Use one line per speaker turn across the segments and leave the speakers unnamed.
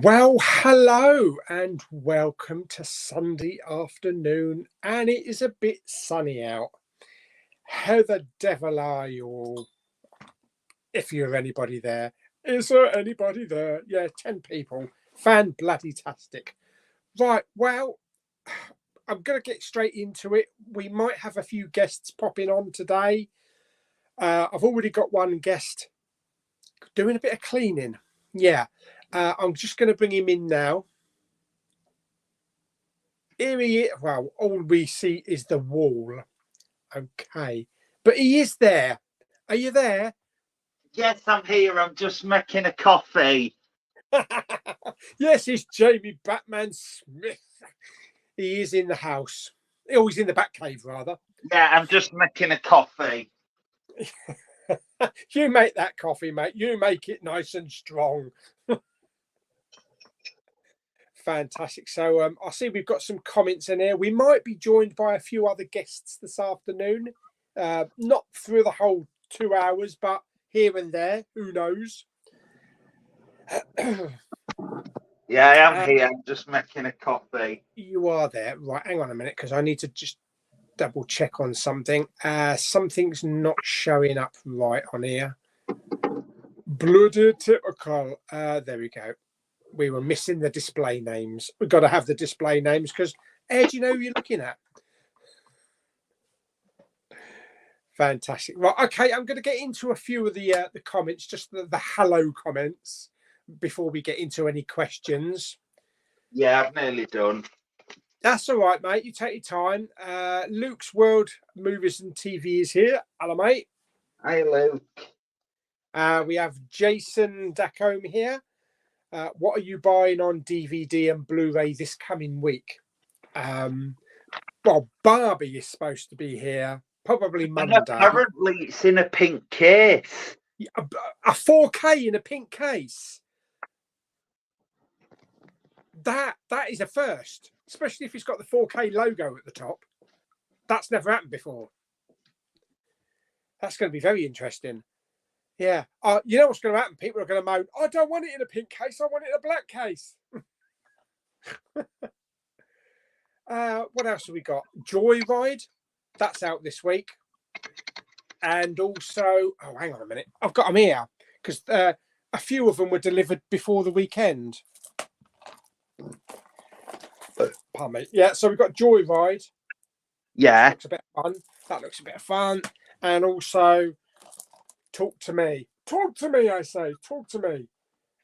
Well, hello and welcome to Sunday afternoon, and it is a bit sunny out. How the devil are you all? If you're anybody there. Is there anybody there? Yeah, 10 people. Fan-bloody-tastic. Right, well, I'm going to get straight into it. We might have a few guests popping on today. I've already got one guest doing a bit of cleaning. Yeah. I'm just going to bring him in now. Here he is. Well, all we see is the wall. Okay. But he is there. Are you there?
Yes, I'm here. I'm just making a coffee.
Yes, it's Jamie Batman Smith. He is in the house. Oh, he's in the Batcave, rather.
Yeah, I'm just making a coffee.
You make that coffee, mate. You make it nice and strong. Fantastic. So I see we've got some comments in here. We might be joined by a few other guests this afternoon. Not through the whole 2 hours, but here and there. Who knows?
Yeah, I am here. I'm just making a coffee.
You are there. Right, hang on a minute, because I need to just double check on something. Something's not showing up right on here. Bloody typical. There we go. We were missing the display names. We've got to have the display names because how do you know who you're looking at? Fantastic. Right, okay, I'm going to get into a few of the comments, just the hello comments, before we get into any questions.
Yeah, I've nearly done.
That's all right, mate. You take your time. Luke's World Movies and TV is here. Hello, mate.
Hi, Luke.
We have Jason Dacombe here. What are you buying on DVD and Blu-ray this coming week? Well, Barbie is supposed to be here, probably Monday.
And apparently it's in a pink case.
A 4K in a pink case. That is a first, especially if it's got the 4K logo at the top. That's never happened before. That's going to be very interesting. Yeah. You know what's going to happen? People are going to moan, I don't want it in a pink case. I want it in a black case. What else have we got? Joyride. That's out this week. And also, oh, hang on a minute. I've got them here because a few of them were delivered before the weekend. Pardon me. Yeah, so we've got Joyride.
Yeah.
That looks a bit fun. That looks a bit of fun. And also, Talk to Me. Talk to me, I say. Talk to me.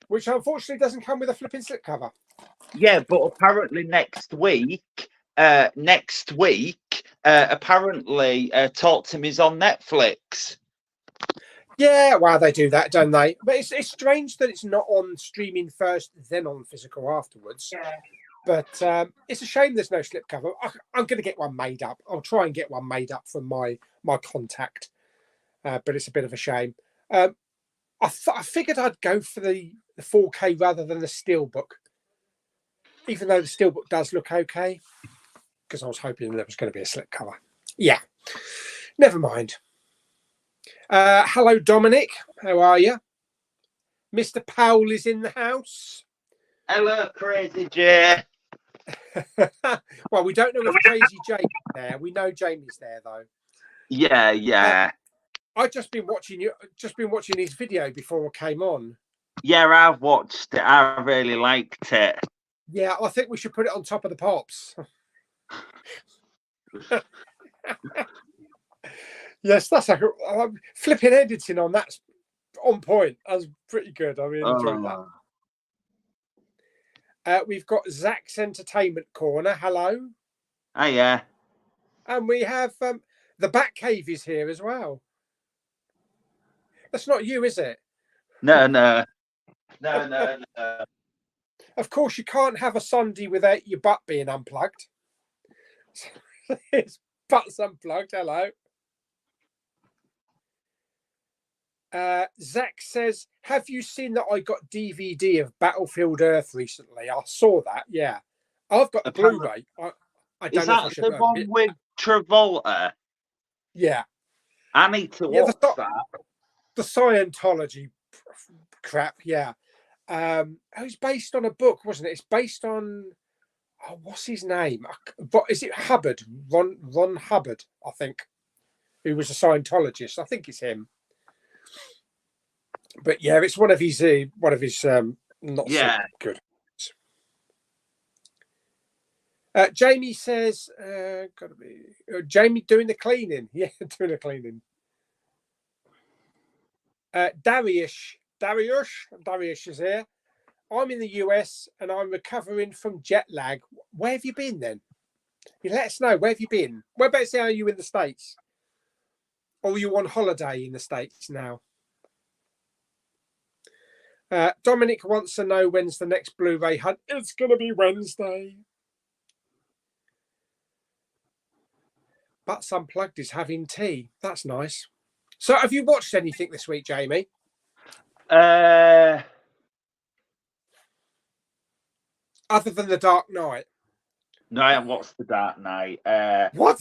Which unfortunately doesn't come with a flipping slipcover.
Yeah, but apparently next week, apparently Talk to Me's on Netflix. Yeah,
well, they do that, don't they? But it's strange that it's not on streaming first, then on physical afterwards. Yeah. But it's a shame there's no slipcover. I'm going to get one made up. I'll try and get one made up from my contact. But it's a bit of a shame. I figured I'd go for the 4K rather than the Steelbook, even though the Steelbook does look okay, because I was hoping there was going to be a slipcover. Yeah, never mind. Hello, Dominic. How are you? Mr. Pauly is in the house.
Hello, Crazy J.
Well, we don't know if Crazy Jamie's there. We know Jamie's there, though.
Yeah.
I've just been watching his video before I came on.
Yeah, I've watched it. I really liked it.
Yeah, I think we should put it on top of the pops. Yes, that's like flipping editing on that's on point. That's pretty good. I really enjoyed that. We've got Zach's Entertainment Corner. Hello.
Oh, yeah.
And we have the Batcave is here as well. That's not you, is it?
No.
Of course, you can't have a Sunday without your butt being unplugged. His butt's unplugged. Hello. Zach says, have you seen that I got DVD of Battlefield Earth recently? I saw that, yeah. I've got the Blu-ray. I don't know if I should.
Is that the one with Travolta?
Yeah.
I need to watch that.
The Scientology crap, yeah. It was based on a book, wasn't it? It's based on, oh, what's his name? What is it? Hubbard, Ron Hubbard, I think, who was a Scientologist. I think it's him. But yeah, it's one of his not so good. Jamie says, "Gotta be Jamie doing the cleaning." Yeah, doing the cleaning. Darius is here. I'm in the US and I'm recovering from jet lag. Where have you been then? You let us know. Where have you been? Whereabouts are you in the States? Or are you on holiday in the States now? Dominic wants to know when's the next Blu-ray hunt. It's going to be Wednesday. Butts Unplugged is having tea. That's nice. So have you watched anything this week, Jamie?
Other
than The Dark Knight?
No, I haven't watched The Dark Knight.
What?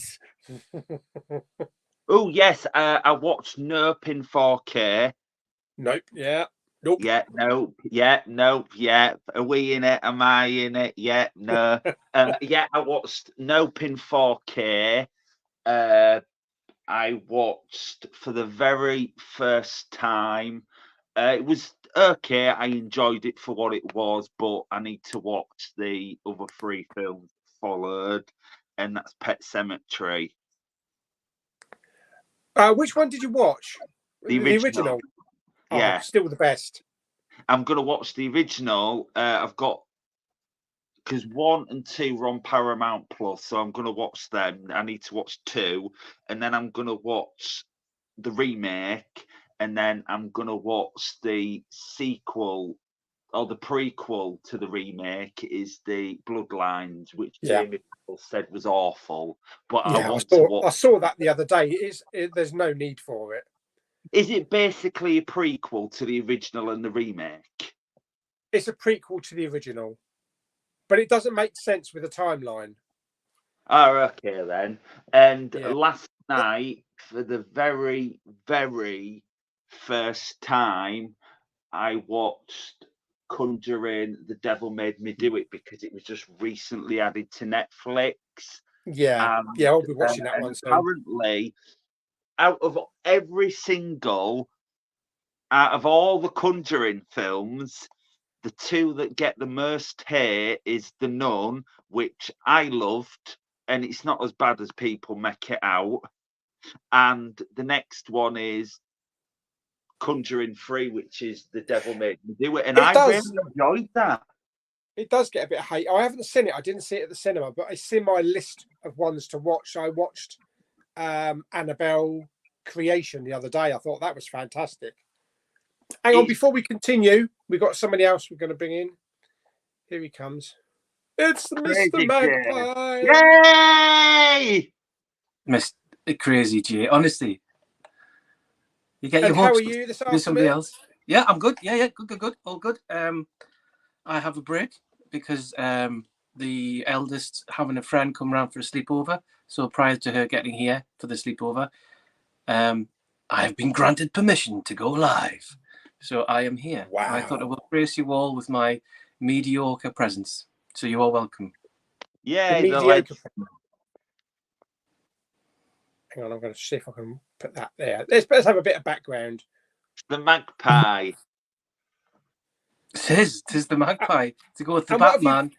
Oh, yes. I watched Nope in 4K.
Nope. Yeah. Nope.
Yeah, nope. Yeah, nope. Yeah. Are we in it? Am I in it? Yeah, no. Yeah, I watched Nope in 4K. I watched for the very first time. It was okay. I enjoyed it for what it was, but I need to watch the other 3 films followed, and that's Pet Sematary.
Which one did you watch?
The original. Yeah,
still the best.
I'm gonna watch the original. I've got because 1 and 2 are on Paramount Plus, so I'm gonna watch them. I need to watch 2, and then I'm gonna watch the remake, and then I'm gonna watch the sequel or the prequel to the remake is the Bloodlines, which Jamie said was awful. But
yeah, I saw that the other day. There's no need for it.
Is it basically a prequel to the original and the remake?
It's a prequel to the original, but it doesn't make sense with the timeline.
Oh, okay then. And last night, for the very, very first time, I watched Conjuring The Devil Made Me Do It because it was just recently added to Netflix.
Yeah, I'll be watching that one soon.
Apparently, out of all the Conjuring films, the 2 that get the most hate is The Nun, which I loved, and it's not as bad as people make it out. And the next one is Conjuring 3, which is The Devil Made Me Do It, and I really enjoyed that.
It does get a bit of hate. I haven't seen it. I didn't see it at the cinema, but it's in my list of ones to watch. I watched Annabelle Creation the other day. I thought that was fantastic. Hang on, before we continue, we've got somebody else we're going to bring in. Here he comes. It's Mr. Magpie.
Yay!
Mr. Crazy J. Honestly, you get your
hopes. How are you this afternoon?
Somebody else. Yeah, I'm good. Yeah, good. All good. I have a break because the eldest having a friend come round for a sleepover. So prior to her getting here for the sleepover, I have been granted permission to go live. So I am here.
Wow.
I thought I would grace you all with my mediocre presence. So you are welcome.
Yeah,
mediocre. Hang on, I'm going to see if I can put that there. Let's have a bit of background.
The magpie.
Tis the magpie to go with the Batman.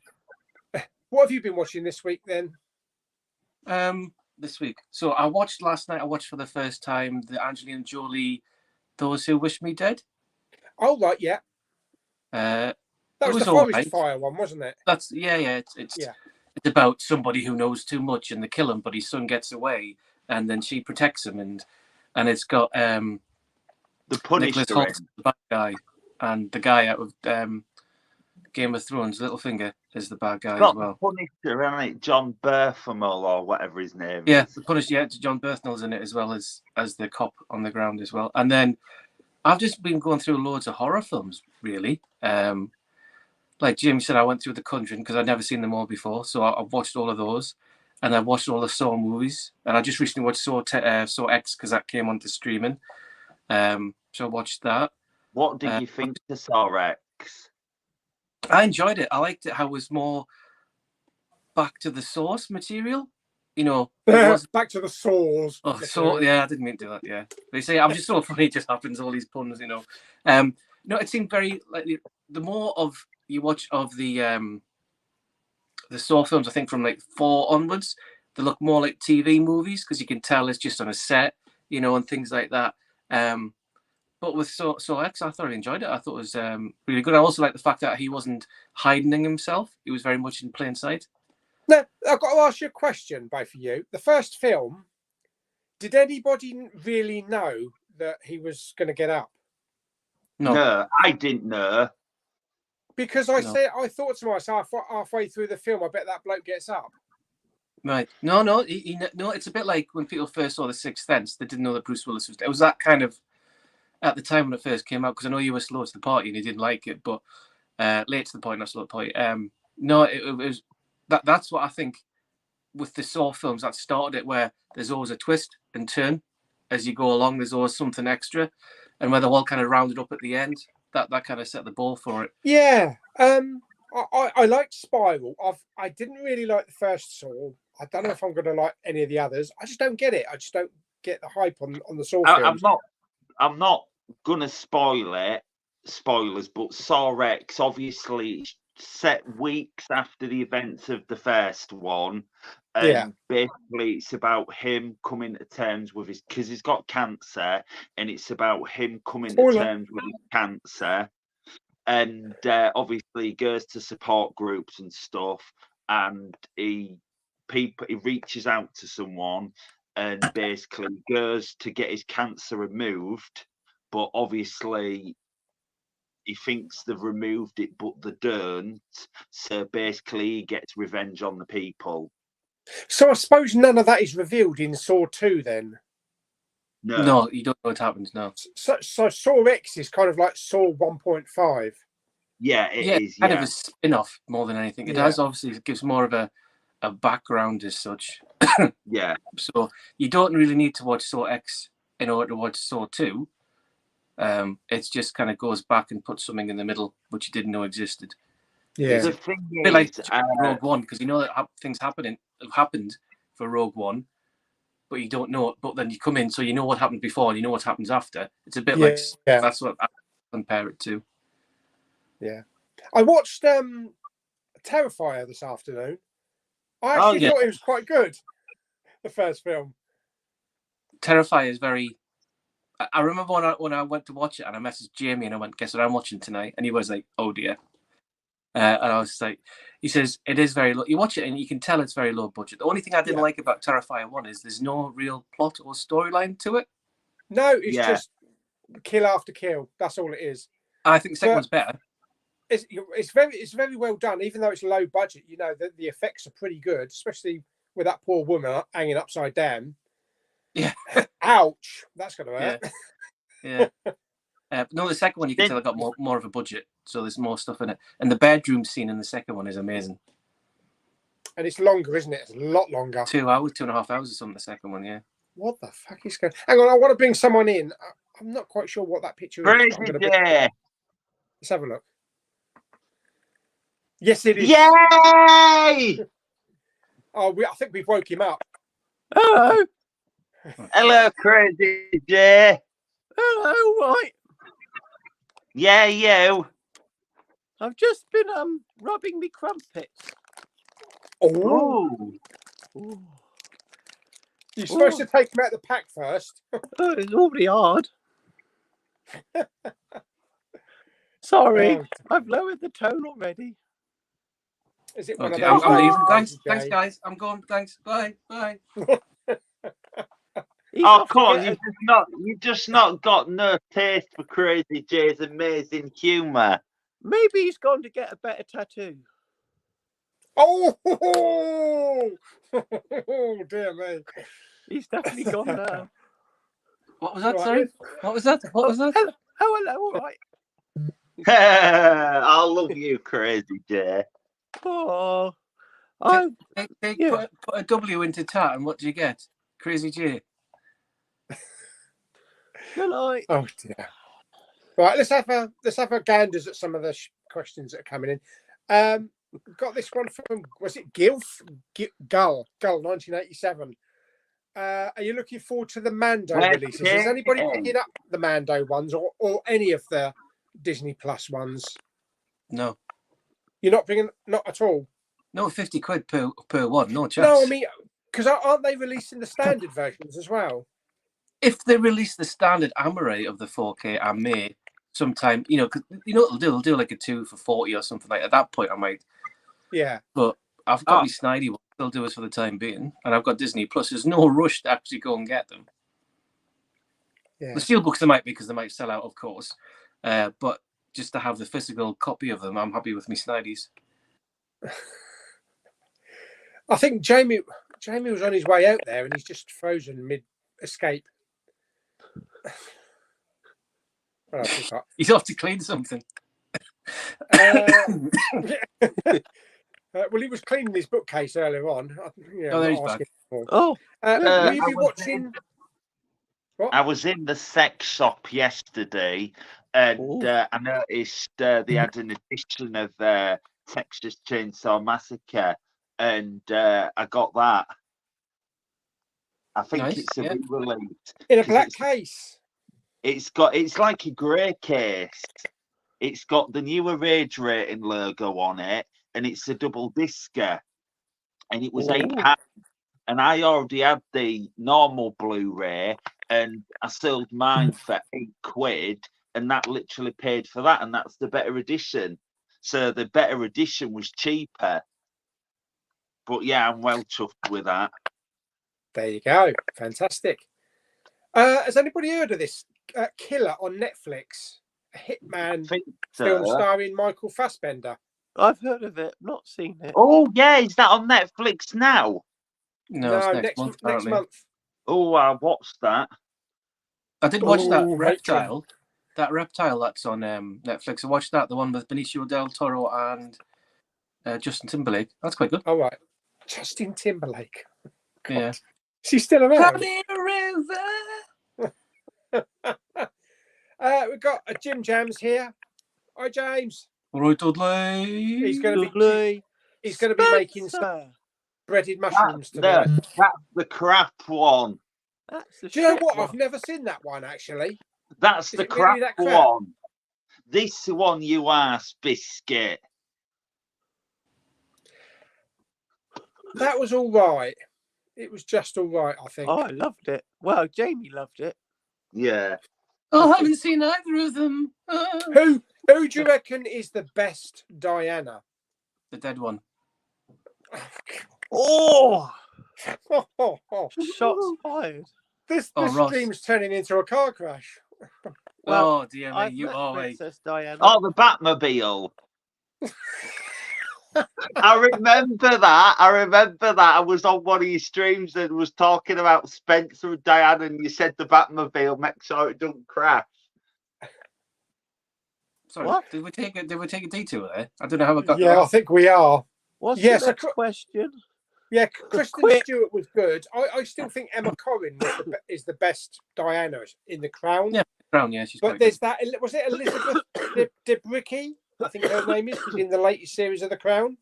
What have you been watching this week then?
This week. So I watched last night. I watched for the first time the Angelina Jolie "Those Who Wish Me Dead."
Oh right, yeah.
That
was the forest fire one, wasn't it?
That's It's about somebody who knows too much and they kill him, but his son gets away, and then she protects him, and it's got
the Punisher,
the bad guy, and the guy out of Game of Thrones, Littlefinger, is the bad guy as well.
The Punisher, isn't it? John Berthamel or whatever his name
is. The Punisher, yeah, John Berthamell's in it as well as the cop on the ground as well. And then I've just been going through loads of horror films, really. Like Jim said, I went through The Conjuring because I'd never seen them all before, so I've watched all of those, and I watched all the Saw movies, and I just recently watched Saw X because that came onto streaming. So I watched that.
What did you think to Saw X?
I enjoyed it. I liked it how it was more back to the source material. You know, it was
back to the source.
Oh, so yeah, I didn't mean to do that. Yeah, they say I'm just so funny. It just happens. All these puns, you know. No, it seemed very like the more of you watch of the Saw films. I think from like 4 onwards, they look more like TV movies because you can tell it's just on a set, you know, and things like that. But with Saw X, I thoroughly enjoyed it. I thought it was really good. I also like the fact that he wasn't hiding himself. He was very much in plain sight.
Now, I've got to ask you a question, both of you. The first film, did anybody really know that he was going to get up?
No, I didn't know.
Because I thought to myself halfway through the film, I bet that bloke gets up.
Right. No. No, it's a bit like when people first saw The Sixth Sense, they didn't know that Bruce Willis was there. It was that kind of, at the time when it first came out, because I know you were slow to the party and you didn't like it, but late to the point, not slow to the party. No, it was, that's what I think with the Saw films that started it, where there's always a twist and turn as you go along. There's always something extra, and where they're all kind of rounded up at the end. That kind of set the ball for it.
Yeah. I liked Spiral. I didn't really like the first Saw. I don't know if I'm going to like any of the others. I just don't get it. I just don't get the hype on the Saw films.
I'm not gonna spoil it. Spoilers, but Saw X obviously set weeks after the events of the first one. And basically it's about him coming to terms with because he's got cancer, and it's about him coming to terms with his cancer. And obviously he goes to support groups and stuff, and he reaches out to someone and basically goes to get his cancer removed, but obviously he thinks they've removed it, but they don't. So basically he gets revenge on the people.
So I suppose none of that is revealed in Saw 2 then?
No, you don't know what happens now.
So Saw X is kind of like Saw 1.5.
Yeah, it is.
Kind of a spin-off more than anything. It has, obviously, it gives more of a background as such.
Yeah.
So you don't really need to watch Saw X in order to watch Saw 2. It just kind of goes back and puts something in the middle which you didn't know existed.
Yeah.
The thing is,
a bit like Rogue One, because you know that things have happened for Rogue One, but you don't know it. But then you come in, so you know what happened before and you know what happens after. It's a bit like that's what I compare it to.
Yeah. I watched Terrifier this afternoon. I actually thought it was quite good, the first film.
Terrifier is very... I remember when I went to watch it and I messaged Jamie and I went, guess what I'm watching tonight? And he was like, oh dear. And I was like, he says, it is very low. You watch it and you can tell it's very low budget. The only thing I didn't like about Terrifier 1 is there's no real plot or storyline to it.
No, it's just kill after kill. That's all it is.
I think the second one's better.
It's very well done, even though it's low budget. You know, the effects are pretty good, especially with that poor woman hanging upside down.
Yeah.
Ouch. That's going to hurt.
Yeah. No, the second one you can tell I got more of a budget, so there's more stuff in it. And the bedroom scene in the second one is amazing.
And it's longer, isn't it? It's a lot longer.
2 hours, 2.5 hours or something, the second one, yeah.
What the fuck is going on? Hang on, I want to bring someone in. I'm not quite sure what that picture is. Let's have a look. Yes, it is.
Yay!
I think we've woke him up.
Hello.
Hello, Crazy J.
Hello, right.
Yeah, you.
I've just been rubbing me crumpets.
Oh. You're supposed to take them out of the pack first.
Oh, it's already hard. Sorry, I've lowered the tone already.
Is it one of those?
Thanks, guys. I'm gone. Thanks. Bye.
Oh, come on! You just not got no taste for Crazy J's amazing humour.
Maybe he's gone to get a better tattoo.
Oh, dear me!
He's definitely gone now.
What was that? Sorry. What was that?
Oh, hello. All right.
I love you, Crazy J.
Oh,
they put a W into tat, and what do you get? Crazy J.
Good night.
Oh dear. Right, let's have a ganders at some of the questions that are coming in. Got this one from, was it Gull 1987. Are you looking forward to the Mando releases? Is anybody picking up the Mando ones or any of the Disney Plus ones?
No.
You're not bringing, not at all?
No, 50 quid per one, no chance.
No, I mean, because aren't they releasing the standard versions as well?
If they release the standard array of the 4K, I may sometime, because what they'll do like a 2 for 40 or something like that. At that point, I might.
Yeah.
But I've got me snidey one. They'll do us for the time being. And I've got Disney Plus. There's no rush to actually go and get them.
Yeah.
The steelbooks there might be because they might sell out, of course. But just to have the physical copy of them, I'm happy with me snidies.
I think Jamie was on his way out there and he's just frozen mid-escape.
He's off to clean something.
Well, he was cleaning his bookcase earlier on.
There's back.
Oh,
will you be watching? What?
I was in the sex shop yesterday, and I noticed they had an edition of Texas Chainsaw Massacre, and I got that. I think it's a re-release
In a black case.
It's like a grey case. It's got the newer Rage Rating logo on it, and it's a double discer, and it was £8. And I already had the normal Blu-ray, and I sold mine for £8, and that literally paid for that, and that's the better edition. So the better edition was cheaper. But yeah, I'm well chuffed with that.
There you go. Fantastic. Has anybody heard of this Killer on Netflix? A hitman film starring Michael Fassbender.
I've heard of it, not seen it.
Oh yeah, is that on Netflix now?
No,
next month.
Oh, I watched that.
I did watch that Reptile. That Reptile that's on Netflix. I watched that, the one with Benicio del Toro and Justin Timberlake. That's quite good.
All right. Justin Timberlake. God.
Yeah.
Is he still around? We've got a Jim Jams here. Hi, James.
All right, Dudley.
He's going to be making some breaded mushrooms tonight.
That's the crap one.
Do you know what? I've never seen that one, actually.
That's the crap one. This one, you ass biscuit.
That was all right. It was just all right, I think.
Oh, I loved it. Well, Jamie loved it.
Yeah.
Oh, I haven't seen either of them.
Who do you reckon is the best Diana?
The dead one.
Oh! Shots fired.
This stream's turning into a car crash.
Well, dear me, you are
Princess Diana.
Oh, the Batmobile. I remember that. I was on one of your streams and was talking about Spencer and Diana, and you said the Batmobile, make sure it don't crash.
Sorry, what? Did we take a detour there? I don't know how I got.
Yeah, I think we are.
What's the next question?
Yeah, Kristen Stewart was good. I still think Emma Corrin is the best Diana in The Crown.
Yeah, Crown. Yeah, she's.
But there's that. Was it Elizabeth Debicki? I think her name is in the latest series of The Crown.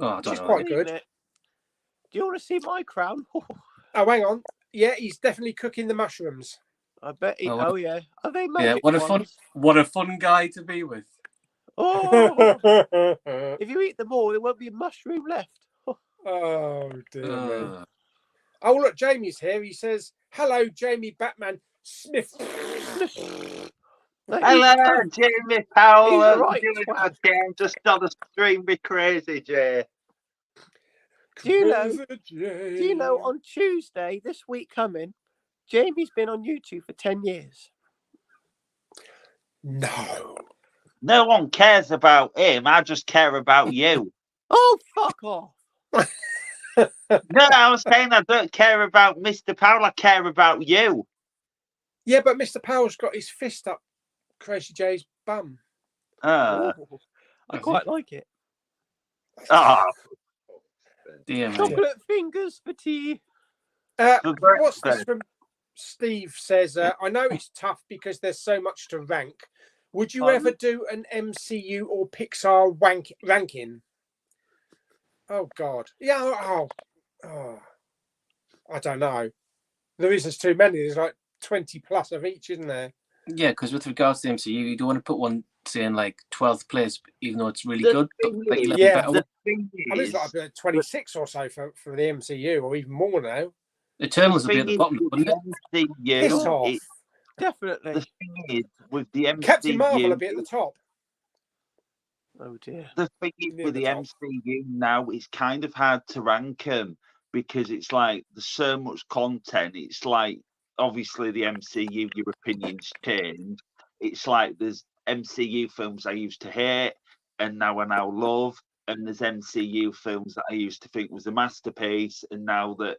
Oh, I don't know.
She's quite good.
Do you want to see my Crown?
Oh, hang on. Yeah, he's definitely cooking the mushrooms.
I bet he. Oh yeah. Are they magic
what a fun guy to be with.
Oh, if you eat them all, there won't be a mushroom left.
Oh dear me. Oh look, Jamie's here. He says, "Hello, Jamie Batman Smith."
Hello, Jamie Powell.
Right,
just on the stream, be crazy, Jay.
Do you know? On Tuesday this week coming, Jamie's been on YouTube for 10 years.
No one cares about him. I just care about you.
Oh, fuck off.
No, I was saying I don't care about Mr. Powell. I care about you.
Yeah, but Mr. Powell's got his fist up Crazy J's bum.
I quite like it. Chocolate fingers for tea.
What's this from Steve says? I know it's tough because there's so much to rank. Would you
Pardon?
ever do an MCU or Pixar ranking? Oh God, yeah. Oh, I don't know. There's too many. There's like 20 plus of each, isn't there?
Yeah, because with regards to the MCU, you don't want to put one saying like 12th place, even though it's really
The
good. But
thing
like
is-
11
Yeah.
better
The
one.
thing
I mean, it's
is,
like 26 or so for the MCU, or even more now.
Eternals
the
will be
thing
at the
is
bottom,
with
wouldn't it?
the
Piss
MCU,
off.
Definitely.
the thing is with the MCU,
Captain Marvel will be at the top.
Oh dear.
the thing is
Near
with
the
the
top.
MCU now, it's kind of hard to rank them because it's like there's so much content. It's like obviously the MCU, your opinions change. It's like there's MCU films I used to hate and now I love, and there's MCU films that I used to think was a masterpiece, and now that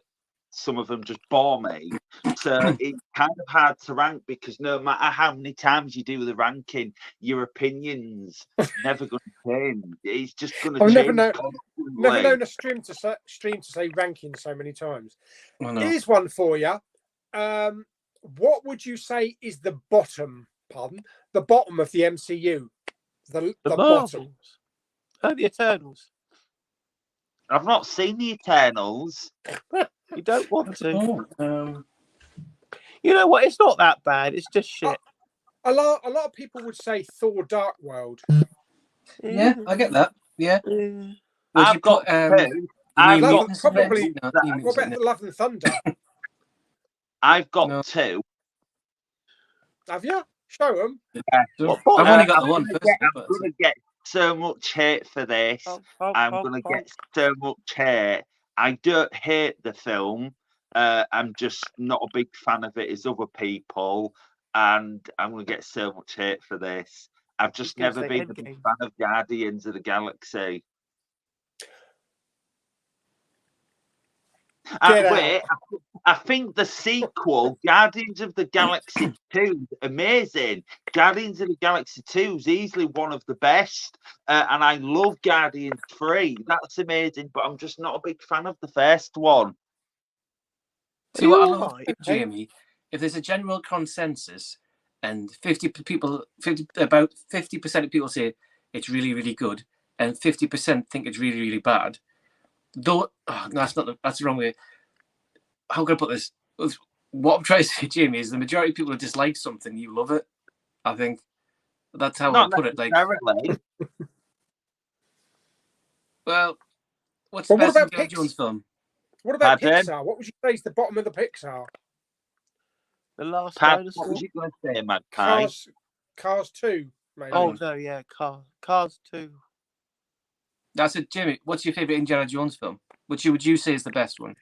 some of them just bore me. So it's kind of hard to rank because no matter how many times you do the ranking, your opinions never going to change. It's just going to
I've
change
never
constantly.
known a stream to say ranking so many times.
I know.
Here's one for you. What would you say is the bottom? Pardon, the bottom of the MCU. The bottom.
Marvels. Oh, the Eternals.
I've not seen the Eternals.
You don't want to.
Oh,
You know what? It's not that bad. It's just shit.
A lot of people would say Thor: Dark World.
yeah, I get that. Yeah.
Yeah.
Would
I've
you
got
put
two.
the
I've
New
got
Mutants
probably-
in there?
that-
New
What
Mutants in
about
there.
the Love and Thunder?
I've got
No.
two.
Have you? Show them.
So,
What?
I've only got
I'm
the one
gonna
person,
get-
but
I'm going to get so much hate for this. I'm going to get so much hate. I don't hate the film. I'm just not a big fan of it as other people. And I'm going to get so much hate for this. I've just
gonna
never
say
been a big
Endgame.
fan of Guardians of the Galaxy.
Get
Wait, I think the sequel, Guardians of the Galaxy 2, is amazing. Guardians of the Galaxy 2 is easily one of the best. And I love Guardians 3. That's amazing, but I'm just not a big fan of the first one.
see what I
You're
love,
right.
Jamie. If there's a general consensus, and about 50% of people say it's really, really good, and 50% think it's really, really bad. Though, no, that's not. That's the wrong way. How can I put this? What I'm trying to say, Jamie, is the majority of people who dislike something, you love it. I think that's how
Not
I put it. Like,
necessarily.
well, what's the
Well, what
best
about
Indiana Jones film?
What about
Pardon?
Pixar? What would you say is the bottom of the Pixar?
The Last
Pat,
Dinosaur.
what was you going to say, Magpie?
Cars 2, maybe.
Oh no, yeah, Cars 2.
That's it, Jamie. What's your favorite Indiana Jones film? Which would you say is the best one?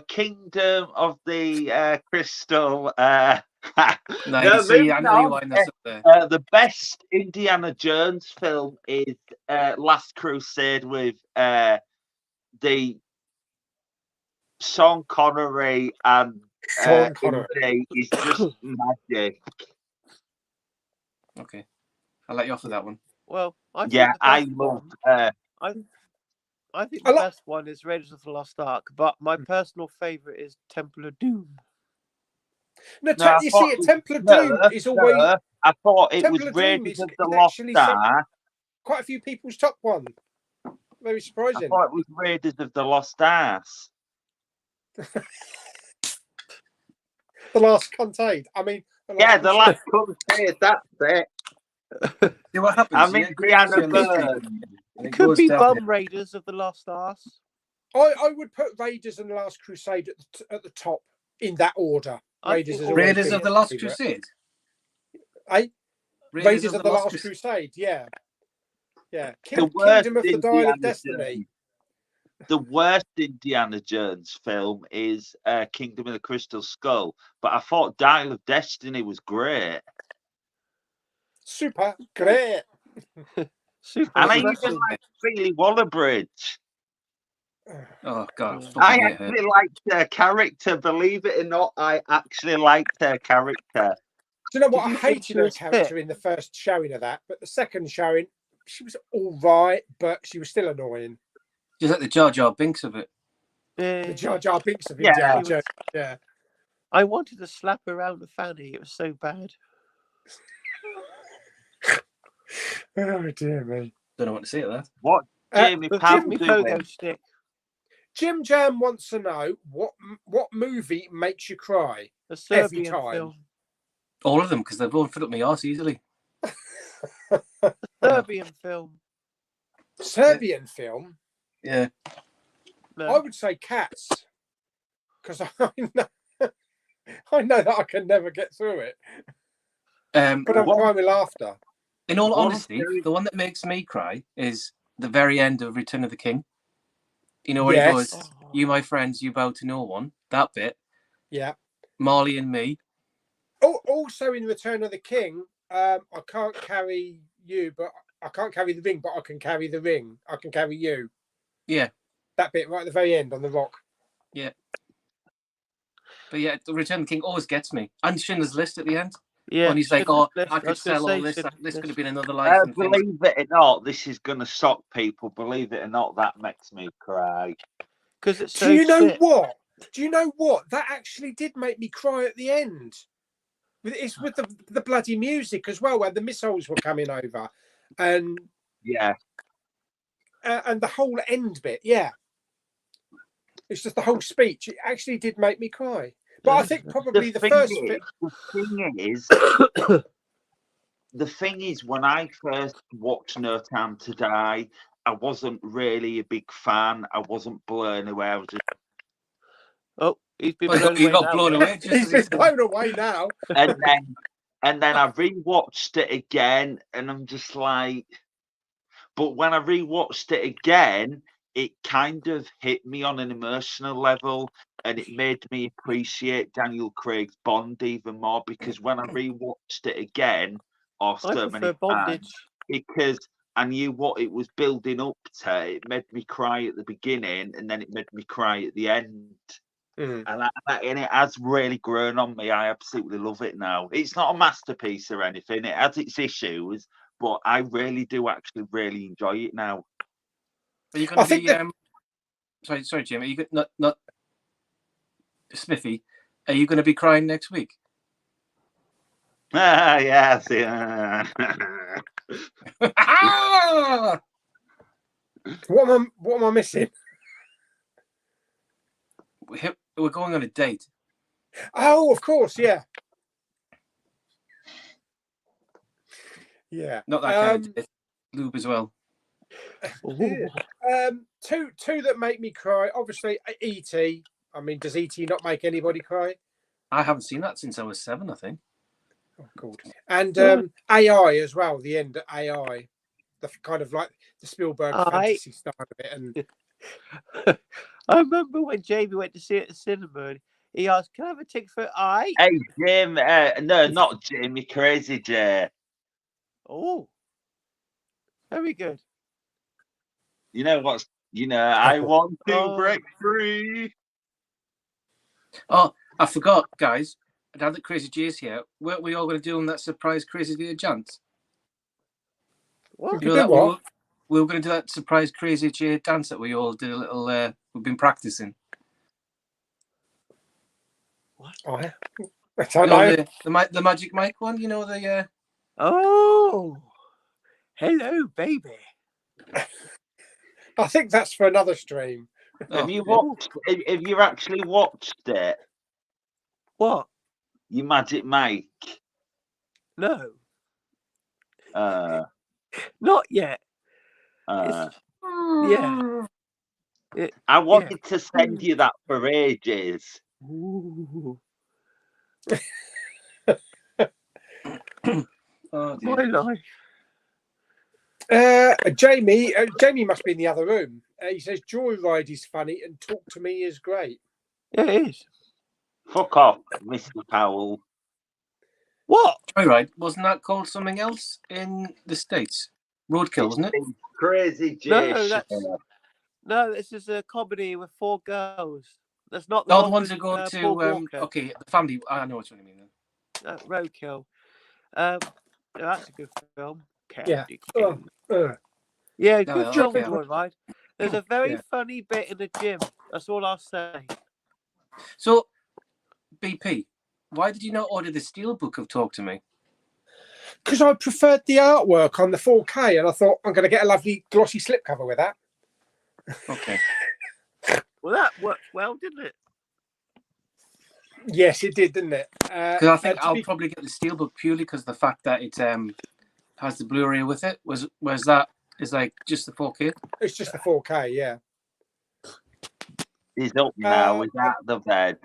Kingdom of the Crystal.
No,
No,
see, I
moving
know you
on.
line this up there.
The best Indiana Jones film is Last Crusade with the Sean Connery and
Sean Connery.
Indy is just magic.
Okay, I'll let you off with that one.
Well, I think
Yeah,
the
I
best
love.
one, I think the
I lo-
best one is Raiders of the Lost Ark, but my personal favourite is Temple of Doom.
No,
No, I
you
thought
see,
it was-
Temple of Doom is always
I thought it
Temple
was
of Doom
Raiders
is
of the
is
Lost
actually some-
Ark.
quite a few people's top one. Very
I
surprising.
thought it was Raiders of the Lost Ark.
The Last Crusade. I mean,
Yeah, the last Crusade. That's it.
See what happens.
I'm Indiana Burns.
It could be Bum Raiders of the Lost Arse.
I would put Raiders and the Last Crusade at the top in that order.
I
Raiders
think
has always
Raiders
been
of the
my
Lost
favourite.
Crusade.
Eh? Raiders of the Last
Crusade.
Crusade. Yeah. Yeah.
The worst
Kingdom of the Dial
Indiana
of Destiny.
Jones. The worst Indiana Jones film is Kingdom of the Crystal Skull, but I thought Dial of Destiny was great.
Super great.
Super.
And I
Super.
even like Feely Waller-Bridge.
Oh God,
I
fucking hate her.
actually liked her character. Believe it or not, I actually liked her character.
Do you know what?
Did
I
you think
hated
she
her
was
character in the first showing of that, but the second showing, she was all right, but she was still annoying.
Just like the Jar Jar Binks of it.
The Jar Jar Binks of
Yeah.
Indiana Jones. Yeah.
I wanted to slap her around the fanny. It was so bad.
Oh dear me.
Don't know what to say to that.
What Jamie
Give
Powell
me
doing?
pogo stick.
Jim Jam wants to know what movie makes you cry
A
every
Serbian
time.
film.
All of them, because they've all fit up my arse easily.
Serbian film.
Serbian film.
Yeah.
I
No.
would say Cats, because I know that I can never get through it, but I'm crying with laughter.
In all
One
honesty,
very-
the one that makes me cry is the very end of Return of the King. You know where
Yes.
he goes, "You, my friends, you bow to no one." That bit.
Yeah.
Marley and me.
Oh, also in Return of the King, I can't carry you, but I can't carry the ring, but I can carry the ring. I can carry you.
Yeah.
That bit right at the very end on the rock.
Yeah. But yeah, the Return of the King always gets me. And Schindler's List at the end.
Yeah.
When he's like,
Schindler's
"Oh,
List.
I
I
could
was gonna
sell all
say
this.
Schindler's
This could have
List.
been another life." And things.
Believe it or not, this is going to shock people. Believe it or not, that makes me cry.
Because it's so
Do you know
shit.
what? Do you know what? That actually did make me cry at the end. It's with the bloody music as well, where the missiles were coming over, and
Yeah.
And the whole end bit. Yeah, it's just the whole speech. It actually did make me cry. But I think probably the first bit.
The thing is, when I first watched No Time to Die, I wasn't really a big fan. I wasn't blown away. I was just...
Oh, he's been
Well,
blown
he
away
got
now,
blown
yeah.
away. Just
He's
as
been
he said.
blown away now.
and then I rewatched it again, and I'm just like... But when I rewatched it again, it kind of hit me on an emotional level, and it made me appreciate Daniel Craig's Bond even more, because when I rewatched it again, or
I
so many
prefer bondage.
times, because I knew what it was building up to, it made me cry at the beginning, and then it made me cry at the end.
Mm.
And it has really grown on me. I absolutely love it now. It's not a masterpiece or anything. It has its issues, but I really do actually really enjoy it now.
Are you going to be? Sorry, Jim. Are you not Smithy? Are you going to be crying next week?
Yes.
What am I missing?
We're going on a date.
Oh, of course, yeah. Yeah.
Not that kind of date. Lube as well.
Two that make me cry. Obviously, E.T. I mean, does E.T. not make anybody cry?
I haven't seen that since I was 7, I think.
Oh, God. And AI as well. The end of AI, the kind of like the Spielberg fantasy style of it. And
I remember when Jamie went to see it at the cinema. And he asked, "Can I have a ticket for I?"
Hey, Jim. No, not Jimmy. Crazy Jay.
Oh, very good.
You know what's? I want to break free.
Oh, I forgot, guys. Now that Crazy Jay's here, weren't we all going to do on that surprise Crazy Jay dance?
What?
You know that we were going to do that surprise Crazy Jay dance that we all did a little. We've been practicing.
What?
Oh, yeah. I don't know.
The magic mic one. You know the.
Oh, hello, baby.
I think that's for another stream.
Have you watched? Have you actually watched it?
What?
You Magic Mike?
No,
Uh,
not yet.
uh,
Yeah.
I wanted to send you that for ages.
Ooh.
Oh,
My life.
Jamie must be in the other room. He says Joyride is funny and Talk to Me is great.
Yeah, it is.
Fuck off, Mr. Powell.
What?
Joyride, wasn't that called something else in the States? Roadkill, wasn't it?
Crazy Jay.
No, this is a comedy with 4 girls. That's not
The
one
ones who
with,
go
Paul
to
Walker.
okay, the family. I know what you mean.
Roadkill. That's a good film.
Yeah.
Yeah,
No,
good film,
okay.
Joyride. There's a very funny bit in the gym. That's all I'll say.
So, BP, why did you not order the Steelbook of Talk to Me?
Because I preferred the artwork on the 4K, and I thought I'm going to get a lovely glossy slipcover with that.
Okay.
Well, that worked well, didn't it?
Yes, it did, didn't it?
Because I think I'll probably get the steelbook purely because the fact that it has the Blu-ray with it. Whereas that is like just the 4K.
It's just the 4K, yeah.
He's up now. He's out of the bed.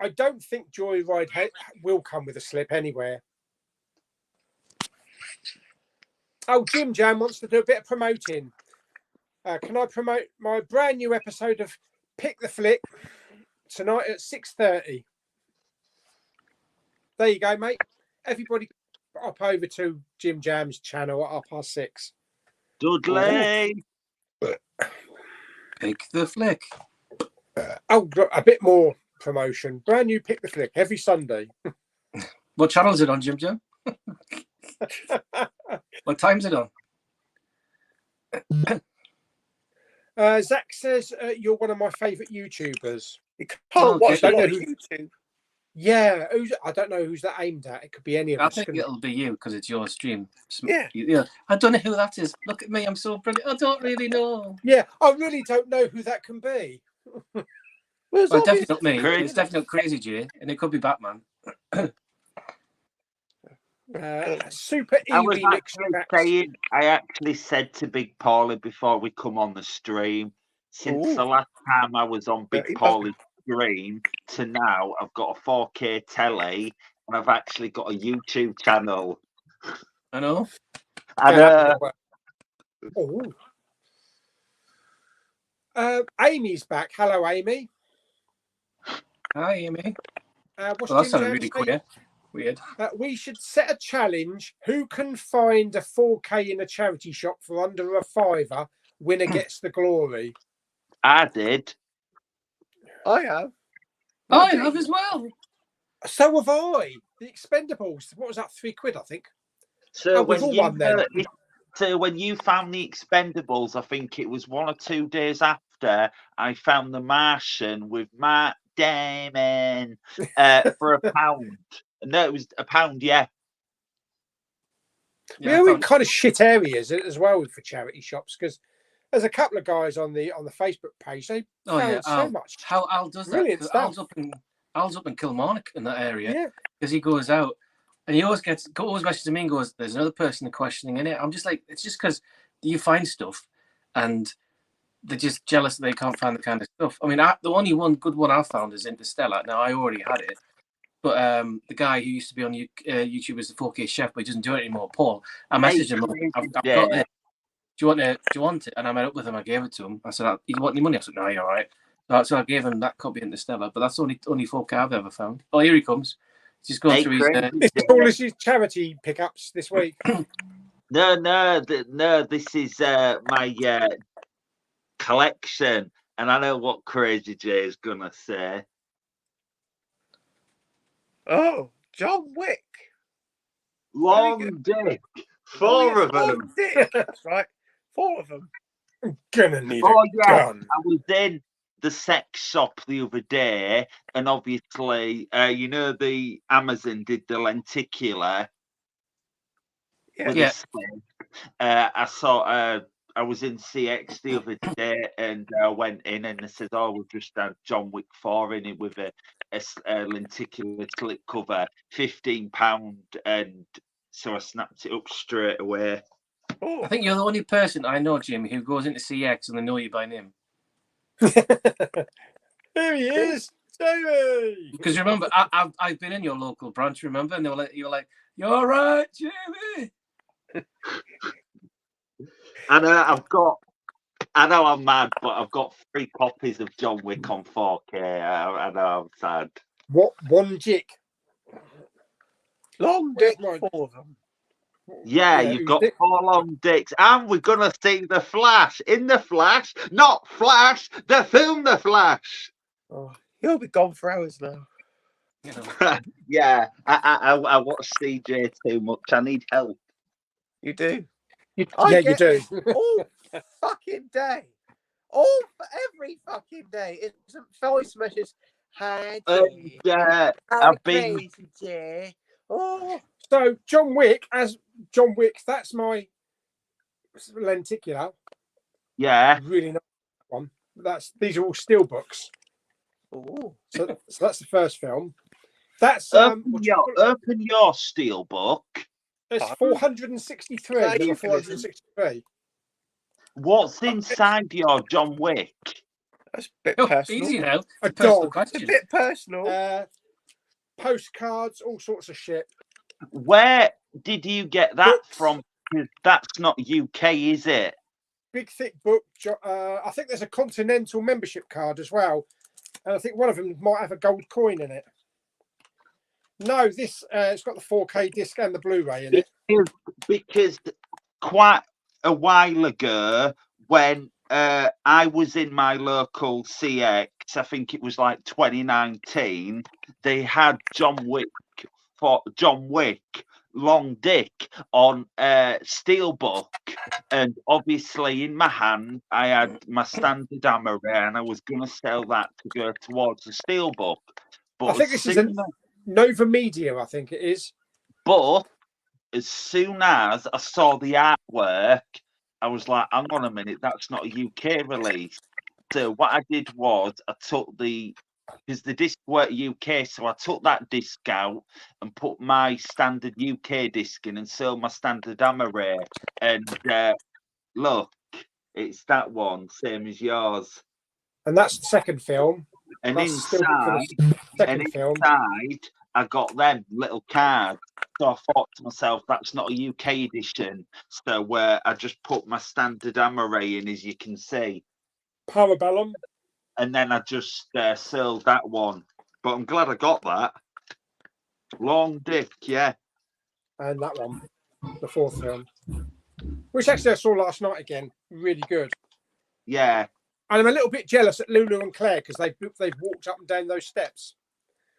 I don't think Joyride will come with a slip anywhere. Oh, Jim Jam wants to do a bit of promoting. Can I promote my brand new episode of Pick the Flick tonight at 6:30? There you go, mate. Everybody up over to Jim Jam's channel at 6:30.
Dudley!
Pick the Flick.
Oh, a bit more promotion. Brand new Pick the Flick every Sunday.
What channel is it on, Jim Jam? What time's it on?
Zach says you're one of my favourite YouTubers.
You can't watch
don't know
on
who-
YouTube.
Yeah, I don't know who's that aimed at. It could be any of
I
us.
think
couldn't it?
it'll be you because it's your stream.
Yeah.
I don't know who that is. Look at me, I'm so brilliant. I don't really know.
Yeah, I really don't know who that can be.
Well, it's
Well,
obvious
definitely not me.
Crazy.
It's definitely not Crazy Jay, and it could be Batman.
Super
I was
Eevee mix
actually
tracks.
saying, I actually said to Big Pauly before we come on the stream, since
Ooh.
the last time I was on Big
Very
Pauly's stream to now, I've got a 4K telly and I've actually got a YouTube channel.
I know.
And
Amy's back. Hello, Amy.
Hi, Amy.
What's
Well, that
Jim
sounded
Jam
really
saying?
queer. Weird.
We should set a challenge. Who can find a 4K in a charity shop for under a £5? Winner gets the glory.
I did.
I have.
I have as well.
So have I. The Expendables. What was that? £3, I think.
So
Oh, we've all won then.
So when you found the Expendables, I think it was 1 or 2 days after I found The Martian with Matt Damon for £1. No, it was £1. Yeah.
We're in kind of shit areas as well for charity shops because there's a couple of guys on the Facebook page. They found so much.
How Al does that?
Brilliant
'Cause
stuff.
Al's up in Kilmarnock in that area.
Yeah.
Because he goes out and he always messages me and goes, "There's another person questioning in it." I'm just like, it's just because you find stuff and they're just jealous that they can't find the kind of stuff. I mean, the only one good one I found is Interstellar. Now I already had it, but the guy who used to be on YouTube as the 4K chef, but he doesn't do it anymore, Paul. I messaged him. I've got it. Do you want it? And I met up with him. I gave it to him. I said, "You want any money?" I said, "No, you're all right." So I gave him that copy of Interstellar, but that's only 4K I've ever found. Oh, here he comes. He's just going through his.
It's all his charity pickups this week.
No. This is my collection, and I know what Crazy Jay is gonna say.
Oh, John Wick.
Long dick. 4 of them.
Long dick. That's right. 4 of them.
I'm gonna need
Oh
a
yeah,
gun.
I was in the sex shop the other day, and obviously, you know, the Amazon did the lenticular.
Yeah.
I saw. I was in CX the other day, and I went in, and they said, "Oh, we've just had John Wick 4 in it with a lenticular slip cover, £15," and so I snapped it up straight away.
Oh.
I think you're the only person I know, Jim, who goes into CX and they know you by name.
Here he is, Jamie.
Because remember, I've been in your local branch, remember, and you were like, "You're right, Jamie."
And I know I'm mad, but I've got 3 copies of John Wick on 4K. I know I'm sad.
What one jick?
Long dick, 4 of them.
Yeah, you've got 4 long dicks, and we're gonna see the Flash in the Flash, not Flash, the film, the Flash.
Oh, he'll be gone for hours now.
You know.
Yeah, I watch CJ too much. I need help.
You do.
You
get
do.
All fucking day. All for every fucking day. It's voice messages. Hi, Jay.
I've been.
Crazy Jay. Oh,
So John Wick, that's my lenticular.
Yeah.
Really nice one. These are all steel books.
Oh,
So that's the first film. That's
Open your steel book.
it's 463.
Thank
Number
you for listening.
463.
What's inside your John Wick?
that's a bit
Oh,
personal.
easy now.
A
Personal
dog.
It's a
question.
bit personal.
Postcards, all sorts of shit.
Where did you get that
Books.
from? 'Cause that's not UK, is it?
Big thick book. I think there's a Continental membership card as well, and I think one of them might have a gold coin in it. No, this it's got the 4K disc and the Blu-ray in it.
Because quite a while ago, when I was in my local CX, I think it was like 2019, they had John Wick Long Dick on steelbook, and obviously in my hand I had my standard hammer and I was going to sell that to go towards the steelbook. But
I think this is a Nova Media, I think it is.
But as soon as I saw the artwork, I was like, hang on a minute, that's not a UK release. So what I did was I took because the disc weren't UK, so I took that disc out and put my standard UK disc in and sold my standard hammer ray. And look, it's that one, same as yours.
And that's the second film.
And
That's still for
inside,
the second film.
I got them little cards. So I thought to myself, that's not a UK edition. So I just put my standard hammer ray in, as you can see.
Parabellum.
And then I just sold that one. But I'm glad I got that. Long Dick, yeah.
And that one, the fourth film. Which actually I saw last night again. Really good.
Yeah.
And I'm a little bit jealous at Lulu and Claire because they've walked up and down those steps.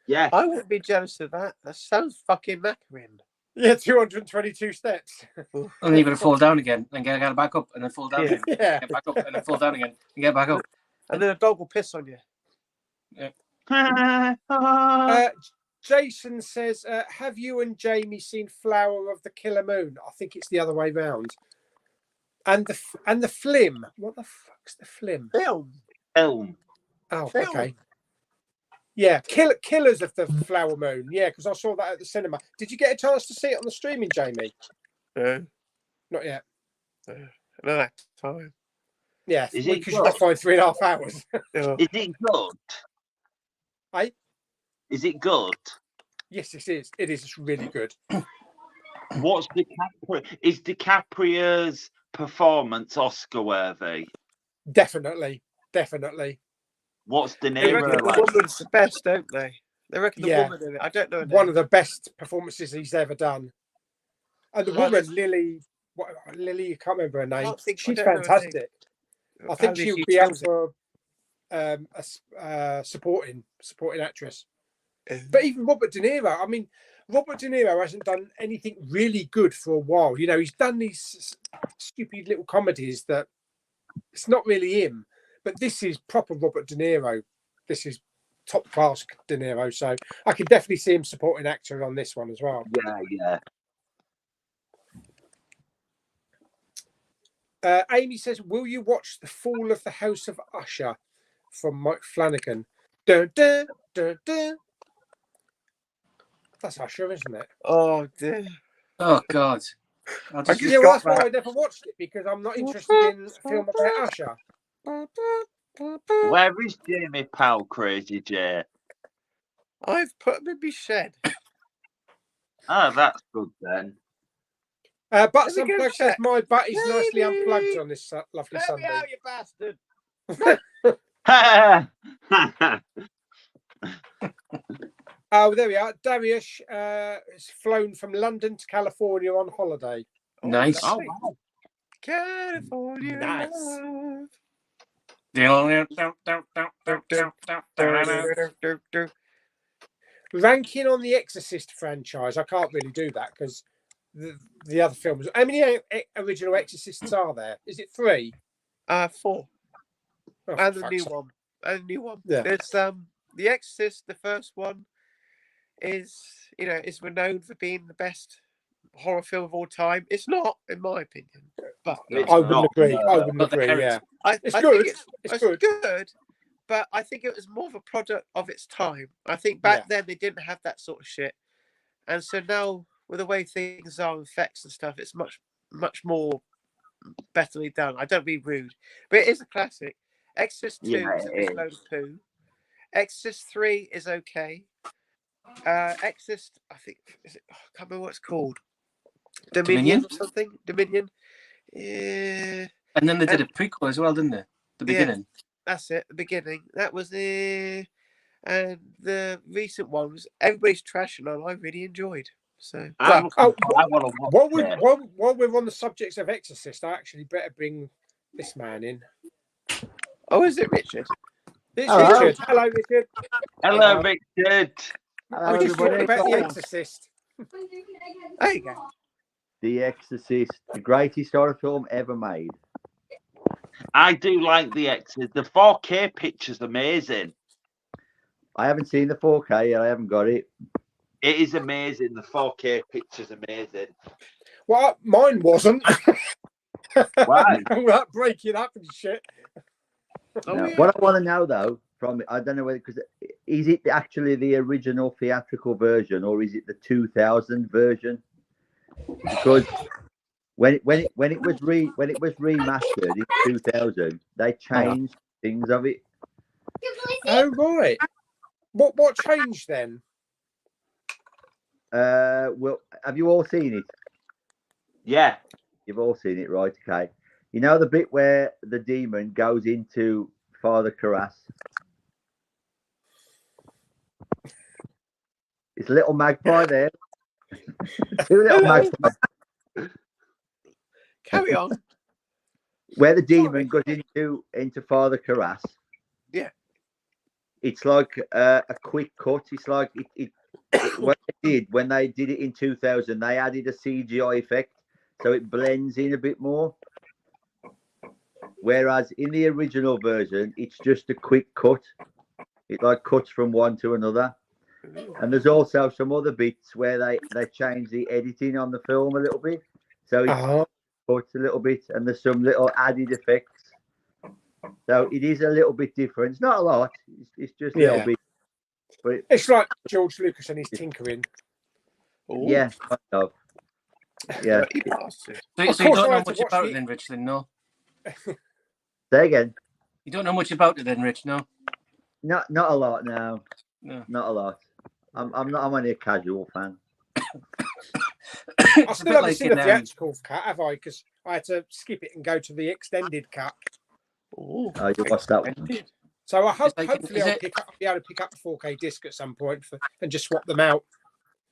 Yeah.
I wouldn't be jealous of that. That sounds fucking knackering.
Yeah, 222 steps.
And then you're going to fall down again and get back up and then fall down again.
Yeah.
Get back up and then fall down again and get back up.
And then a dog will piss on you.
Jason says, have you and Jamie seen Flower of the Killer Moon? I think it's the other way round. And the Flim. What the fuck's the Flim?
Film.
Oh,
Film.
okay. Yeah, Killers of the Flower Moon. Yeah, because I saw that at the cinema. Did you get a chance to see it on the streaming, Jamie? Not yet.
No, time.
Yeah,
Is it
because you've got to find 3.5 hours.
Yeah.
Is it good?
Hey?
Is it good?
Yes, it is. It is. It's really good.
What's is DiCaprio's performance Oscar worthy?
Definitely.
What's De
They reckon
Niro
the
like?
woman's the best, don't they? They reckon the
Yeah.
woman in it. I don't know.
One of the best performances he's ever done. And the
Right.
woman, Lily, I can't remember her name.
I
She's
don't know her name.
fantastic. I think
Apparently
she'll
she
be up
kills it.
for a supporting actress. But even Robert De Niro, I mean, Robert De Niro hasn't done anything really good for a while. You know, he's done these stupid little comedies that it's not really him. But this is proper Robert De Niro. This is top class De Niro. So I can definitely see him supporting actor on this one as well.
Yeah.
Amy says, will you watch The Fall of the House of Usher from Mike Flanagan? Dun, dun, dun, dun. That's Usher, isn't it?
Oh dear.
Oh, God.
Well, that's why I never watched it, because I'm not interested in a film about Usher.
Where is Jamie Powell, Crazy J?
I've put him in my shed.
Oh, that's good then.
Butts
Let me go
Unplugged says,
check.
my butt is nicely
Jamie!
unplugged on this lovely
Let me
Sunday.
out, you bastard.
Oh, there we are. Darius has flown from London to California on holiday.
Nice.
Oh,
lovely.
wow.
California.
Nice.
Love.
Ranking on the Exorcist franchise. I can't really do that because the other films. How many original Exorcists are there? Is it 3?
4.
Oh,
And the
fuck's
new
sake.
one. And the new one.
Yeah.
It's The Exorcist, the first one. is renowned for being the best horror film of all time. It's not, in my opinion. But
It's
I wouldn't
not.
agree. I
Not
wouldn't
the
agree.
heritage.
Yeah,
it's
good.
Think
It's
it's
good.
good. But I think it was more of a product of its time. I think back then they didn't have that sort of shit, and so now with the way things are, effects and stuff, it's much more betterly done. I don't mean rude, but it is a classic. Exorcist 2 is a big load of poo. Exorcist 3 is okay. Exorcist, I think, I can't remember what it's called. Dominion or something? Dominion. Yeah.
And then they did a prequel as well, didn't they? The beginning.
That's it. The beginning. That was and the recent ones, everybody's trashing on. I really enjoyed. So.
I want to watch
While we're on the subject of Exorcist, I actually better bring this man in.
Oh, is it Richard?
It's Richard. Hello, Richard.
Hello, Richard.
We just talked about The Exorcist.
There you go.
The Exorcist, the greatest horror film ever made.
I do like The Exorcist. The 4K picture's amazing.
I haven't seen the 4K yet. I haven't got it.
It is amazing. The 4K picture's amazing.
Well, mine wasn't.
Why?
Without breaking up and shit.
What I want to know though, I don't know whether, because is it actually the original theatrical version or is it the 2000 version? Because when it was remastered in 2000, they changed things of it.
Oh right. What changed then?
Well, have you all seen it?
Yeah.
You've all seen it, right? Okay. You know the bit where the demon goes into Father Karras? It's a little magpie there. Two little magpies.
Carry on.
Where the demon goes into Father Karras.
Yeah.
It's like a quick cut. It's like what when they did it in 2000, they added a CGI effect, so it blends in a bit more. Whereas in the original version, it's just a quick cut. It like cuts from one to another. And there's also some other bits where they change the editing on the film a little bit, so it cuts a little bit, and there's some little added effects. So it is a little bit different. It's not a lot. It's just a little bit. But
it's like George Lucas and his tinkering.
Yeah, kind of. Yeah.
So you don't know much about it then, Rich? Then no.
Say again.
You don't know much about it then, Rich? No.
Not a lot. No.
No.
Not a lot. I'm only a casual fan.
I still haven't seen the theatrical cut, have I? Because I had to skip it and go to the extended cut.
Oh, you watched that one.
So I hopefully I'll be able to pick up the 4K disc at some point and just swap them out.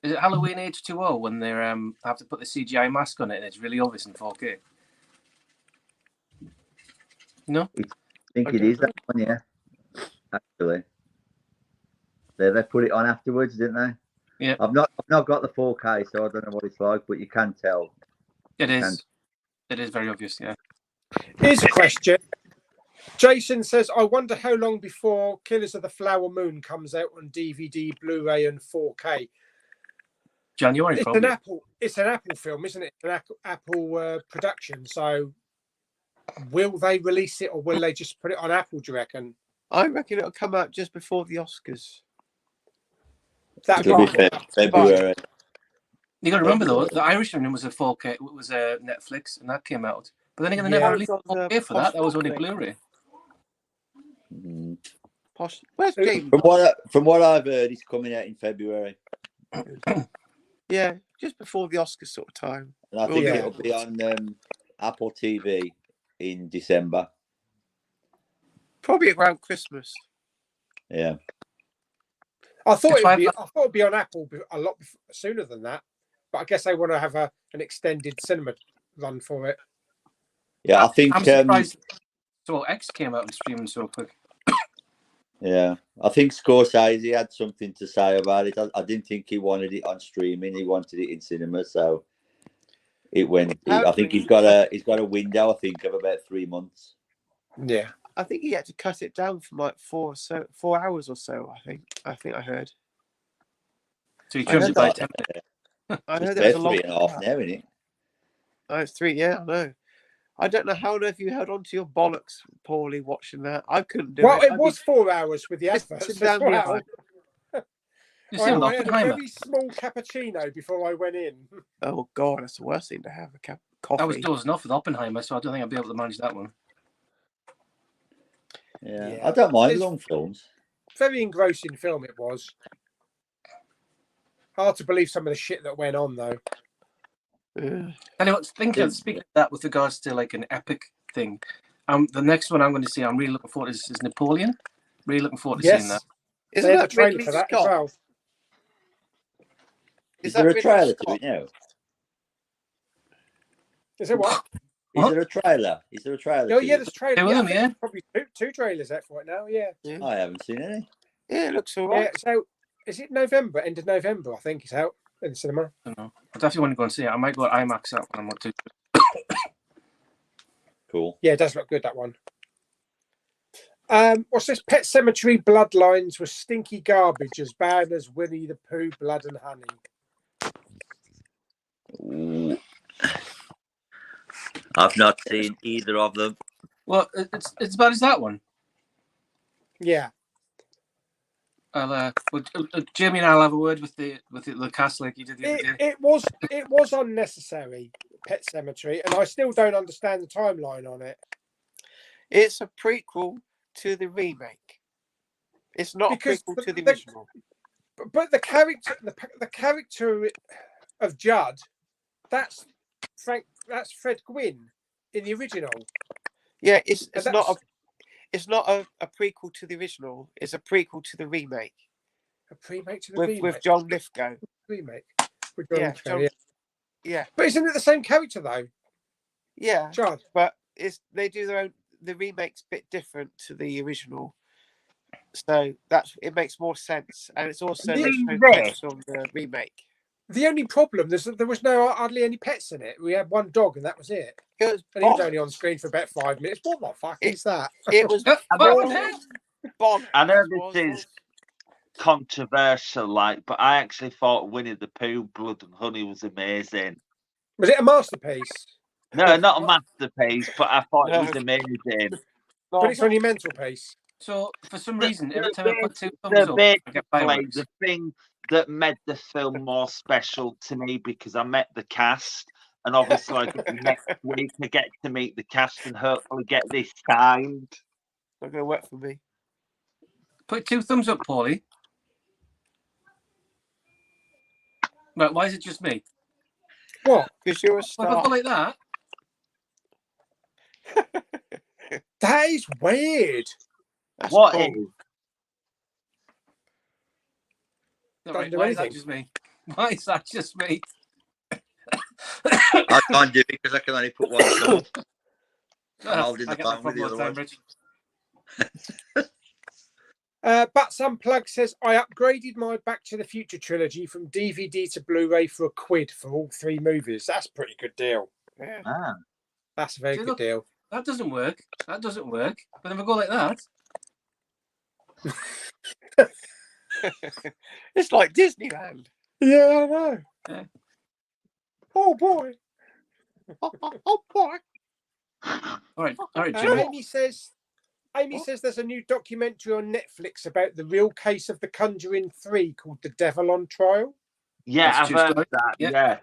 Is it Halloween H2O when they have to put the CGI mask on it and it's really obvious in 4K? No?
I think it is that one, yeah. Actually. They put it on afterwards, didn't they?
Yeah.
I've not got the 4K, so I don't know what it's like, but you can tell.
It is. It is very obvious, yeah.
Here's a question. Jason says, I wonder how long before Killers of the Flower Moon comes out on DVD, Blu-ray and 4K.
January, probably.
It's an Apple film, isn't it? An Apple production. So will they release it or will they just put it on Apple, do you reckon?
I reckon it'll come out just before the Oscars.
February.
You got to remember though, the Irishman was a 4K. It was a Netflix, and that came out. But then again, they never released 4K for that. That was only Blu-ray.
Where's Game?
From what I've heard, it's coming out in February.
Yeah, just before the Oscars sort of time.
And I think it'll be on Apple TV in December.
Probably around Christmas.
Yeah.
I thought it'd be on Apple a lot sooner than that, but I guess they want to have an extended cinema run for it.
Yeah, I think.
I'm surprised. So X came out and streaming so quick.
Yeah, I think Scorsese had something to say about it. I didn't think he wanted it on streaming. He wanted it in cinema, so it went. I think he's got a window. I think of about 3 months.
Yeah.
I think he had to cut it down from like 4 hours or so. I think I heard.
So he trims it by 10 minutes.
I heard
It's
there was a
about
long
3.5 now, isn't it?
Oh, it's 3. Yeah, I know. I don't know how on earth you held on to your bollocks, Pauly, watching that. I couldn't do
Well,
it.
it was 4 hours with the adverts as
down the
well.
aisle.
You see him,
I had a
Oppenheimer.
very small cappuccino before I went in.
Oh God, that's the worst thing to have, a cup of coffee.
I was dozing off with Oppenheimer, so I don't think I'll be able to manage that one.
Yeah.
Yeah.
I don't mind
It's-
long films.
Very engrossing film it was. Hard to believe some of the shit that went on though.
Ugh.
Anyway, speaking of that, with regards to like an epic thing, the next one I'm going to see, I'm really looking forward to is Napoleon. Really looking forward to seeing that.
They
Isn't
had a
that
trailer
Ridley
for that as
Scott?
well.
Is
that
there a
Ridley
trailer to
Scott?
it now?
Is it what?
Is there a trailer? Is there a trailer?
Oh
to
yeah,
it?
there's trailer.
Two of
Yeah,
them,
I think
yeah.
there's probably two trailers out for it now. Yeah.
Yeah.
I haven't seen any.
Yeah, it looks all
Yeah.
right.
So is it November? End of November, I think it's out in the cinema.
I don't know. I definitely want to go and see it. I might go to IMAX that one. I want to.
Cool.
Yeah, it does look good, that one. What's this? Pet Cemetery Bloodlines was stinky garbage as bad as Winnie the Pooh Blood and Honey.
Ooh. I've not seen either of them.
Well, it's as bad as that one.
Yeah.
I'll Jamie and I'll have a word with the cast like you did the other day.
It was unnecessary, Pet Cemetery, and I still don't understand the timeline on it.
It's a prequel to the remake. It's not
Because
a prequel to the
the-
original.
But the character of Judd, that's Fred Gwynn in the original.
Yeah, it's
And
not a prequel to the original. It's a prequel to the remake
a remake to the remake.
with John Lithgow.
Remake. With
Yeah,
Lithgow,
John-
yeah.
Yeah,
But isn't it the same character though,
yeah,
Judd?
but they do their own. The remake's a bit different to the original, so it makes more sense, and it's also
The-
they show clips on the remake.
The only problem is that there was hardly any pets in it. We had one dog and that was it.
It was
And he was
bollocks.
only on screen for about 5 minutes. What the fuck is that?
It was bollocks.
I know
Was-
this is controversial, like, but I actually thought Winnie the Pooh Blood and Honey was amazing.
Was it a masterpiece?
No, not a masterpiece, but I thought
No.
it was amazing.
But it's on your mental piece.
So for some reason, every time I put two thumbs
The
up, I
basically
get fireworks.
the thing that made the film more special to me because I met the cast, and obviously like, next week I get to meet the cast and hopefully get this signed.
Not going to work for me.
Put two thumbs up, Paulie. Right, why is it just me?
What?
Because you're a
Well, if I
star.
go like that,
That is weird.
That's
What
cool.
is?
no,
Don't
right,
do
why is that
anything.
just me? Why is that just me?
I can't do it because I can only put one thumb up. I'm
Ah,
holding
I
the
get that
phone with the
problem all
other
the
one.
Rich.
Bats Unplugged says, I upgraded my Back to the Future trilogy from DVD to Blu-ray for £1 for all 3 movies. That's a pretty good deal.
Yeah.
Ah.
That's a very
See,
good
look.
deal.
That doesn't work. That doesn't work. But if I go like that,
It's like Disneyland.
Yeah, I know.
Yeah.
Oh, boy.
Oh boy.
all right,
And
Jimmy.
Amy says there's a new documentary on Netflix about the real case of The Conjuring 3 called The Devil on Trial.
Yeah,
That's
I've
true
heard
story.
that.
Yeah.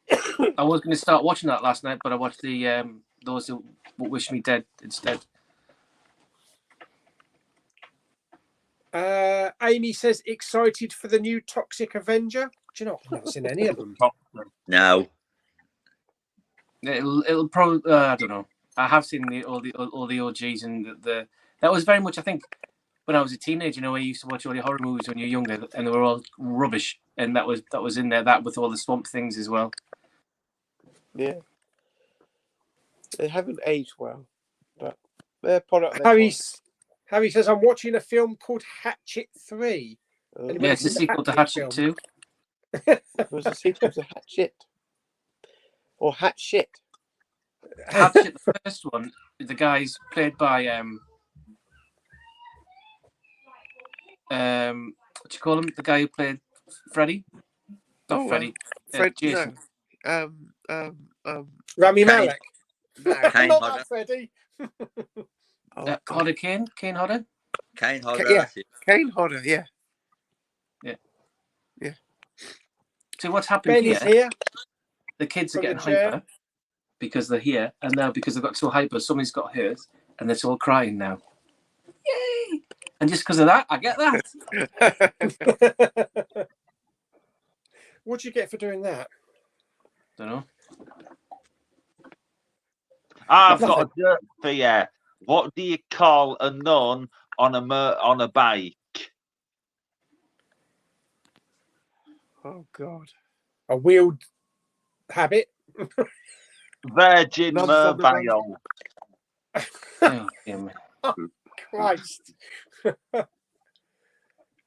Yeah.
I was going to start watching that last night, but I watched the Those Who Wish Me Dead instead.
Amy says excited for the new Toxic Avenger. Do you know, I've never seen any of them.
No.
It'll probably I don't know. I have seen all the OGs and the that was very much, I think, when I was a teenager. You know, I used to watch all the horror movies when you're younger, and they were all rubbish. And that was in there. That with all the swamp things as well.
Yeah. They haven't aged well, but their product.
Harry says I'm watching a film called Hatchet 3.
Yeah, it's a sequel to Hatchet 2.
It was a sequel to Hatchet. Or Hatchet.
Hatchet, the first one, the guy's played by what do you call him? The guy who played Freddie. Not
Oh,
Freddie. Jason.
No.
Rami
Kane.
Malek.
No.
Kane
Not
Hodder.
that Freddie.
Oh,
Hodder Kane. Kane Hodder.
Kane Hodder.
Yeah.
that's it.
Kane Hodder. Yeah.
So what's happened
Ben is
here?
here.
The kids are
from the
getting
chair.
hyper because they're here, and now because they've got so hyper, somebody's got hurt, and they're all crying now. Yay! And just because of that, I get that.
What'd you get for doing that?
Don't know.
I've got a joke for you. What do you call a nun on a bike?
Oh God.
A wheeled habit.
Virgin
Nuns on the bike.
mobile.
Oh, dear me.
Christ.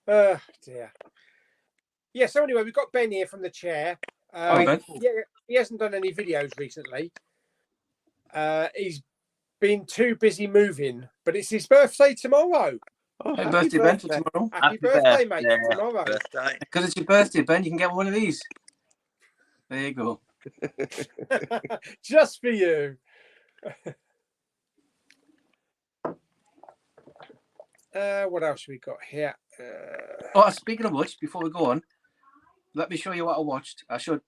Oh dear. Yeah, so anyway, we've got Ben here from the chair.
Ben.
Yeah, he hasn't done any videos recently. He's been too busy moving, but it's his birthday tomorrow.
Oh,
Happy
happy
birthday, Ben, for tomorrow.
Happy birthday, mate, tomorrow.
Birthday.
Because it's your birthday, Ben, you can get one of these. There you go.
Just for you. What else we got here?
Oh, speaking of which, before we go on, let me show you what I watched. I showed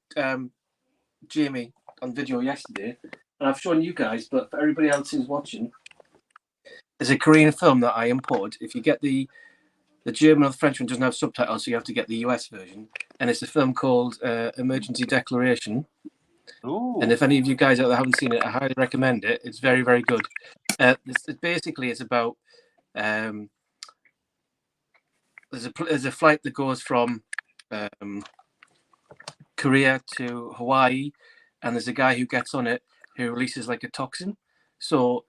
Jamie on video yesterday, and I've shown you guys, but for everybody else who's watching, there's a Korean film that I imported. If you get the German or the French one, doesn't have subtitles, so you have to get the US version, and it's a film called Emergency Declaration.
Ooh.
And if any of you guys out there haven't seen it, I highly recommend it. It's very, very good. Basically, it's about there's a flight that goes from Korea to Hawaii, and there's a guy who gets on it who releases like a toxin. So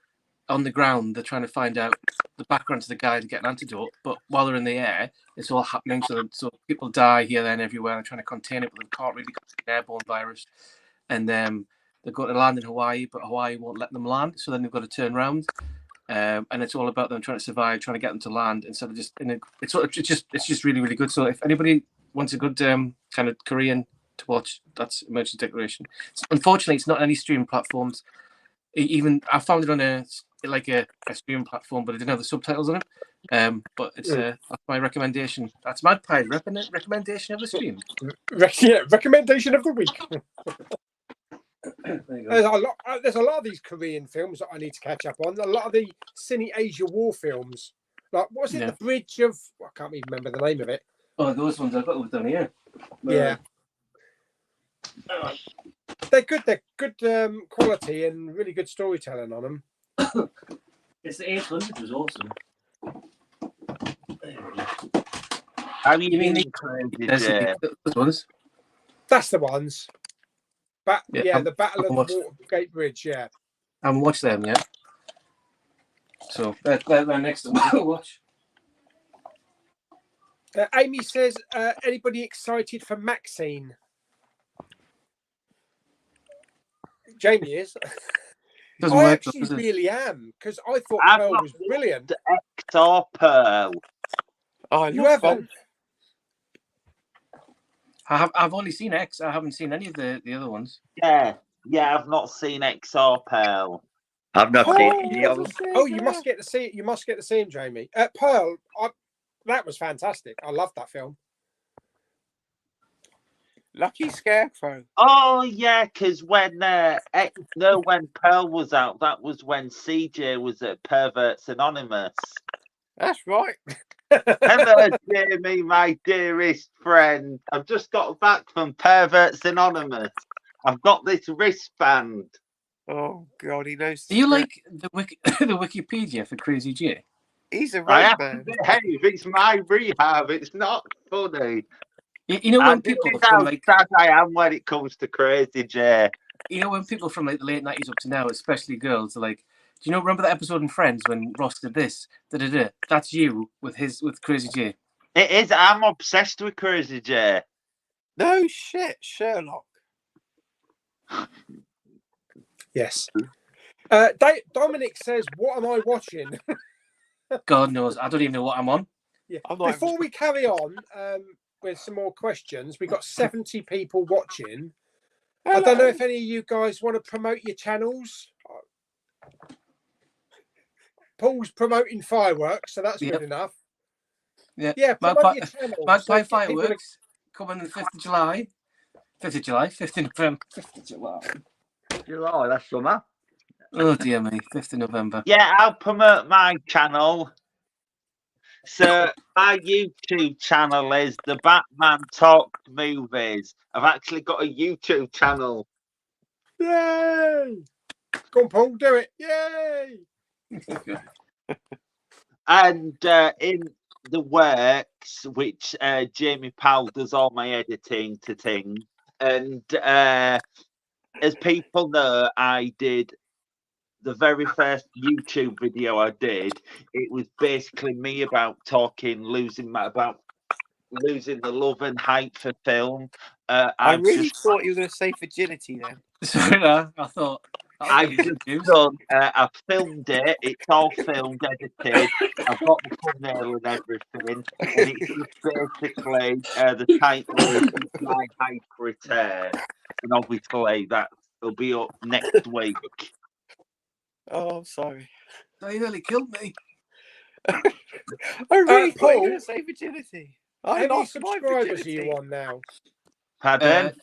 on the ground, they're trying to find out the background to the guy to get an antidote. But while they're in the air, it's all happening. So people die here, there, and everywhere. They're trying to contain it, but they can't really because it's an airborne virus. And they're going to land in Hawaii, but Hawaii won't let them land. So then they've got to turn around. And it's all about them trying to survive, trying to get them to land instead of just it's just really, really good. So if anybody wants a good kind of Korean to watch, that's Emergency Declaration. Unfortunately, it's not on any streaming platforms. Even I found it on a streaming platform, but it didn't have the subtitles on it. But it's that's my recommendation. That's Magpie's recommendation of the stream.
Recommendation of the week.
There you go.
There's a lot of these Korean films that I need to catch up on. A lot of the Cine Asia War films. Like, what's it?
Yeah.
The Bridge of... I can't even remember the name of it.
Oh, those ones I've got them down here.
Yeah. They're good. They're good quality and really good storytelling on them.
It's the 800 was awesome.
How you mean
Those ones?
That's the ones. The Battle of
watched-
the Watergate Bridge. Yeah.
I haven't watched them yet. So they're next one to watch.
Amy says, anybody excited for Maxine? Jamie is.
Doesn't
I
work,
actually
does it?
really am, because I thought
I've
Pearl
not
was brilliant.
Hector Pearl.
Oh,
You haven't?
I've only seen X. I haven't seen any of the other ones.
Yeah, I've not seen XR Pearl.
I've not seen any of them.
Oh, you must get to see it. You must get to see him, Jamie. Pearl, that was fantastic. I loved that film.
Lucky Scarecrow.
Oh yeah, because when when Pearl was out, that was when CJ was at Perverts Anonymous.
That's right.
Hello, Jamie, my dearest friend. I've just got back from Perverts Anonymous. I've got this wristband.
Oh God, he knows.
Do you like the Wikipedia for Crazy J?
He's a
I
road
have
man.
to behave. It's my rehab. It's not funny.
You know when people from like
sad I am when it comes to Crazy J.
you know when people from like the late 90s up to now, especially girls, are like, do you know remember that episode in Friends when Ross did this? Da-da-da. That's you with Crazy J.
It is. I'm obsessed with Crazy J.
No shit, Sherlock.
Yes. Dominic says, "What am I watching?"
God knows, I don't even know what I'm on.
Yeah.
I'm not
Before we carry on, with some more questions. We've got 70 people watching. I don't know if any of you guys want to promote your channels. Paul's promoting fireworks, so that's good enough. Yeah, promote your channel.
Magpie fireworks coming on the 5th of July. 5th of July, 5th of November. 5th of July.
July, that's summer.
Oh dear me, 5th of November.
Yeah, I'll promote my channel. So my YouTube channel is The Batman Talks Movies. I've actually got a YouTube channel.
Yay! Go on, Paul, do it. Yay!
And in the works, which Jamie Powell does all my editing to things. And as people know, I did the very first YouTube video I did. It was basically me about losing the love and hype for film.
I really thought you were going to say virginity then.
Sorry, no, I thought.
I've filmed it. It's all filmed, edited. I've got the thumbnail and everything. And it's just basically the title is My Hype Return. And obviously that'll be up next week.
Oh, I'm sorry.
No, you nearly killed me.
I really thought you were
Paul,
going to say virginity.
How many
lost my
subscribers are
virginity.
you on now?
Pardon?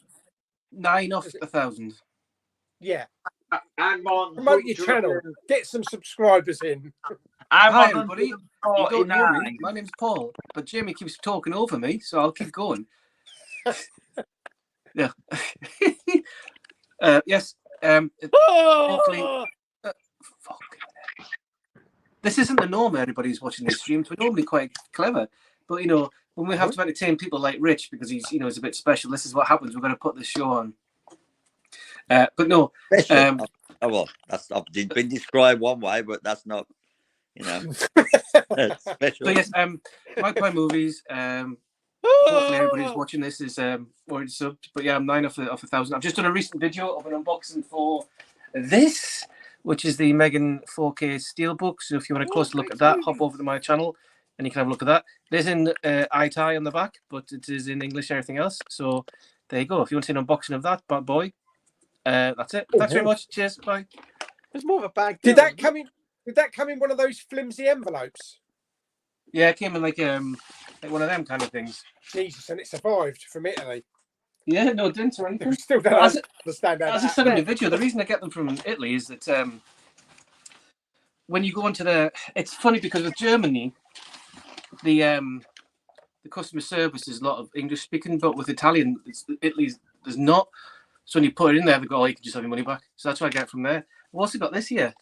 9 off 1,000.
Yeah.
I'm on.
Promote your channel. Get some subscribers in.
I'm
Hi,
on
everybody. You don't know
149.
me. My name's Paul, but Jamie keeps talking over me, so I'll keep going. Yeah. Yes. Hopefully. This isn't the norm. Everybody's watching these streams. We're normally quite clever, but when we have to entertain people like Rich because he's he's a bit special. This is what happens. We're going to put this show on. But no.
Well, that's been described one way, but that's not, special.
So yes, Magpie Movies. Hopefully everybody's watching this is already subbed. But yeah, I'm 9 off 1,000. I've just done a recent video of an unboxing for this, which is the Megan 4K Steelbook. So if you want a closer look at that, hop over to my channel and you can have a look at that. It is in iTie on the back, but it is in English and everything else. So there you go. If you want to see an unboxing of that bad boy, that's it. Thanks very much. Cheers. Bye.
There's more of a bag.
Did that come in one of those flimsy envelopes?
Yeah, it came in like one of them kind of things.
Jesus, and it survived from Italy.
Yeah, no dents or anything.
Still don't understand that.
As I said in the video, the reason I get them from Italy is that when you go into it's funny because with Germany, the customer service is a lot of English speaking, but with Italian, Italy's there's not. So when you put it in there, they go, "Oh, you can just have your money back." So that's what I get from there. I've also got this here.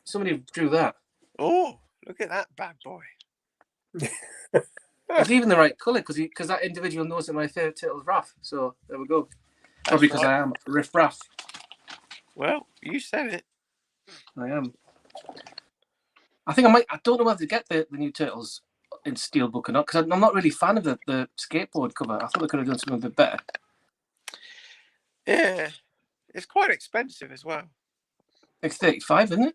Somebody drew that.
Oh, look at that bad boy.
It's even the right colour because that individual knows that my favourite turtle is Raph. So there we go. Probably because I am Riff Raff.
Well, you said it.
I am. I think I might. I don't know whether to get the new turtles in Steelbook or not because I'm not really a fan of the skateboard cover. I thought they could have done something a bit better.
Yeah, it's quite expensive as well.
It's 35, isn't it?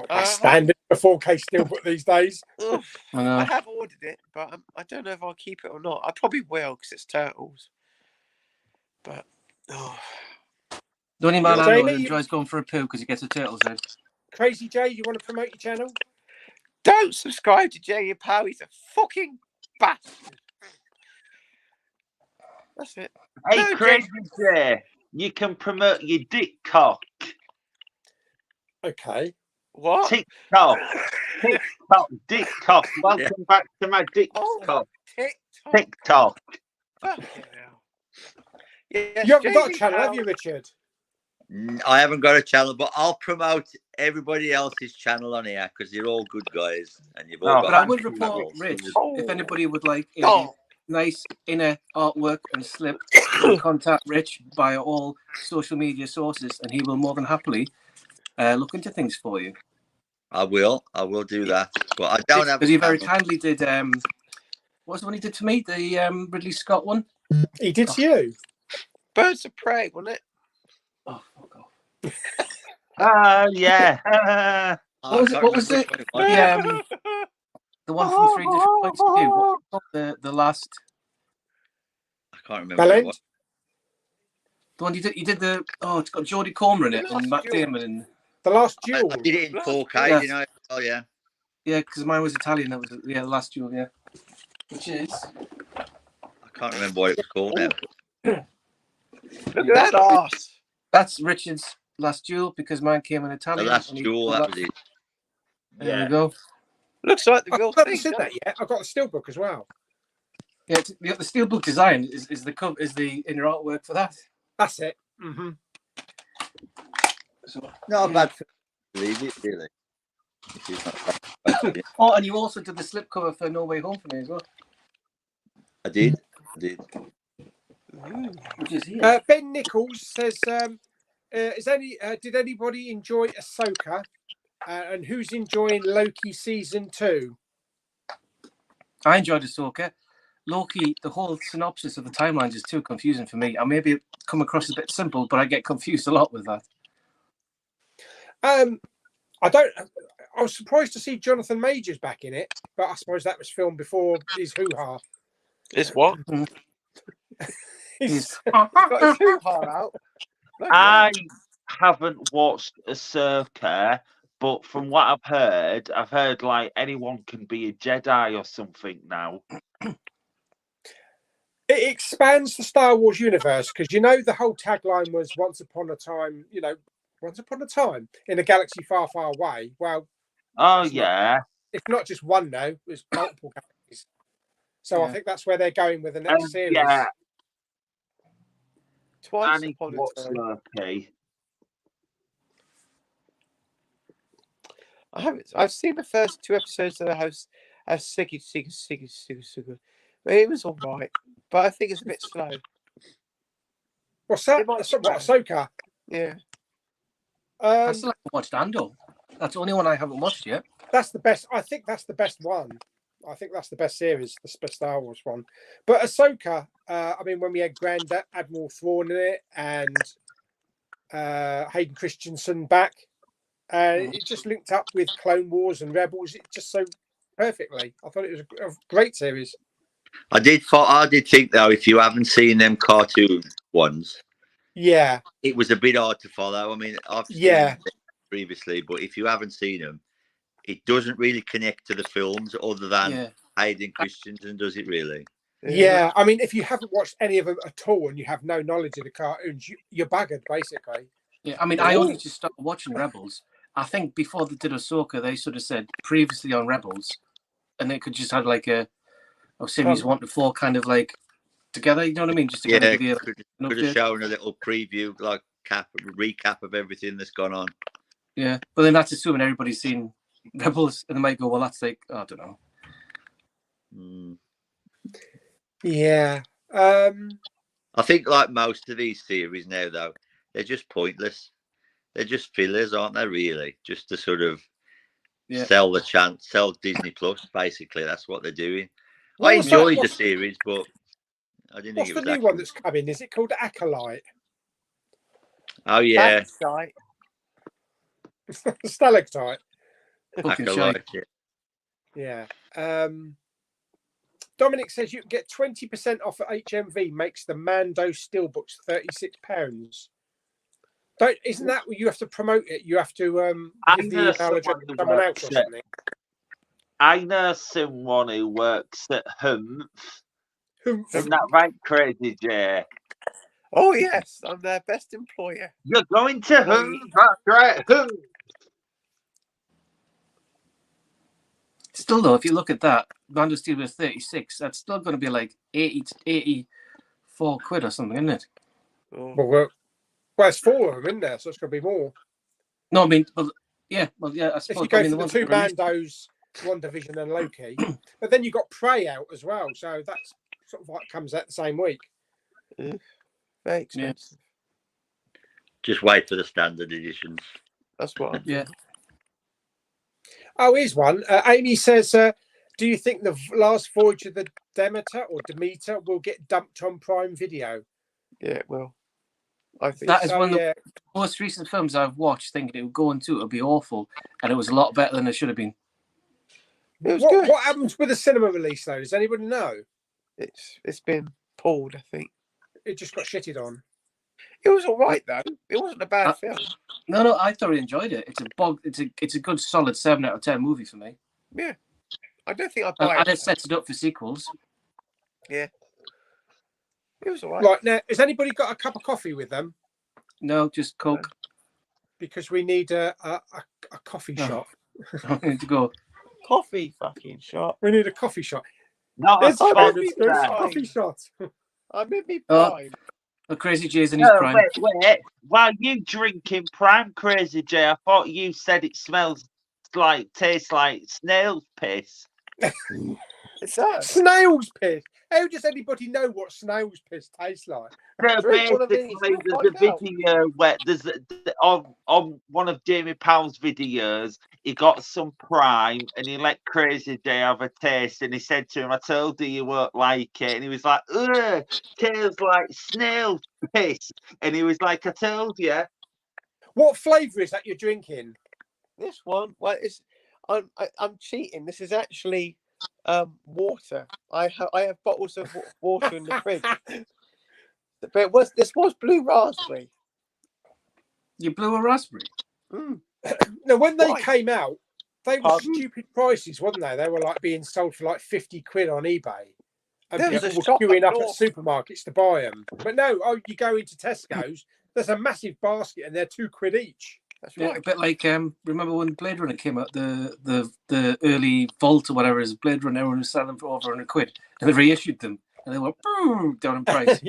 That's standard for 4K Steelbook these days.
I have ordered it, but I don't know if I'll keep it or not. I probably will because it's turtles. But the
only man I know who enjoys going for a poo because he gets a turtle's head.
Crazy Jay, you want to promote your channel?
Don't subscribe to Jay and Powell. He's a fucking bastard. That's it.
Hey, no, Crazy Jay, you can promote your dick cock.
Okay.
What?
TikTok. Dick cock. Welcome back to my dick cock. TikTok.
Yes,
you haven't got a channel, have you, Richard?
I haven't got a channel, but I'll promote everybody else's channel on here because you're all good guys and you've all got.
But I would report Rich if anybody would like nice inner artwork and slip. Contact Rich by all social media sources, and he will more than happily look into things for you.
I will do that, but I don't have.
Because he very kindly did. What was the one he did to me? The Ridley Scott one.
He did to you.
Birds of Prey, wasn't it?
Oh, fuck off.
Yeah.
What was it? The one from 3 different points of view. What was the last?
can't remember. What it
Bellend?
was.
The one you did the it's got Jodie Comer in it and Matt Damon and
The Last
I
Duel.
did it in 4K, you know. Oh yeah.
yeah, because mine was Italian. That was the Last Duel, yeah. Which is
I can't remember what it was called now.
Look at that arse.
that's Richard's Last Duel because mine came in
The
Italian.
Last
and he
Duel,
pulled
that was it.
There we go.
Looks like the
I've
real
not
thing.
seen
doesn't
that yet. I've got a steelbook as well.
Yeah, the steelbook design is the inner artwork for that.
That's it. Mm-hmm.
So,
Not a bad film, believe it, really. It is not a bad film.
oh, and you also did the slipcover for No Way Home for me as well.
I did.
Which is here.
Ben Nichols says, did anybody enjoy Ahsoka? And who's enjoying Loki season 2?
I enjoyed Ahsoka. Loki, the whole synopsis of the timelines is too confusing for me. I maybe come across a bit simple, but I get confused a lot with that.
I was surprised to see Jonathan Majors back in it, but I suppose that was filmed before his hoo-ha.
It's what?
He's
got his hoo-ha out.
I haven't watched Ahsoka, but from what I've heard like anyone can be a Jedi or something now.
It expands the Star Wars universe because the whole tagline was once upon a time in a galaxy far, far away. Well,
Oh
it's
yeah.
it's not just one though, it's multiple galaxies. So I think that's where they're going with the next series.
Yeah.
Twice
I need to
upon a
watch
time.
Loki.
I've seen the first 2 episodes of the house as Siggy. But it was all right. But I think it's a bit slow.
What's that?
It might
What,
be
Ahsoka?
Yeah.
I still haven't watched Andor. That's the only one I haven't watched yet.
That's the best. I think that's the best one. I think that's the best series, the Star Wars one. But Ahsoka, when we had Grand Admiral Thrawn in it and Hayden Christensen back, it just linked up with Clone Wars and Rebels. It just so perfectly. I thought it was a great series.
I did think though, if you haven't seen them cartoon ones,
yeah,
it was a bit hard to follow. I mean, I've seen them previously, but if you haven't seen them, it doesn't really connect to the films other than Hayden Christensen, does it really?
Yeah, I mean, if you haven't watched any of them at all and you have no knowledge of the cartoons, you're buggered basically.
Yeah, I mean, I only just started watching Rebels. I think before they did Ahsoka, they sort of said previously on Rebels, and they could just have like a series 1 to 4 kind of like together. You know what I mean? Just to kind of give you
could have shown a little preview, like recap of everything that's gone on.
Yeah, but then that's assuming everybody's seen Rebels, and they might go, well, that's like, I don't know.
Yeah.
I think like most of these series now, though, they're just pointless. They're just fillers, aren't they? Really, just to sort of sell Disney Plus. Basically, that's what they're doing. I enjoyed the series, but I didn't think it was
the new one that's coming? Is it called Acolyte?
Oh yeah,
Stalactite.
Acolyte.
Yeah. Dominic says you can get 20% off at HMV. Makes the Mando steelbooks £36. Isn't that what you have to promote it? You have to give the email address to someone else or something.
I know someone who works at Humph. Isn't that right, Crazy Jay?
Oh yes, I'm their best employer.
You're going to Humph. That's right, Humph.
Still though, if you look at that, Mando Steel was 36. That's still going to be like 84 quid or something, isn't it?
Well, it's 4 of them, isn't there? So it's going to be more.
No, I mean, I suppose.
If you go for the 2 Mandos, One Division and Loki, but then you got Prey out as well, so that's sort of like comes out the same week.
Very expensive.
Just wait for the standard editions.
That's what.
Oh, here's one. Amy says, do you think the last voyage of the Demeter will get dumped on Prime Video?
Yeah, it will. I think
that is one of the most recent films I've watched thinking it would go into it would be awful, and it was a lot better than it should have been.
What happens with the cinema release though? Does anybody know?
It's been pulled, I think.
it just got shitted on.
It was all right though. It wasn't a bad film.
No, I thoroughly enjoyed it. It's a good solid 7 out of 10 movie for me.
Yeah, I don't think I'd buy
And
it.
it sets it up for sequels.
Yeah, it was all right.
Right now, has anybody got a cup of coffee with them?
No, just Coke.
Because we need a coffee shot.
I need to go.
Coffee fucking shot.
We need a coffee shot.
Not a
There's
sponsor.
coffee shot.
I'm in me
Oh.
prime.
The Crazy J's in his
No,
prime.
wait. While you drinking prime, Crazy J, I thought you said it tastes like snail's piss.
It's that.
Snail's piss. How does anybody know what snail's piss tastes like?
No,
Drink one of these,
basically,
you'll
there's a
find out.
video where on one of Jamie Powell's videos, he got some prime and he let Crazy J have a taste, and he said to him, "I told you won't like it," and he was like, "Ugh, tastes like snail's piss," and he was like, "I told you."
What flavour is that you're drinking?
This one, well, I'm cheating. This is actually water. I have bottles of water in the fridge. But this was blue raspberry.
You blew a raspberry.
Mm.
Now, when they
Why?
came out, they were
Pardon?
stupid prices, wasn't they? They were like being sold for like 50 quid on eBay. And
There was
people
a
were
shop
queuing
up
up at
north.
supermarkets to buy them. But no, you go into Tesco's, there's a massive basket and they're £2 each.
That's
Yeah,
right.
a bit like remember when Blade Runner came out, the early Vault or whatever is Blade Runner, everyone was selling them for over £100, and they reissued them and they went boom, down in price.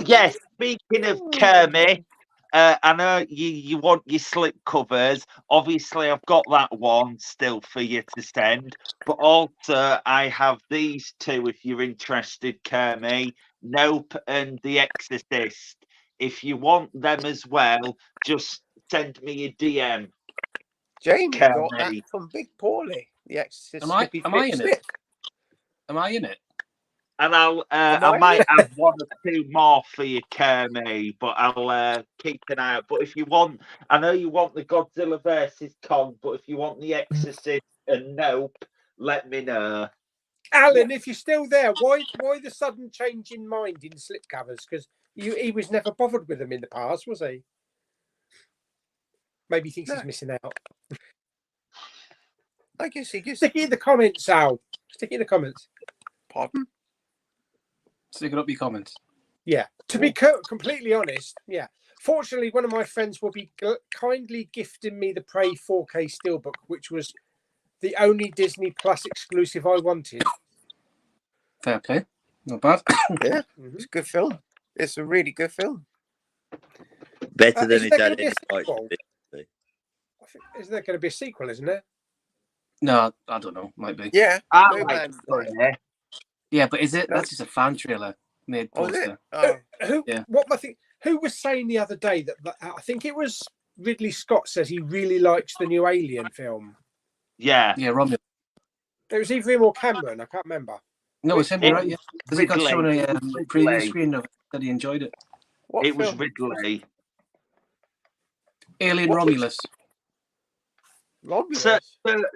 Yes, speaking of Kermit, I know you want your slip covers. Obviously, I've got that one still for you to send. But also, I have these two if you're interested, Kermit. Nope and The Exorcist. If you want them as well, just send me a DM.
Jamie got that
Kermit.
from Big Pauly. The Exorcist.
Am I in it? Am I in it?
And I
I
might have one or two more for you, Kermit, but I'll keep an eye out. But if you want, I know you want the Godzilla versus Kong, but if you want The Exorcist and Nope, let me know.
Alan, if you're still there, why the sudden change in mind in slipcovers? Because he was never bothered with them in the past, was he? Maybe he thinks he's missing out.
I guess he gives.
Stick it in the comments, Al. Stick it in the comments.
Pardon?
Stick it up your comments.
Yeah. To be completely honest, yeah. Fortunately, one of my friends will be kindly gifting me the Prey 4K Steelbook, which was the only Disney Plus exclusive I wanted.
Fair play. Not bad.
Yeah, it's a good film. It's a really good film.
Better than
Is
it
there
had
gonna be a
any right
sequel?
to be.
Is there going to be a sequel, isn't there?
No, I don't know. Might be.
Yeah.
I
No
like
Man.
it.
Yeah, but is it? That's just a fan trailer made
Oh, is
poster.
it? Oh,
Who was saying the other day that I think it was Ridley Scott says he really likes the new Alien film.
Yeah.
Yeah, Romeo.
It was either him or Cameron. I can't remember.
No, it's him, you're right? Yeah, because he got
Ridley.
shown a
Ridley.
preview screen of it, that he enjoyed it.
what
It was
film?
Ridley.
Alien
What-
Romulus.
Romulus.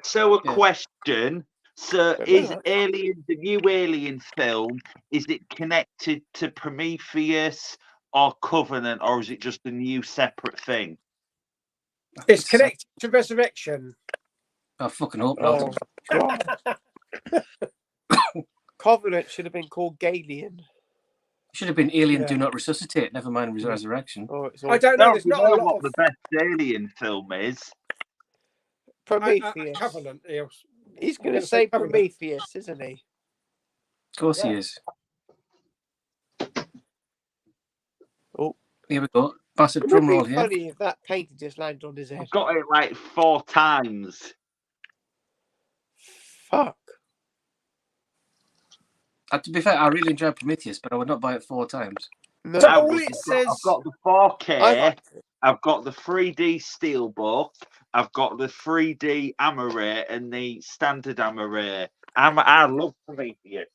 So a
Yeah.
question. So
Don't know
is
that.
Alien, the new Alien film, is it connected to Prometheus or Covenant, or is it just a new separate thing?
It's connected to Resurrection.
I fucking hope not.
Oh, God. Covenant should have been called Galian.
Should have been Alien
Yeah.
Do Not Resuscitate, never mind Resurrection.
Oh, it's
I don't know. There's
you
not
know
a lot
what
of
the best Alien film is.
Prometheus.
Covenant. Yeah.
He's going
gonna
to
say
say
Covenant.
Prometheus, isn't he?
Of course he
Yeah.
is.
Oh.
Here we go. Massive
It
drum
would
roll
be
here.
funny if that painting just landed on his head.
I've got it like 4 times.
Fuck.
To be fair, I really enjoyed Prometheus, but I would not buy it 4 times.
No.
So
I've
all it says.
got the 4K.
I liked it.
I've got the 3D Steelbook. I've got the 3D Amaray and the standard Amaray. I love Prometheus.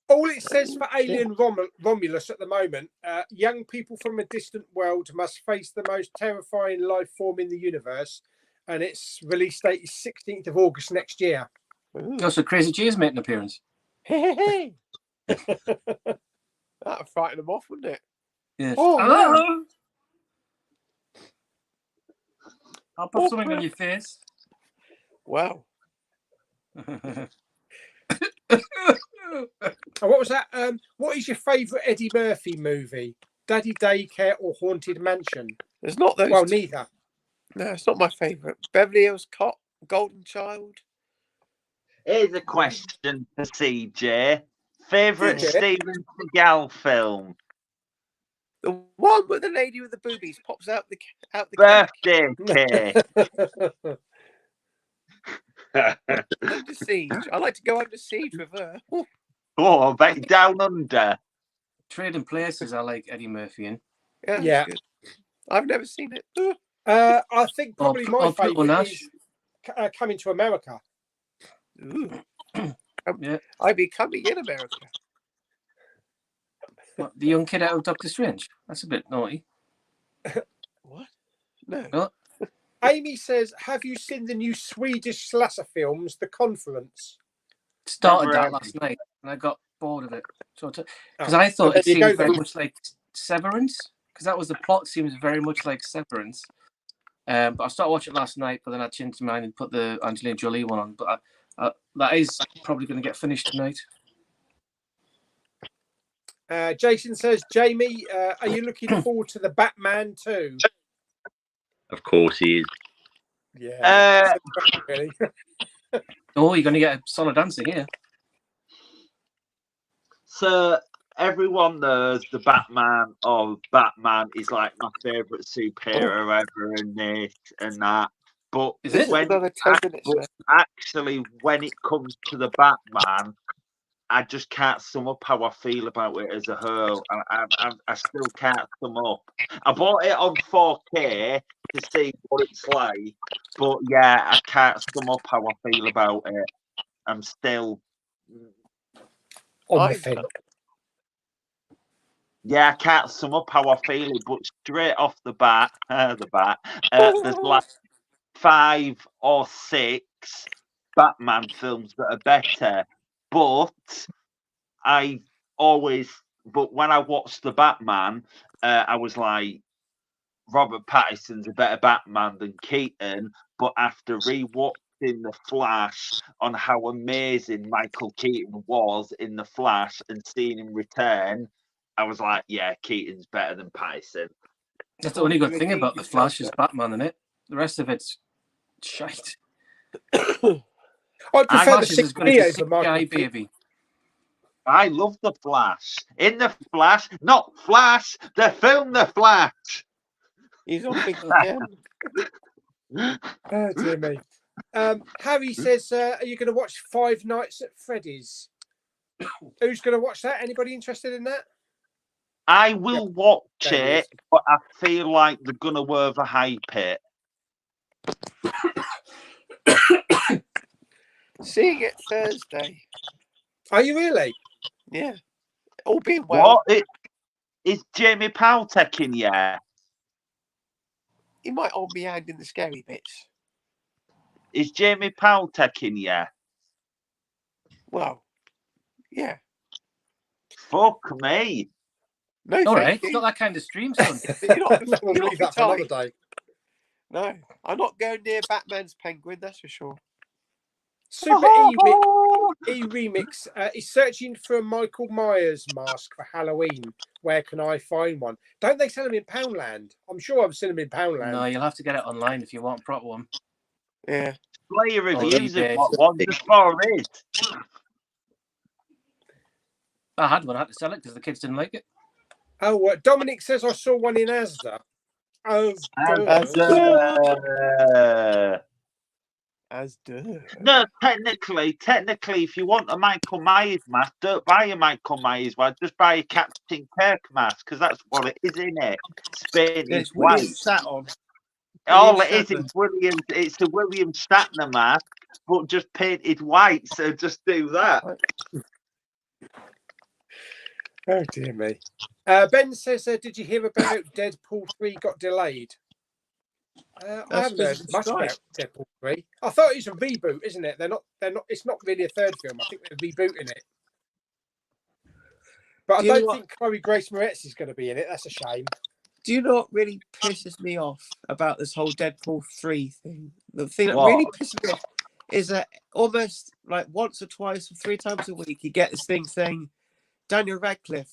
All it says for Alien Romulus at the moment, young people from a distant world must face the most terrifying life form in the universe, and its release date is 16th of August next year.
Ooh.
Also, Crazy J's made an appearance.
Hey, hey, hey. That fighting them off, wouldn't it?
Yes.
Oh,
Hello? I'll put
Oh,
something on your face.
Oh,
Wow.
what was that? What is your favourite Eddie Murphy movie? Daddy Daycare or Haunted Mansion?
There's not those.
Well, neither.
No, it's not my favourite. Beverly Hills Cop, Golden Child.
Here's a question for CJ. Favourite
CJ?
Steven Seagal film?
The one with the lady with the boobies pops out the
Birthday cake.
Under Siege. I like to go under siege with her.
Oh, I bet you Down Under.
Trading Places, I like Eddie Murphy in.
Yeah.
Yeah.
Good. I've never seen it.
I think probably my
Or Pluto
favourite
Nash.
is Coming to America.
Ooh.
Yeah.
I'd be coming in America.
What, the young kid out of Doctor Strange? That's a bit naughty.
What? No.
No.
Amy says, have you seen the new Swedish slasher films, The Conference?
Started
Never
that
have.
last night and I got bored of it. So because
Oh,
I thought
there
it
you go
seemed very
then.
much like Severance. Because that was the plot, seems very much like Severance. But I started watching it last night, but then I changed my mind and put the Angelina Jolie one on. But that is probably going to get finished tonight.
Jason says, Jamie, are you looking forward to the Batman 2?
Of course he is.
Yeah. Really?
Oh, you're going to get a solid answer here.
So everyone knows the Batman is like my favourite superhero ever and this and that. But
Is it?
Another 10 minutes left.
actually, when it comes to the Batman, I just can't sum up how I feel about it as a whole. I still can't sum up. I bought it on 4K to see what it's like, but yeah, I can't sum up how I feel about it. I'm still
On the fence.
Yeah, I can't sum up how I feel it, but straight off the bat, there's like 5 or 6 Batman films that are better. But when I watched the Batman, I was like, Robert Pattinson's a better Batman than Keaton. But after rewatching The Flash on how amazing Michael Keaton was in The Flash and seeing him return, I was like, yeah, Keaton's better than Pattinson.
That's the only good thing about The Flash is Batman, isn't it? The rest of it's shite.
I prefer the
Flash is as
6
good as
years
the
of Michael
CGI
Keaton.
baby.
I love The Flash. In The Flash, not Flash, the film The Flash.
He's on Big Cam.
Oh, dear me. Harry says, are you going to watch Five Nights at Freddy's? Who's going to watch that? Anybody interested in that?
I will watch
there
it, but I feel like they're going to overhype it.
Seeing it Thursday.
Are you really?
Yeah. All being well.
What? Is Jamie Powell taking you?
He might hold me hand in the scary bits.
Is Jamie Powell taking you?
Well, yeah.
Fuck me.
No,
All
thank
right,
you.
it's not that kind of stream, son.
You're not,
No, we'll
you're not
leave that for another
retired.
day.
No, I'm not going near Batman's penguin, that's for sure.
Super E-Remix is searching for a Michael Myers mask for Halloween. Where can I find one? Don't they sell them in Poundland? I'm sure I've seen them in Poundland.
No, you'll have to get it online if you want a proper one.
Yeah.
Player reviews of
eBay.
what one just for it.
I had one, I had to sell it because the kids didn't like it.
Oh, Dominic says I saw one in Asda. Oh,
Asda.
No, technically, if you want a Michael Myers mask, don't buy a Michael Myers one. Just buy a Captain Kirk mask because that's what it is, isn't it? Spain is
It's William
white.
sat on.
All it is William. It's the William Shatner mask, but just painted white. So just do that.
Oh dear me. Ben says, "Did you hear about Deadpool 3 got delayed?" I haven't heard much about Deadpool 3. I thought it's a reboot, isn't it? They're not. It's not really a third film. I think they're rebooting it. But I
Do you know
don't
what-
think Chloe Grace Moretz is going to be in it. That's a shame.
Do you know what really pisses me off about this whole Deadpool 3 thing? The thing that
What?
really pisses me off is that almost like once or twice or 3 times a week, you get this thing saying Daniel Radcliffe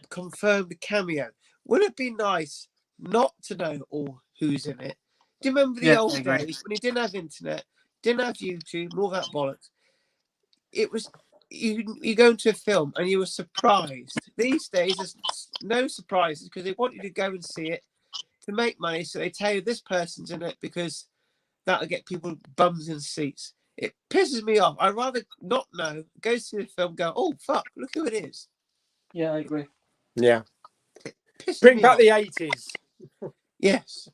confirmed the cameo. Would it be nice not to know all who's in it? Do you remember the
Yeah, I
old
agree.
days when you didn't have internet, didn't have YouTube, and all that bollocks? It was you go into a film and you were surprised. These days, there's no surprises because they want you to go and see it to make money. So they tell you this person's in it because that'll get people bums in seats. It pisses me off. I'd rather not know, go see the film, go, oh fuck, look who it is.
Yeah, I agree.
Yeah.
Pisses
Bring
me
back
off.
the 80s.
Yes.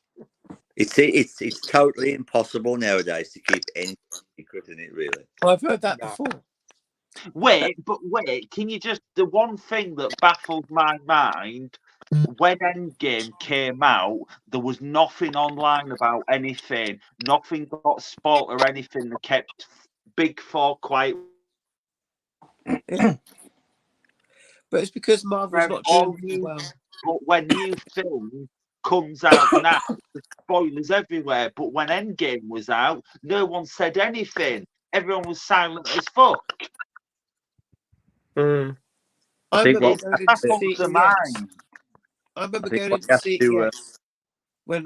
It's totally impossible nowadays to keep any secret in it, really.
I've heard that
No.
before.
Wait, can you just, the one thing that baffled my mind, when Endgame came out, there was nothing online about anything. Nothing got spoiled or anything. They kept Big Four quiet.
But it's because Marvel's not
All
doing
new,
well.
but when new film comes out now, there's spoilers everywhere. But when Endgame was out, no one said anything. Everyone was silent as fuck.
Mm.
I
think
remember
what-
going into
Baffles the
CES.
mind.
I remember
I think
going
what
into
you have to,
CES when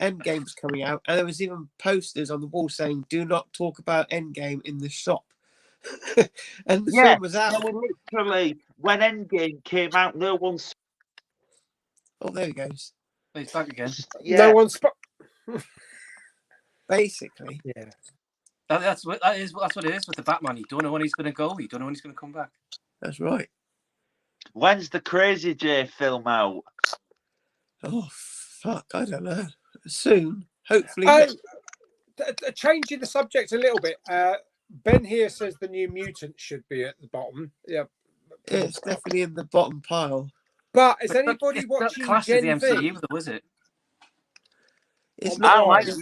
Endgame was coming out, and there was even posters on the wall saying "Do not talk about Endgame in the shop." And the
Yeah,
film was out.
no, literally, when Endgame came out, no one.
Oh, there he goes.
He's back again.
Yeah,
No one's.
Basically,
Yeah.
That's what it is with the Batman. You don't know when he's going to go. You don't know when he's going to come back.
that's right.
when's the Crazy J film out?
Oh fuck, I don't know. Soon, hopefully.
Oh, changing the subject a little bit. Ben here says the New Mutant should be at the bottom. Yeah.
It's definitely in the bottom pile.
But is
But
anybody
it's not
watching
classed as the
Gen
MCU,
V?
though, is it?
It's
On
I
not.
like,
Prime,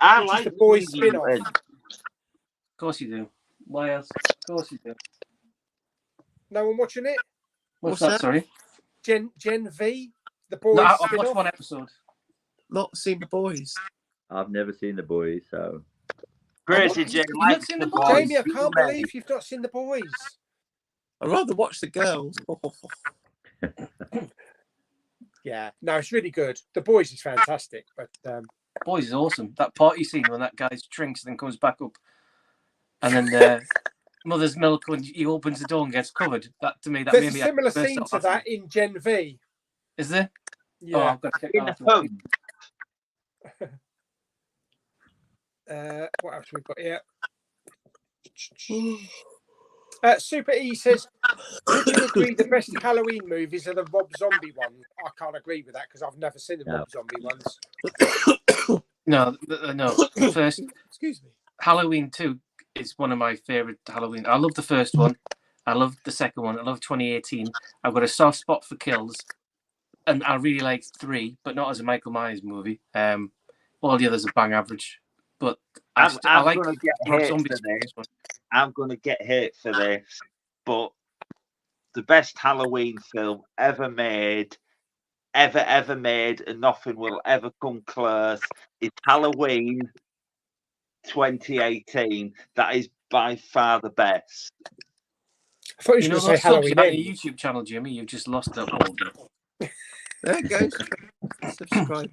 I
which is
like
the boys
New
spin-off.
Mutant.
Of course you do. Why else? Of course you do.
No one watching it?
What's
What's
that?
that?
Sorry.
Gen V, the boys
No, I've watched
spin-off.
one episode.
Not seen the boys.
I've never seen The Boys, so
Crazy
You've
J
not
likes
seen
the
The
boys.
Boys?
Jamie, I can't believe you've not seen the boys.
I'd rather watch the girls.
Yeah, no, it's really good. The boys is fantastic, but
Boys is awesome. That party scene when that guy drinks and then comes back up, and then mother's milk when he opens the door and gets covered. That to me, that
there's
made
a
me
similar
burst
scene
out
to
laughing.
that in Gen V.
Is there? Oh,
Yeah.
I've got to check
In
that
the
out.
film.
What else we've got here? Super E says, would you agree the best Halloween movies are the Rob Zombie ones? I can't agree with that because I've never seen the
No.
Rob Zombie ones.
No, no. The first
Excuse me.
Halloween 2 is one of my favorite Halloween. I love the first one. I love the second one. I love 2018. I've got a soft spot for Kills, and I really like 3, but not as a Michael Myers movie. All the others are bang average, but I like
gonna get
Rob
hate
Zombie's
for this.
one.
I'm gonna get hate for this, but the best Halloween film ever made, and nothing will ever come close, is Halloween 2018. That is by far the best.
I thought you
You
were
know
going to say
those subs
Halloween
on your
Ends.
YouTube channel, Jimmy? You've just lost that order.
There it goes. Subscribe.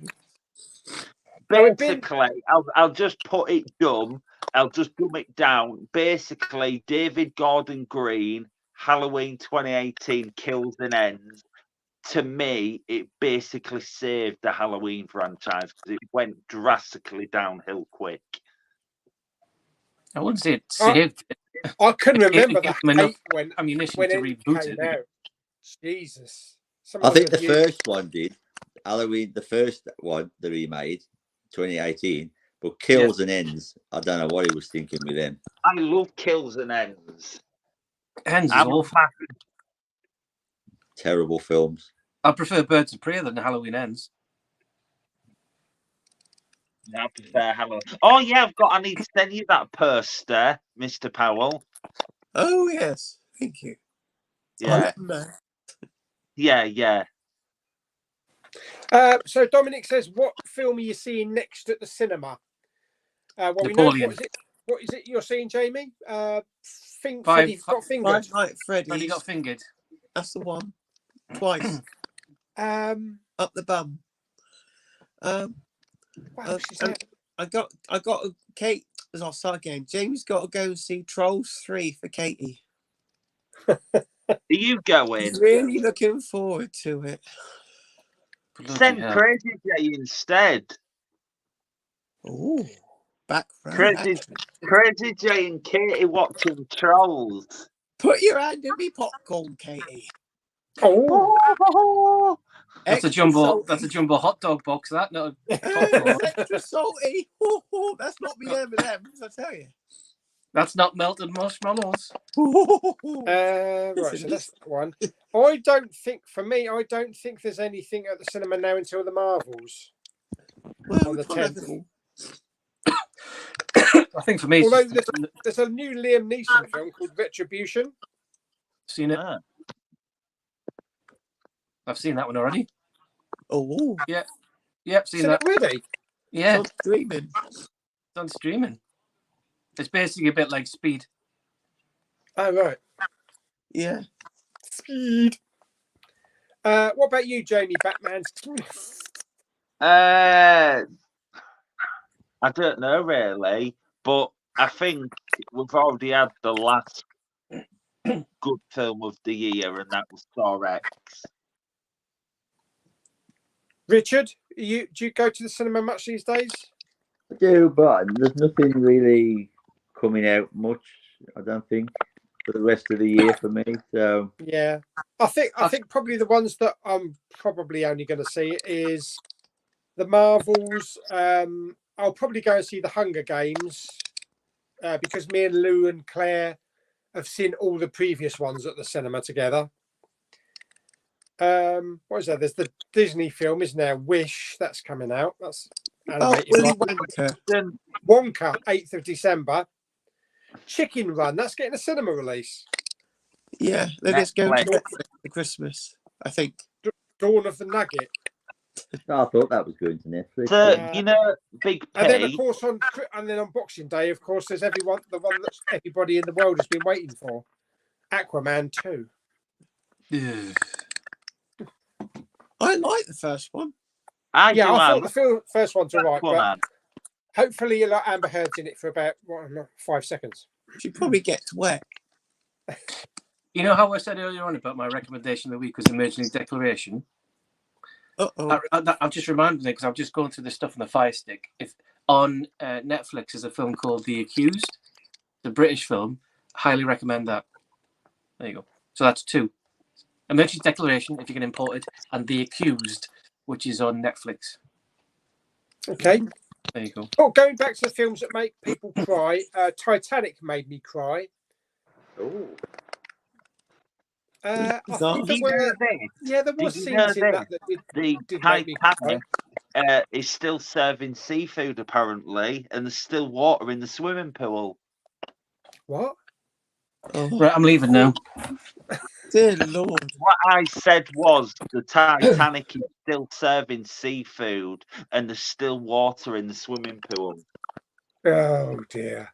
Basically, I'll just put it dumb. I'll just dumb it down. Basically, David Gordon Green, Halloween 2018 kills and ends. To me, it basically saved the Halloween franchise because it went drastically downhill quick.
I wouldn't say it saved it.
I can remember
gave
the
them enough
hate when
ammunition
when
to
it
reboot
came
it.
out. Jesus. Some
I
of the
think the
reviews-
first one did. Halloween, the first one that he made, 2018, but Kills and Ends, I don't know what he was thinking with them.
I love Kills and Ends.
Ends is
I'm a
awful.
Terrible films.
I prefer Birds of Prey than Halloween Ends.
I prefer Halloween. Oh yeah, I need to send you that poster, Mr. Powell.
Oh yes, thank you.
Yeah. Yeah.
So Dominic says, what film are you seeing next at the cinema? Well, we know
Napoleon.
what is it you're seeing, Jamie?
Five-
Freddy got fingered.
Five Nights at Freddy's.
Freddy got fingered.
That's the one. Twice. Up the bum.
What else is that?
I got Kate. I'll start again. Jamie's got to go and see Trolls 3 for Katie.
Are you going?
He's really looking forward to it.
Send Crazy J instead.
Oh, back row
Crazy J and Katie watching Trolls.
Put your hand in me popcorn, Katie.
Oh,
that's a jumbo hot dog box. That not
it's extra salty. That's not me M&M's, I tell you.
That's not melted marshmallows.
Right, so that's that one. I don't think there's anything at the cinema now until the Marvels on the 10th.
I think for me,
although there's a new Liam Neeson film called Retribution.
Seen it? I've seen that one already.
Oh,
yeah, seen
that
already. Yeah,
it's streaming.
It's on streaming. It's basically a bit like Speed.
Oh right.
Yeah.
Speed. What about you, Jamie? Batman?
I don't know really, but I think we've already had the last good film of the year, and that was Thor X.
Richard, do you go to the cinema much these days?
I do, but there's nothing really coming out much, I don't think, for the rest of the year for me. So
yeah, I think probably the ones that I'm probably only going to see is the Marvels. I'll probably go and see the Hunger Games because me and Lou and Claire have seen all the previous ones at the cinema together. What is that? There's the Disney film, isn't there? Wish, that's coming out. That's animated.
Willy Wonka.
Wonka, 8th of December. Chicken Run, that's getting a cinema release.
Yeah, then it's going to Netflix for Christmas, I think.
Dawn of the Nugget.
I thought that was going to Netflix.
So, you know, Big P.
And then, of course, on Boxing Day, of course, there's the one that everybody in the world has been waiting for. Aquaman 2.
Yeah.
I like the first one.
I thought the first one's all right,
Aquaman.
but hopefully you'll let Amber Heard's in it for about 5 seconds.
She probably gets wet.
You know how I said earlier on about my recommendation of the week was Emergency Declaration? I've just reminded me because I've just gone through the stuff on the Fire Stick. If on Netflix is a film called The Accused, the British film. Highly recommend that. There you go. So that's 2. Emergency Declaration, if you can import it, and The Accused, which is on Netflix.
Okay.
There you go.
Oh, going back to the films that make people cry, Titanic made me cry.
Oh.
I think there was scenes in that did make me cry.
Is still serving seafood apparently, and there's still water in the swimming pool.
What?
Right, I'm leaving now.
Dear Lord.
What I said was the Titanic is still serving seafood, and there's still water in the swimming pool.
Oh dear.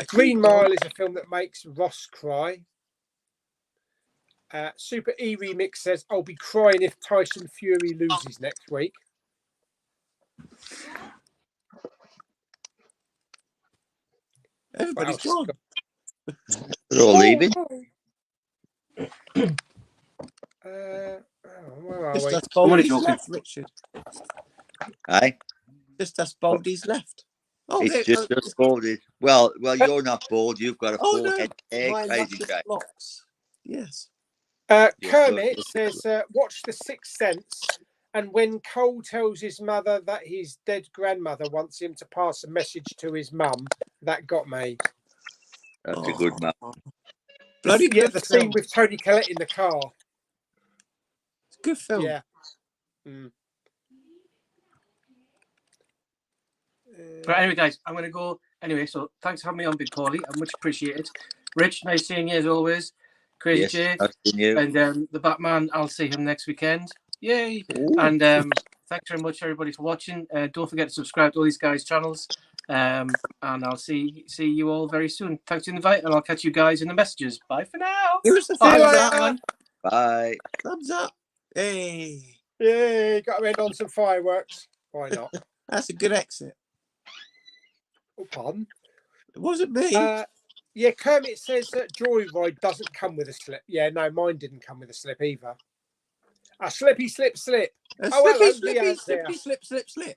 Green Mile is a film that makes Ross cry. Super E Remix says, I'll be crying if Tyson Fury loses next week.
Everybody's gone.
They're all leaving.
Where are
Just
we?
us Baldy's left, Richard.
Aye.
Just us Baldy's left. Oh,
It's just us balded. Well, you're not bald. You've got a full head hair,
my
Crazy
luscious
J.
locks. Yes.
Kermit says, watch The Sixth Sense, and when Cole tells his mother that his dead grandmother wants him to pass a message to his mum, that got me.
That's a good man.
Bloody good
the
film.
scene with Tony Collette in the car.
It's a good film.
Yeah.
But anyway, guys, I'm going to go. Anyway, so thanks for having me on, Big Pauly. I much appreciate it. Rich, nice seeing you as always. Crazy
Yes,
Jay.
I've seen you.
And the Batman, I'll see him next weekend. Yay!
Ooh.
And thanks very much, everybody, for watching. Don't forget to subscribe to all these guys' channels. And I'll see you all very soon. Thanks for the invite, and I'll catch you guys in the messages. Bye for now.
Give us a
Bye,
thumbs
everyone.
up.
Bye.
Thumbs up. Hey,
Yeah, got to end on some fireworks. Why not?
that's a good exit.
Oh, pardon.
It wasn't me.
Yeah, Kermit says that Joyride doesn't come with a slip. Yeah, no, mine didn't come with a slip either. A slippy slip slip.
A
Oh, hello,
slippy,
Leanne's
slippy,
here.
slip, slip, slip.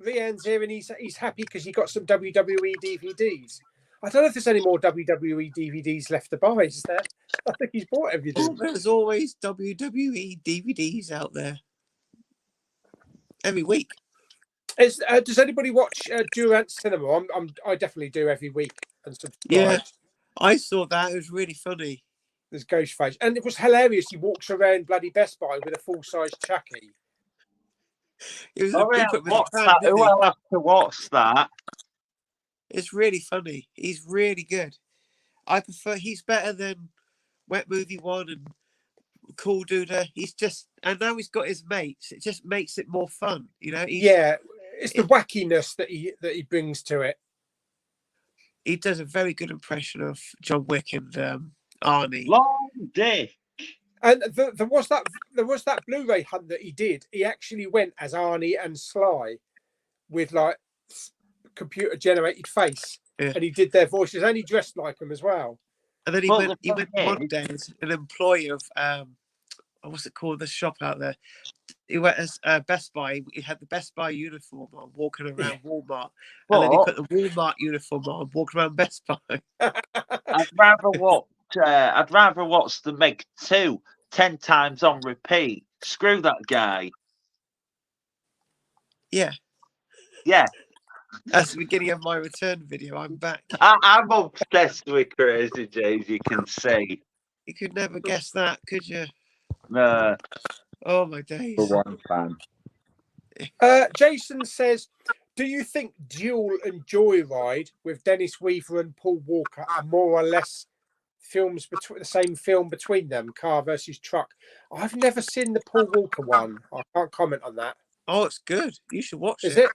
Rianne's here and he's happy because he got some WWE DVDs. I don't know if there's any more WWE DVDs left to buy, is there? I think he's bought everything.
Oh, there's always WWE DVDs out there. Every week.
Does anybody watch Durant Cinema? I definitely do every week and subscribe.
Yeah, I saw that. It was really funny.
There's Ghostface, and it was hilarious. He walks around bloody Best Buy with a full-size Chucky.
It was
Oh,
a
yeah,
big with
what's
a fan,
that?
didn't
Who
he?
I'll have to watch that?
It's really funny. He's really good. I prefer. He's better than Wet Movie One and Cool Duder. He's just, and now he's got his mates. It just makes it more fun, you know.
It's the wackiness that he brings to it.
He does a very good impression of John Wick and Arnie.
Long Dick.
And there was that Blu-ray hunt that he did. He actually went as Arnie and Sly with like computer generated face, and he did their voices, and he dressed like them as well.
And then he
Well,
went one day as an employee of what's it called? The shop out there. He went as Best Buy. He had the Best Buy uniform on, walking around Walmart, and then he put the Walmart uniform on, walking around Best Buy.
I'd rather watch the Meg 2 10 times on repeat. Screw that guy.
Yeah.
Yeah.
That's the beginning of my return video. I'm back.
I'm obsessed with Crazy J, as you can see.
You could never guess that, could you?
No.
Oh my days.
For one fan.
Jason says, do you think Duel and Joyride with Dennis Weaver and Paul Walker are more or less films between the same film between them, car versus truck? I've never seen the Paul Walker one. I can't comment on that.
Oh, it's good. You should watch it.
Is it?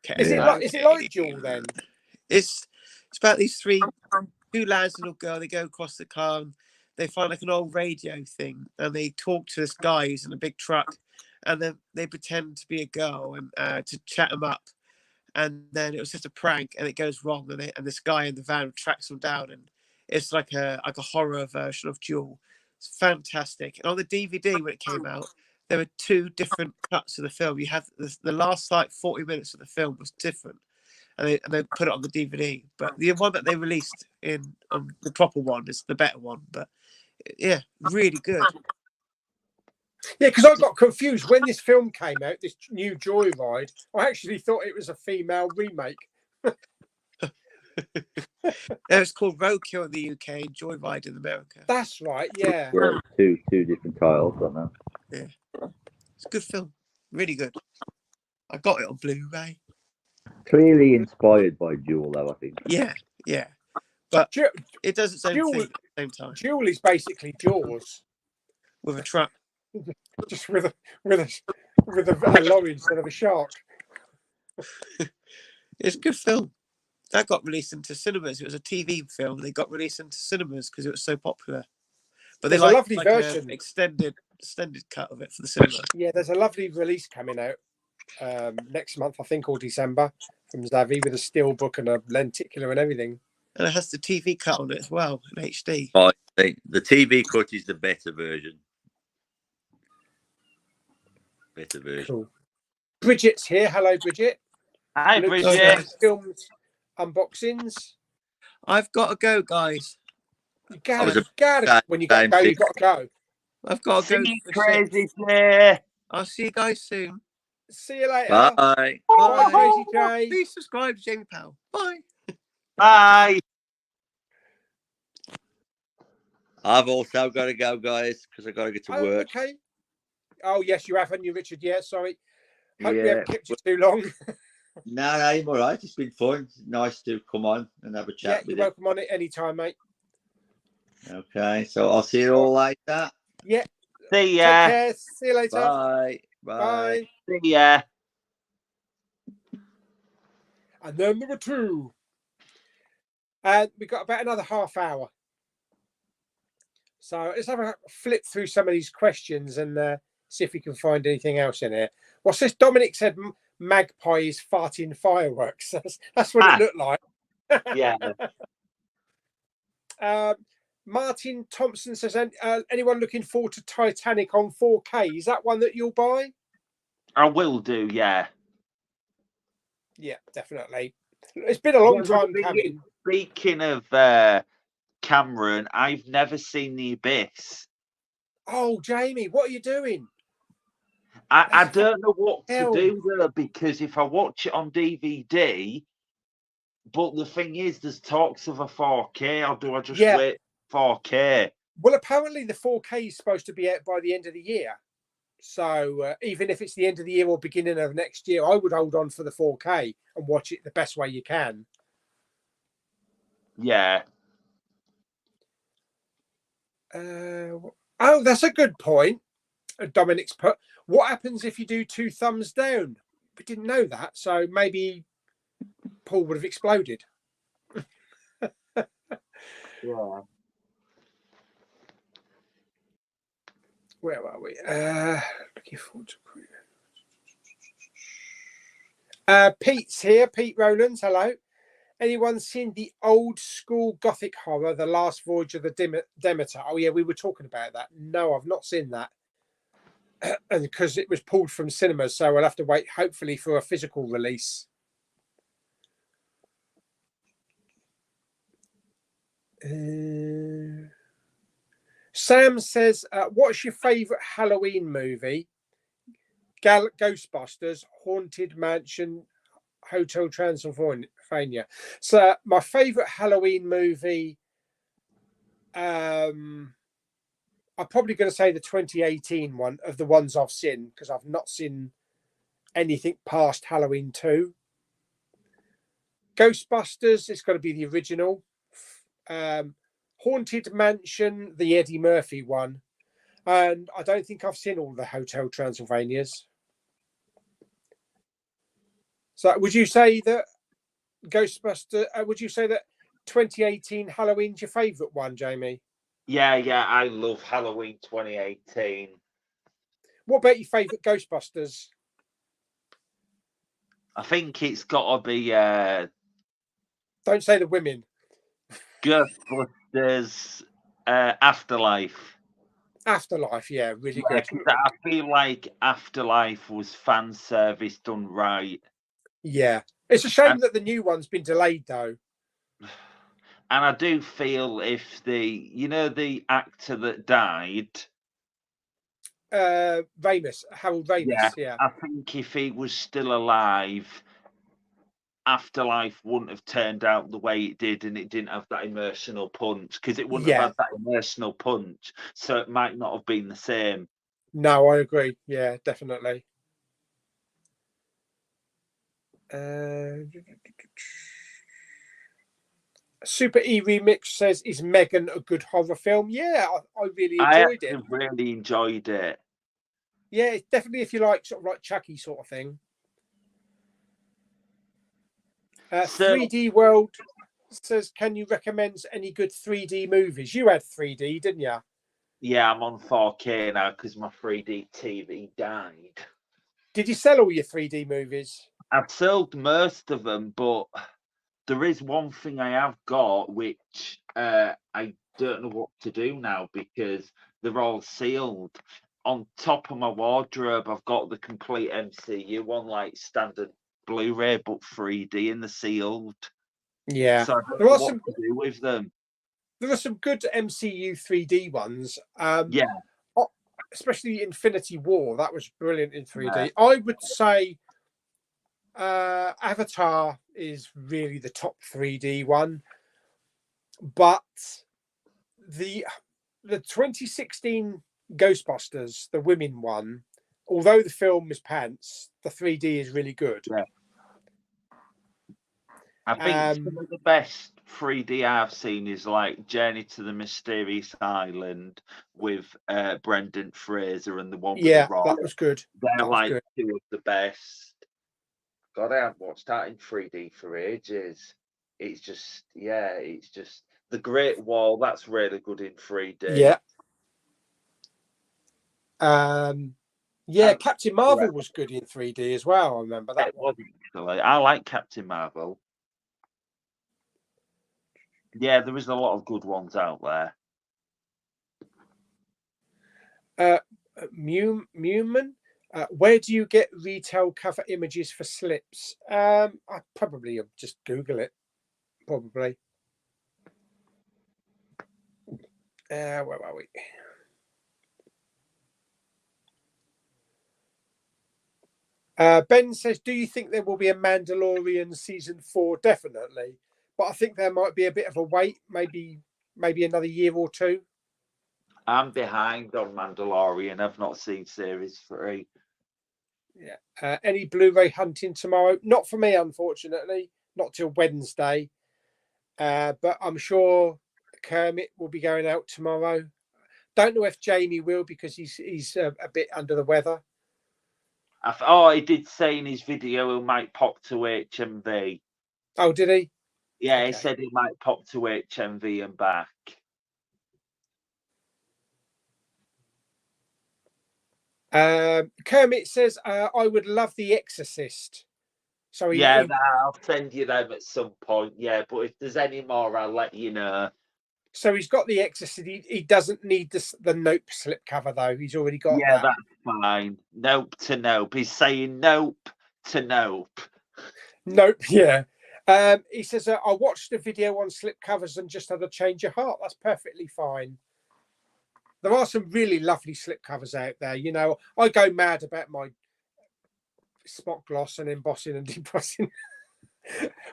Okay.
Is it like Duel then?
It's about these two lads and a girl. They go across the car and they find like an old radio thing, and they talk to this guy who's in a big truck, and then they pretend to be a girl and to chat him up, and then it was just a prank, and it goes wrong, and this guy in the van tracks them down, and it's like a horror version of Duel. It's fantastic. And on the DVD when it came out, there were two different cuts of the film. You have the last like 40 minutes of the film was different, and they put it on the DVD. But the one that they released on the proper one is the better one. But yeah, really good.
Yeah, because I got confused when this film came out, this new Joyride. I actually thought it was a female remake.
It's called Roadkill in the UK and Joyride in America.
That's right, yeah.
Yeah, two different titles on that.
Yeah, it's a good film, really good. I got it on Blu-ray.
Clearly inspired by Duel, though, I think.
Yeah, but it does its own thing at the same time.
Duel is basically Jaws
With a truck.
just with a lorry instead of a shark.
It's a good film. That got released into cinemas. It was a TV film. They got released into cinemas because it was so popular. But
There's
they
a
like
lovely version,
an extended cut of it for the cinema.
Yeah, there's a lovely release coming out next month, I think, or December, from Zavi with a steelbook and a lenticular and everything.
And it has the TV cut on it as well in HD.
I think the TV cut is the better version. Better version.
Cool. Bridget's here. Hello, Bridget.
Hi,
Luke's
Bridget.
films unboxings.
I've got to go, guys.
You gotta when you gotta go, you gotta go.
I've got to go.
See you, Crazy J.
I'll see you guys soon.
See you later.
Bye.
Bye, Crazy J.
Please subscribe to Jamie Powell. Bye.
Bye.
I've also got to go, guys, because I've got to get to work.
Okay. Oh, yes, you haven't, you, Richard. Yeah, sorry. Hope we
Yeah.
haven't kept you too long.
No, I'm all right. It's been fun. It's nice to come on and have a
Yeah,
chat
you're
with you.
welcome on it anytime, mate.
Okay, so I'll see you all later.
Yeah.
See
Take
ya.
care. See you later.
Bye.
Bye.
See ya.
And then number 2. And we've got about another half hour. So let's have a flip through some of these questions and see if we can find anything else in here. What's this? Dominic said magpie is farting fireworks. That's what it looked like.
Yeah.
Martin Thompson says, anyone looking forward to Titanic on 4K? Is that one that you'll buy?
I will do, yeah.
Yeah, definitely. It's been a long time coming.
Speaking of Cameron, I've never seen The Abyss.
Oh, Jamie, what are you doing?
I don't know what to do there, because if I watch it on DVD, but the thing is, there's talks of a 4K, or do I just wait 4K?
Well, apparently the 4K is supposed to be out by the end of the year. So even if it's the end of the year or beginning of next year, I would hold on for the 4K and watch it the best way you can.
Yeah.
Oh, that's a good point. Dominic's put, what happens if you do 2 thumbs down? We didn't know that, so maybe Paul would have exploded.
Yeah.
Where are we? Looking forward to Pete's here. Pete Rowlands, hello. Anyone seen the old school Gothic horror, The Last Voyage of the Demeter? Oh, yeah, we were talking about that. No, I've not seen that. And because it was pulled from cinemas, so I'll have to wait, hopefully, for a physical release. Sam says, what's your favourite Halloween movie? Ghostbusters, Haunted Mansion, Hotel Transylvania. So my favourite Halloween movie, I'm probably going to say the 2018 one of the ones I've seen, because I've not seen anything past Halloween 2. Ghostbusters, it's got to be the original. Haunted Mansion, the Eddie Murphy one. And I don't think I've seen all the Hotel Transylvanias. So would you say that Ghostbuster, would you say that 2018 Halloween's your favourite one, Jamie?
Yeah, I love Halloween 2018.
What about your favourite Ghostbusters?
I think it's got to be
Don't say the women.
Ghostbusters Afterlife.
Afterlife, yeah, really good.
I feel like Afterlife was fan service done right.
Yeah. It's a shame that the new one's been delayed, though.
And I do feel if the actor that died,
Harold Ramis, yeah.
I think if he was still alive, Afterlife wouldn't have turned out the way it did, and it didn't have that emotional punch, because it wouldn't have had that emotional punch, so it might not have been the same.
No, I agree. Yeah, definitely. Super E Remix says, is Megan a good horror film? Yeah, I really enjoyed it.
I really enjoyed it.
Yeah, it's definitely if you like sort of like Chucky sort of thing. 3D World says, can you recommend any good 3D movies? You had 3D, didn't you?
Yeah, I'm on 4K now because my 3D TV died.
Did you sell all your 3D movies?
I've sold most of them, but there is one thing I have got which I don't know what to do now because they're all sealed. On top of my wardrobe, I've got the complete MCU one, like standard Blu-ray, but 3D in the sealed.
Yeah,
so I don't know what to do with them.
There are some good MCU 3D ones.
Yeah,
especially Infinity War. That was brilliant in 3D. Yeah. I would say Avatar is really the top 3D one, but the 2016 Ghostbusters, the women one, although the film is pants, the 3D is really good.
Yeah. I think some of the best 3D I've seen is like Journey to the Mysterious Island with Brendan Fraser and the one with the rock.
that was good.
They're like two of the best. God, I haven't watched that in 3D for ages. It's just, it's just The Great Wall. That's really good in 3D.
Yeah. Captain Marvel was good in 3D as well. I remember that one.
Actually. I like Captain Marvel. Yeah, there is a lot of good ones out there.
Mewman, where do you get retail cover images for slips? I probably just Google it. Probably. Where are we? Ben says, do you think there will be a Mandalorian season 4? Definitely. But I think there might be a bit of a wait, maybe another year or two.
I'm behind on Mandalorian. I've not seen series 3.
Yeah. Any Blu-ray hunting tomorrow? Not for me, unfortunately. Not till Wednesday. But I'm sure Kermit will be going out tomorrow. Don't know if Jamie will because he's a bit under the weather.
He did say in his video he might pop to HMV.
Oh, did he?
Yeah, okay. He said he might pop to HMV and back.
Kermit says, I would love The Exorcist. So
I'll send you them at some point. Yeah, but if there's any more, I'll let you know.
So he's got The Exorcist. He doesn't need the Nope slipcover, though. He's already got that.
That's fine. Nope to Nope. He's saying Nope to Nope.
Nope, yeah. He says, I watched a video on slipcovers and just had a change of heart. That's perfectly fine. There are some really lovely slipcovers out there. You know, I go mad about my spot gloss and embossing and debossing.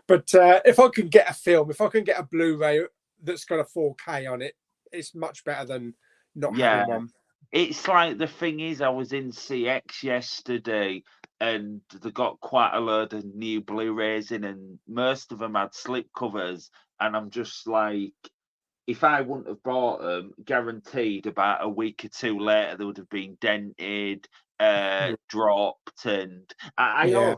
But if I can get a film, if I can get a Blu-ray that's got a 4K on it, it's much better than not having one.
It's like, the thing is, I was in CX yesterday and they got quite a load of new Blu-rays in, and most of them had slipcovers, and I'm just like, if I wouldn't have bought them, guaranteed about a week or two later they would have been dented, dropped, and I owned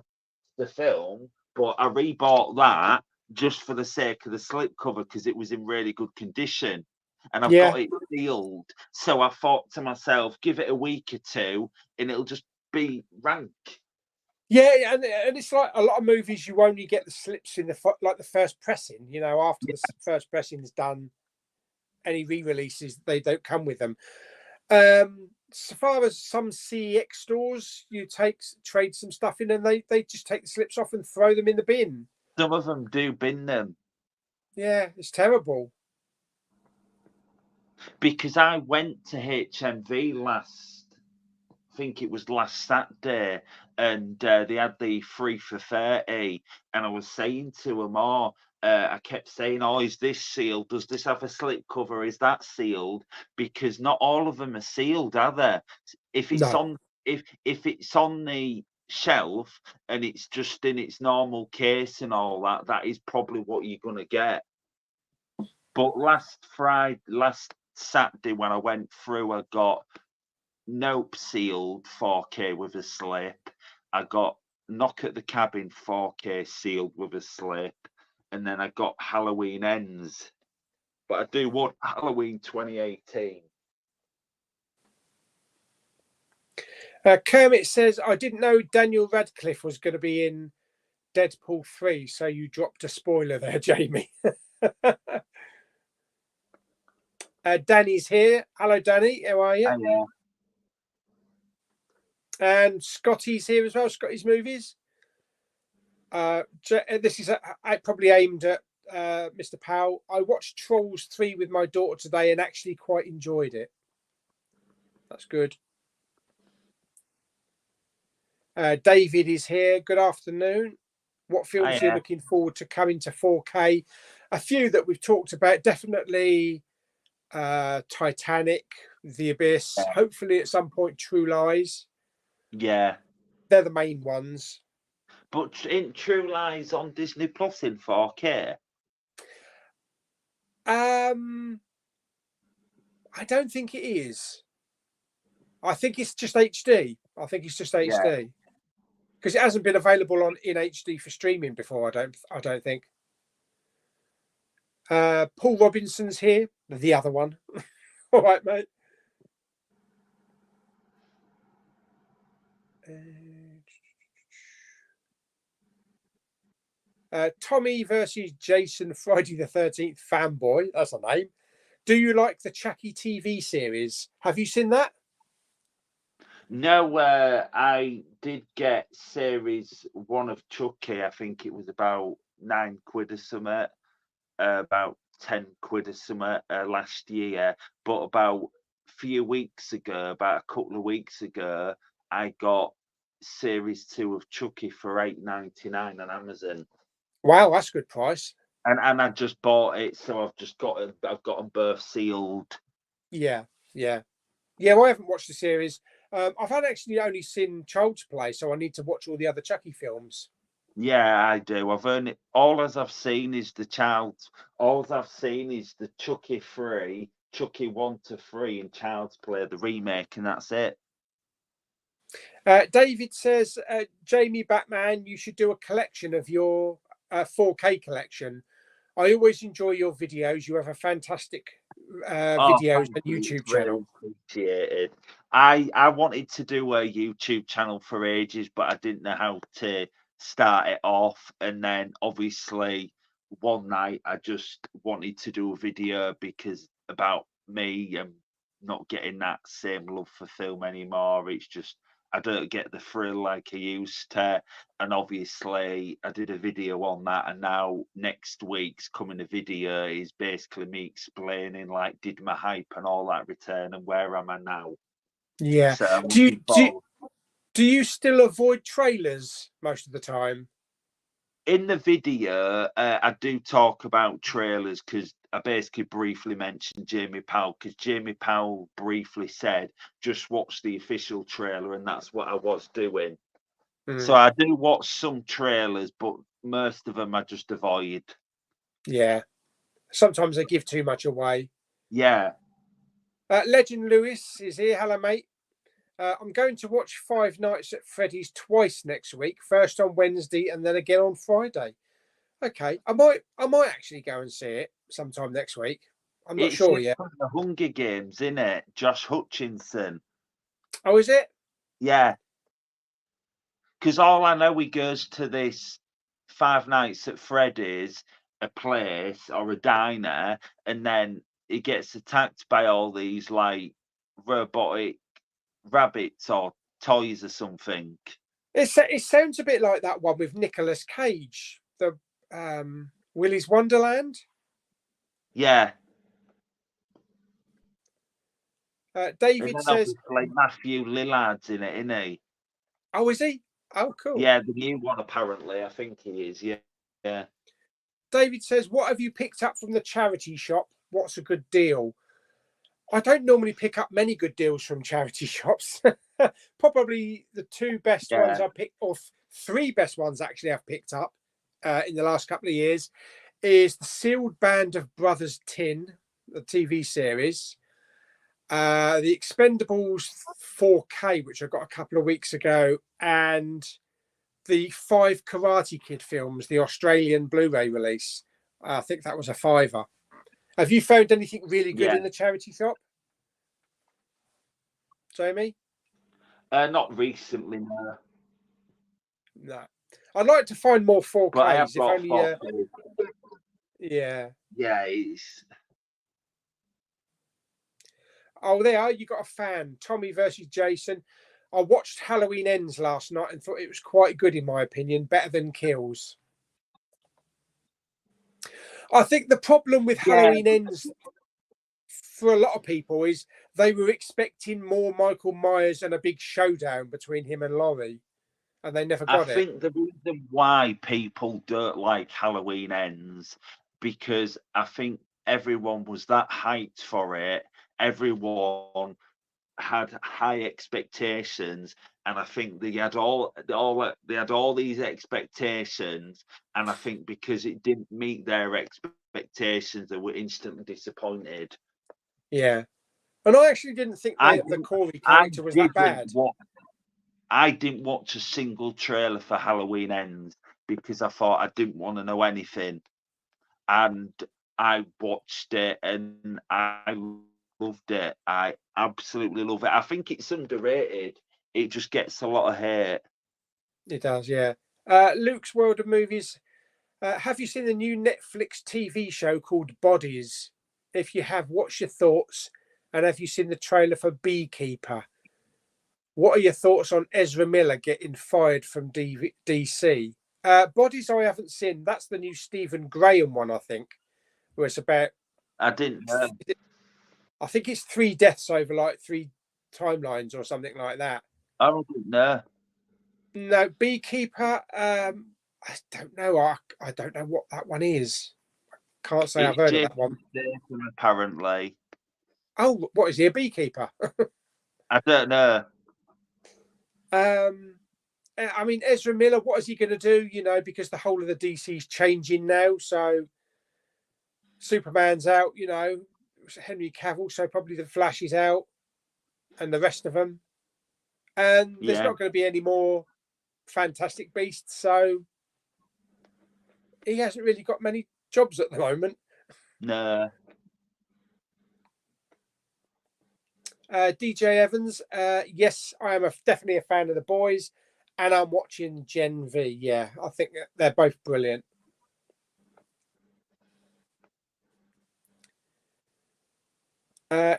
the film, but I rebought that just for the sake of the slipcover because it was in really good condition, and I've got it sealed. So I thought to myself, give it a week or two, and it'll just be rank.
Yeah, and it's like a lot of movies, you only get the slips in the first pressing. You know, after the first pressing is done, any re-releases, they don't come with them. So far as some CEX stores, you trade some stuff in, and they just take the slips off and throw them in the bin.
Some of them do bin them.
Yeah, it's terrible.
Because I went to HMV I think it was last Saturday, and they had the 3 for 30, and I was saying to them, I kept saying, is this sealed? Does this have a slip cover? Is that sealed? Because not all of them are sealed, are they? If it's if it's on the shelf and it's just in its normal case and all that, that is probably what you're gonna get. But last Saturday when I went through, I got Nope sealed 4K with a slip. I got Knock at the Cabin 4K sealed with a slip, and then I got Halloween Ends. But I do want Halloween 2018.
Kermit says, I didn't know Daniel Radcliffe was going to be in Deadpool 3, so you dropped a spoiler there, Jamie. Danny's here. Hello, Danny. How are you?
Hello.
And Scotty's here as well. Scotty's Movies. This is probably aimed at Mr. Powell. I watched Trolls 3 with my daughter today and actually quite enjoyed it. That's good. David is here. Good afternoon. What films are you looking forward to coming to 4K? A few that we've talked about. Definitely Titanic, The Abyss. Hopefully at some point True Lies.
Yeah.
They're the main ones.
But in True Lies on Disney Plus in 4K?
I don't think it is. I think it's just HD. I think it's just HD because it hasn't been available in HD for streaming before. I don't think. Paul Robinson's here, the other one. All right, mate. Tommy versus Jason, Friday the 13th fanboy. That's a name. Do you like the Chucky TV series? Have you seen that?
No, I did get series 1 of Chucky. I think it was about £9 or something, about £10 or something last year. But about a few weeks ago, about a couple of weeks ago, I got series 2 of Chucky for £8.99 on Amazon.
Wow, that's a good price.
And I just bought it, so I've got them both sealed.
Yeah. Well, I haven't watched the series. I've actually only seen Child's Play, so I need to watch all the other Chucky films.
Yeah, I do. All as I've seen is the Chucky 3, Chucky 1 to 3, and Child's Play, the remake, and that's it.
David says, Jamie Batman, you should do a collection of your 4K collection. I always enjoy your videos. You have a fantastic videos and YouTube channel.
Appreciated. I wanted to do a YouTube channel for ages, but I didn't know how to start it off. And then obviously one night I just wanted to do a video because about me and not getting that same love for film anymore. It's just I don't get the thrill like I used to. And obviously I did a video on that, and now next week's coming a video is basically me explaining like did my hype and all that return and where am I now.
Yeah.
So
do you still avoid trailers most of the time?
In the video, I do talk about trailers because I basically briefly mentioned Jamie Powell, because Jamie Powell briefly said, just watch the official trailer, and that's what I was doing. So I do watch some trailers, but most of them I just avoid.
Yeah. Sometimes they give too much away.
Yeah.
Legend Lewis is here. Hello, mate. I'm going to watch Five Nights at Freddy's twice next week. First on Wednesday and then again on Friday. Okay, I might actually go and see it sometime next week. I'm not sure yet.
The Hunger Games, isn't it? Josh Hutcherson.
Oh, is it?
Yeah. Because all I know, he goes to this Five Nights at Freddy's, a place or a diner, and then he gets attacked by all these like robotic rabbits or toys or something.
It sounds a bit like that one with Nicolas Cage, the Willy's Wonderland.
Yeah.
David says,
like Matthew Lillard's in it, isn't he?
Oh, is he? Oh, cool.
Yeah, the new one apparently. I think he is. Yeah.
David says, what have you picked up from the charity shop? What's a good deal? I don't normally pick up many good deals from charity shops. Probably the two best ones I picked, or three best ones actually I've picked up in the last couple of years, is the Sealed Band of Brothers tin, the TV series, the Expendables 4K, which I got a couple of weeks ago, and the 5 Karate Kid films, the Australian Blu-ray release. I think that was a £5. Have you found anything really good in the charity shop, Jamie?
Not recently, no.
No. I'd like to find more 4Ks.
But I have
if only,
4K.
Yeah.
Yeah, it's...
Oh, there you got a fan. Tommy versus Jason. I watched Halloween Ends last night and thought it was quite good, in my opinion. Better than Kills. I think the problem with Halloween Ends for a lot of people is they were expecting more Michael Myers and a big showdown between him and Laurie, and they never got it.
I think the reason why people don't like Halloween Ends, because I think everyone was that hyped for it. Everyone had high expectations, and I think they had all these expectations, and I think because it didn't meet their expectations, they were instantly disappointed.
Yeah, and I actually didn't think the Corey character was that bad.
I didn't watch a single trailer for Halloween Ends because I thought I didn't want to know anything, and I watched it and I loved it. I absolutely love it. I think it's underrated. It just gets a lot of hate.
It does, yeah. Luke's World of Movies. Have you seen the new Netflix TV show called Bodies? If you have, what's your thoughts? And have you seen the trailer for Beekeeper? What are your thoughts on Ezra Miller getting fired from DC? Bodies I haven't seen. That's the new Stephen Graham one, I think, where it's about...
I didn't know.
I think it's 3 deaths over like 3 timelines or something like that.
I don't know.
No, Beekeeper, I don't know. I don't know what that one is. Can't say I've heard of that one.
Apparently.
Oh, what is he, a beekeeper?
I don't know.
I mean, Ezra Miller, what is he going to do? You know, because the whole of the DC's changing now. So Superman's out, you know, Henry Cavill, so probably the Flash is out and the rest of them. And there's not going to be any more Fantastic Beasts. So he hasn't really got many jobs at the moment.
No.
DJ Evans, yes, I am definitely a fan of The Boys, and I'm watching Gen V. Yeah, I think they're both brilliant.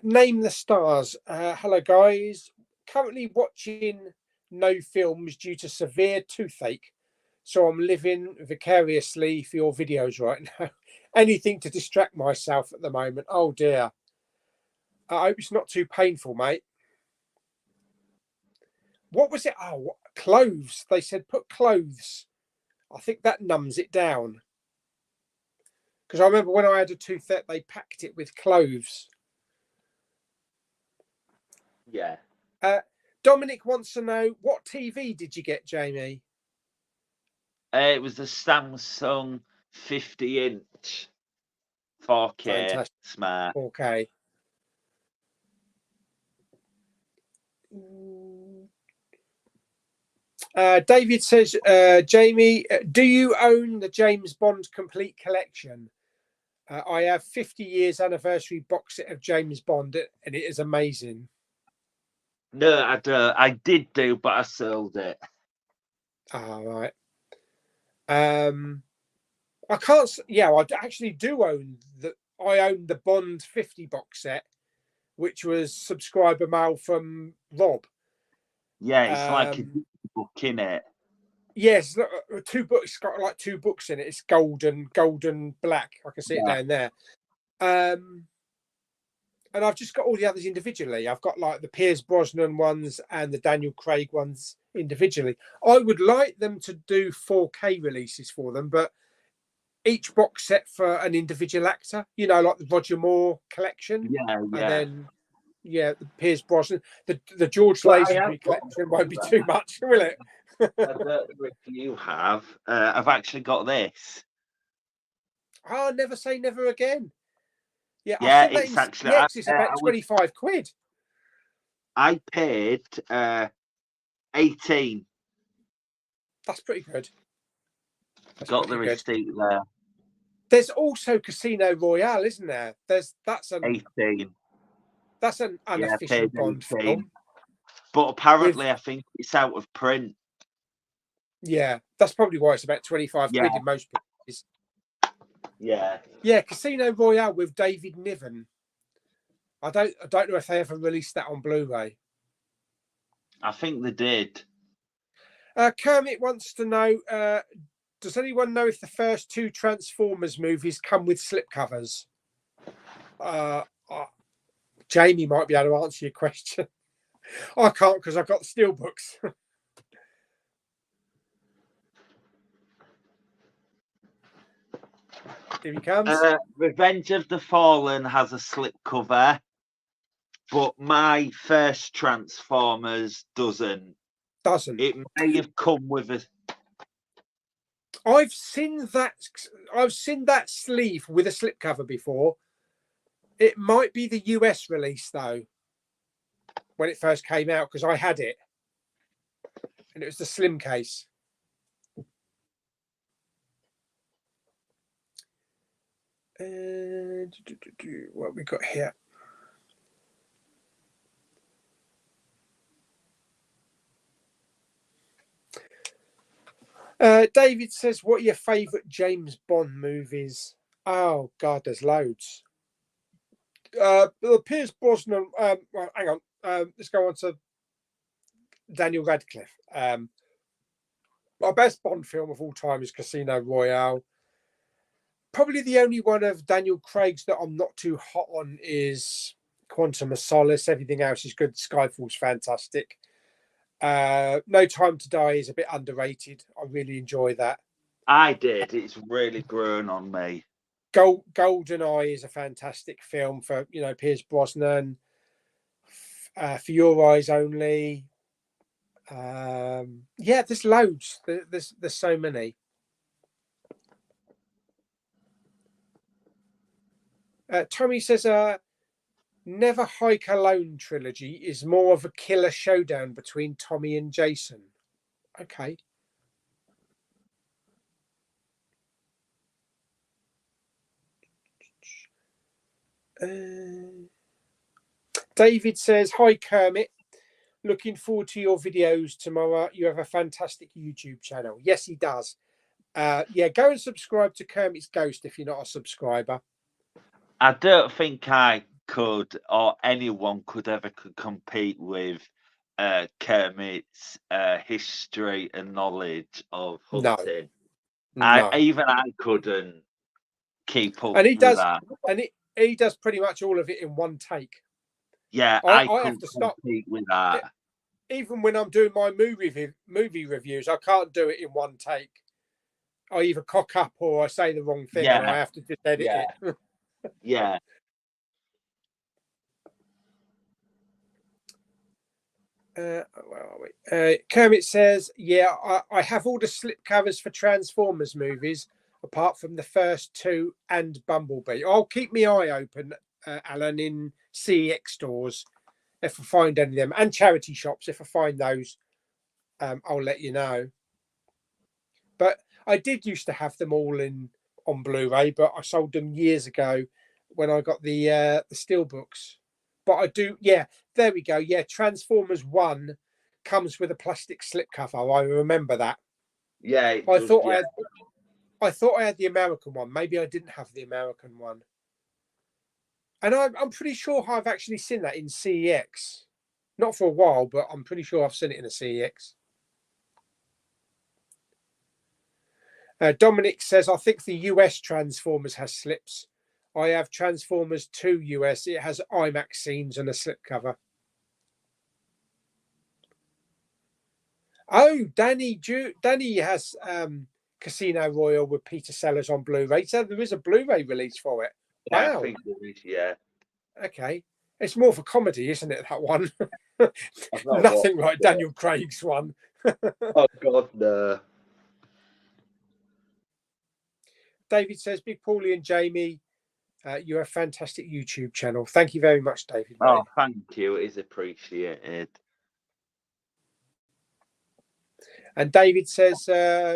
Name the Stars. Hello, guys. Currently watching no films due to severe toothache, so I'm living vicariously for your videos right now. Anything to distract myself at the moment. Oh, dear. I hope it's not too painful, mate. What was it? Oh, cloves. They said put cloves. I think that numbs it down. Because I remember when I had a toothache, they packed it with cloves.
Yeah.
Dominic wants to know, what TV did you get, Jamie?
It was the Samsung 50-inch 4K.
Fantastic.
Smart.
4K. David says, Jamie, do you own the James Bond complete collection? I have 50 years anniversary box set of James Bond, and it is amazing.
No, I don't. I did do, but I sold it.
Ah, right. I can't. Yeah, I actually do own the. I own the Bond 50 box set, which was subscriber mail from Rob.
Yeah, it's like a book in it.
Yes, 2 books. It's got like 2 books in it. It's gold and black. I can see it down there. And I've just got all the others individually. I've got like the Pierce Brosnan ones and the Daniel Craig ones individually. I would like them to do 4K releases for them, but each box set for an individual actor, you know, like the Roger Moore collection. And then, the Pierce Brosnan, the George Lazenby collection won't be too much, will it?
I don't know if you have. I've actually got this.
Oh, never say never again. Yeah,
it's actually
it's about 25 quid.
I paid 18.
That's pretty good.
Got the receipt there.
There's also Casino Royale, isn't there? That's
18.
That's an unofficial Bond film.
But apparently, I think it's out of print.
Yeah, that's probably why it's about 25 quid in most places. Yeah, Casino Royale with David Niven. I don't know if they ever released that on Blu-ray.
I think they did.
Kermit wants to know, does anyone know if the first 2 Transformers movies come with slipcovers? Jamie might be able to answer your question. I can't because I've got the steelbooks. Here he comes.
Revenge of the Fallen has a slipcover. but my first Transformers doesn't. It may have come with a.
I've seen that sleeve with a slipcover before. It might be the US release though, when it first came out, because I had it, and it was the slim case. What we got here? David says, what are your favourite James Bond movies? Oh, God, there's loads. Pierce Brosnan. Well, hang on. Let's go on to Daniel Radcliffe. My best Bond film of all time is Casino Royale. Probably the only one of Daniel Craig's that I'm not too hot on is Quantum of Solace. Everything else is good. Skyfall's fantastic. No Time to Die is a bit underrated. I really enjoy that.
I did. It's really grown on me.
GoldenEye is a fantastic film for Pierce Brosnan. For Your Eyes Only. Yeah, there's loads. There's so many. Tommy says, Never Hike Alone trilogy is more of a killer showdown between Tommy and Jason. Okay. David says, hi Kermit. Looking forward to your videos tomorrow. You have a fantastic YouTube channel. Yes, he does. Yeah, go and subscribe to Kermit's Ghost if you're not a subscriber.
I don't think I could, or anyone could ever compete with Kermit's history and knowledge of hunting.
No.
Even I couldn't keep up
and he
with
does,
that.
And he does pretty much all of it in one take.
Yeah,
I
couldn't
have to stop
compete with that.
Even when I'm doing my movie reviews, I can't do it in one take. I either cock up or I say the wrong thing, and I have to just edit it.
Yeah.
Where are we? Kermit says, yeah, I have all the slip covers for Transformers movies, apart from the first two and Bumblebee. I'll keep my eye open, Alan, in CEX stores if I find any of them, and charity shops. If I find those, I'll let you know. But I did used to have them all on Blu-ray, but I sold them years ago when I got the steelbooks. But I do, yeah, there we go. Yeah, Transformers 1 comes with a plastic slipcover. I remember that.
Yeah,
I thought I had the American one. Maybe I didn't have the American one. And I'm pretty sure I've actually seen that in CEX. Not for a while, but I'm pretty sure I've seen it in a CEX. Dominic says, I think the US Transformers has slips. I have Transformers 2 US. It has IMAX scenes and a slipcover. Oh, Danny has Casino Royale with Peter Sellers on Blu-ray. So there is a Blu-ray release for it.
Yeah,
wow.
I think there is, yeah.
Okay. It's more of a comedy, isn't it, that one? Nothing like Daniel Craig's one.
Oh, God, no.
David says, Big Pauly and Jamie, you're a fantastic YouTube channel. Thank you very much, David.
Oh, thank you. It is appreciated.
And David says,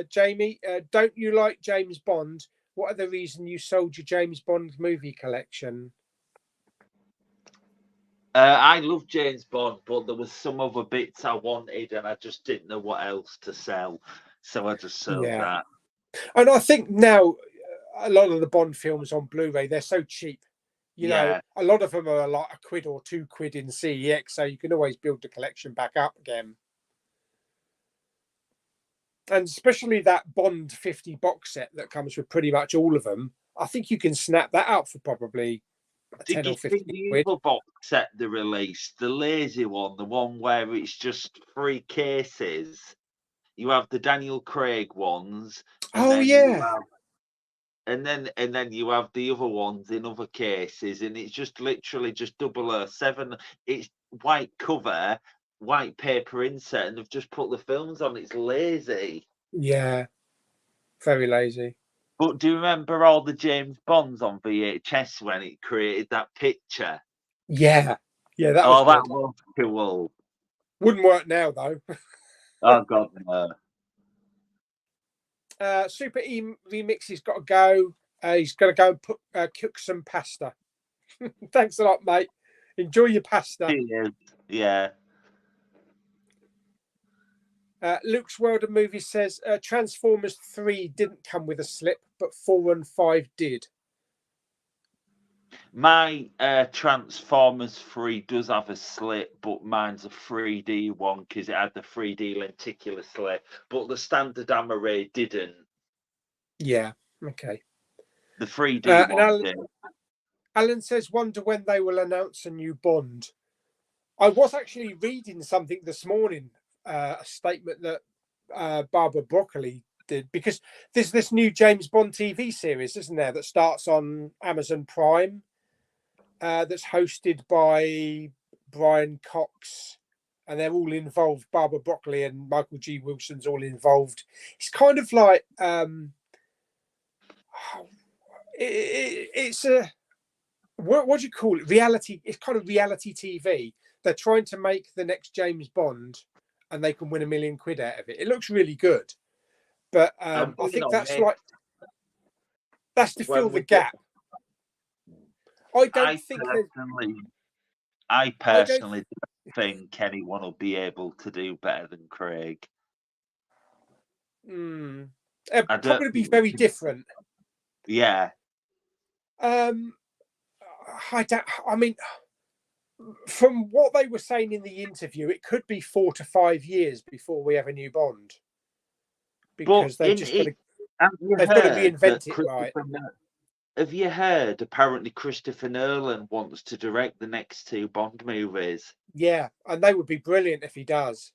Jamie, don't you like James Bond? What are the reason you sold your James Bond movie collection?
I love James Bond, but there was some other bits I wanted, and I just didn't know what else to sell, so I just sold that.
And I think now a lot of the Bond films on Blu-ray, they're so cheap. You know, a lot of them are like £1 or £2 in CEX, so you can always build the collection back up again. And especially that Bond 50 box set that comes with pretty much all of them, I think you can snap that out for probably 10 or 15
quid. The box set they released, the lazy one, the one where it's just 3 cases. You have the Daniel Craig ones.
Oh, yeah.
and then you have the other ones in other cases, and it's just literally just 007. It's white cover, white paper insert, and they've just put the films on. It's lazy.
Yeah, very lazy.
But do you remember all the James Bonds on VHS when it created that picture?
Yeah, yeah, that
was cool.
Wouldn't work now though.
Oh God, no.
Super E Remix, he's got to go. He's going to go and cook some pasta. Thanks a lot, mate. Enjoy your pasta.
Cheers. Yeah.
Luke's World of Movies says Transformers 3 didn't come with a slip, but 4 and 5 did.
My Transformers 3 does have a slip, but mine's a 3D one because it had the 3D lenticular slip, but the standard Array didn't.
Yeah, okay.
The 3D one did.
Alan says, wonder when they will announce a new Bond. I was actually reading something this morning, a statement that Barbara Broccoli did, because there's this new James Bond TV series, isn't there, that starts on Amazon Prime, that's hosted by Brian Cox, and they're all involved. Barbara Broccoli and Michael G. Wilson's all involved. It's kind of like it's a what do you call it? Reality. It's kind of reality TV. They're trying to make the next James Bond, and they can win £1 million out of it. It looks really good, but I think that's to fill the gap. I
personally don't think anyone will be able to do better than Craig.
It'd probably be very different.
Yeah.
I mean, from what they were saying in the interview, it could be 4 to 5 years before we have a new Bond, because they've got to reinvent it, right?
Have you heard? Apparently, Christopher Nolan wants to direct the next 2 Bond movies.
Yeah, and they would be brilliant if he does.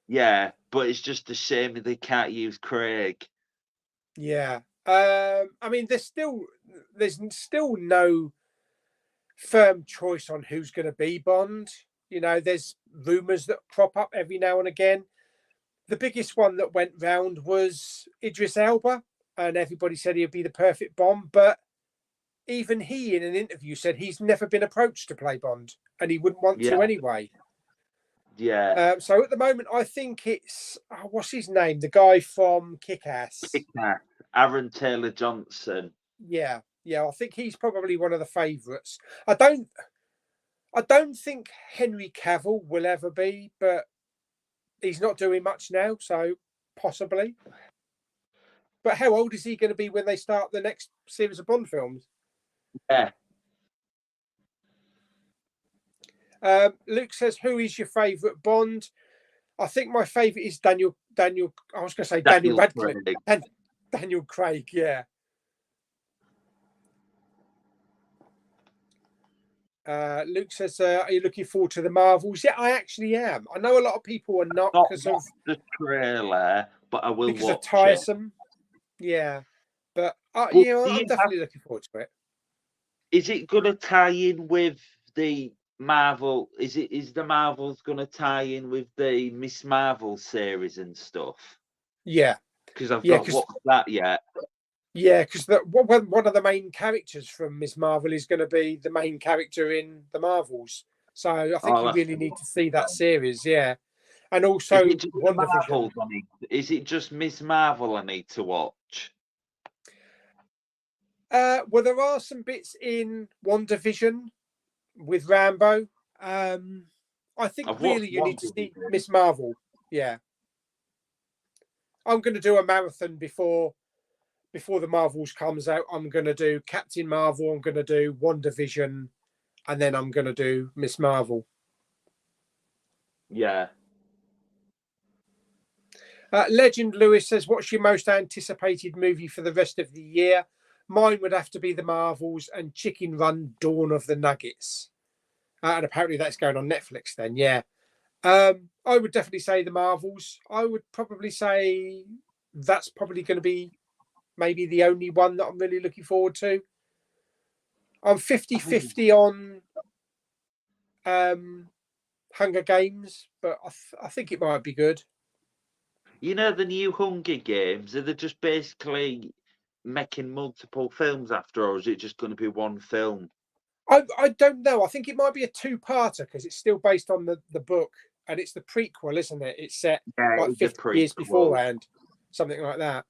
Yeah, but it's just a shame that they can't use Craig.
Yeah, I mean, there's still no firm choice on who's going to be Bond. You know, there's rumours that crop up every now and again. The biggest one that went round was Idris Elba, and everybody said he'd be the perfect Bond, but even he, in an interview, said he's never been approached to play Bond, and he wouldn't want to anyway.
Yeah.
So at the moment, I think it's what's his name? The guy from Kick-Ass.
Kick-Ass. Aaron Taylor Johnson.
Yeah. I think he's probably one of the favourites. I don't think Henry Cavill will ever be, but he's not doing much now, so possibly. But how old is he going to be when they start the next series of Bond films?
Yeah.
Luke says, "Who is your favourite Bond?" I think my favourite is Daniel. I was going to say Daniel Radcliffe. Daniel Craig. Yeah. Luke says, "Are you looking forward to the Marvels?" Yeah, I actually am. I know a lot of people are not because of
the trailer, but I will
because
watch
of tiresome. Yeah, but I'm definitely looking forward to it.
Is it going to tie in with the Marvel? Is the Marvels going to tie in with the Miss Marvel series and stuff?
Yeah,
because I've not watched that yet.
Yeah, because one of the main characters from Miss Marvel is going to be the main character in the Marvels. So I think you really need to see that series, yeah. And also,
is it just Miss Marvel I need to watch?
Well, there are some bits in WandaVision with Rambo. I think really you need to see Miss Marvel. Yeah. I'm going to do a marathon before the Marvels comes out. I'm going to do Captain Marvel, I'm going to do WandaVision, and then I'm going to do Miss Marvel.
Yeah.
Legend Lewis says, what's your most anticipated movie for the rest of the year? Mine would have to be the Marvels and Chicken Run Dawn of the Nuggets. And apparently that's going on Netflix then, yeah. I would definitely say the Marvels. I would probably say that's probably going to be maybe the only one that I'm really looking forward to. I'm 50-50 on Hunger Games, but I think it might be good.
You know, the new Hunger Games, are they just basically making multiple films after, or is it just going to be one film?
I don't know. I think it might be a two-parter because it's still based on the book, and it's the prequel, isn't it? It's set like 50 years beforehand, something like that.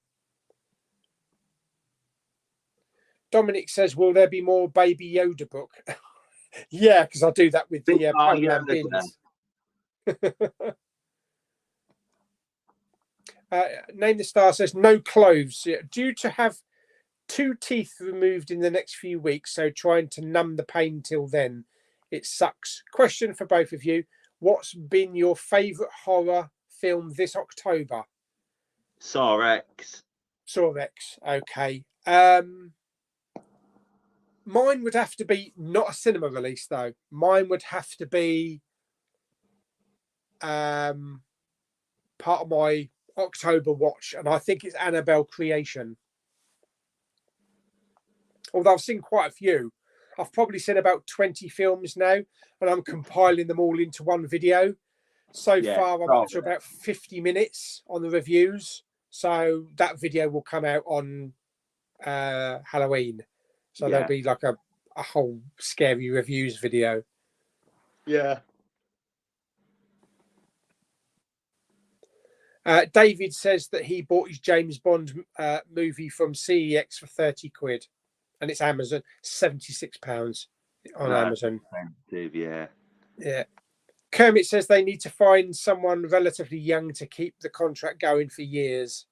Dominic says, will there be more Baby Yoda book? Yeah, because I do that with the Poundland bins. Name the Star says, no clothes. Due to have 2 teeth removed in the next few weeks, so trying to numb the pain till then. It sucks. Question for both of you. What's been your favourite horror film this October?
Saw X.
Saw X, okay. Mine would have to be not a cinema release, though. Mine would have to be part of my October watch, and I think it's Annabelle Creation. Although I've seen quite a few. I've probably seen about 20 films now, and I'm compiling them all into one video. So far, I'm up to about 50 minutes on the reviews. So that video will come out on Halloween. So there'll be like a whole scary reviews video.
Yeah.
David says that he bought his James Bond movie from CEX for 30 quid. And it's Amazon, £76 on Amazon.
Yeah.
Yeah. Kermit says they need to find someone relatively young to keep the contract going for years.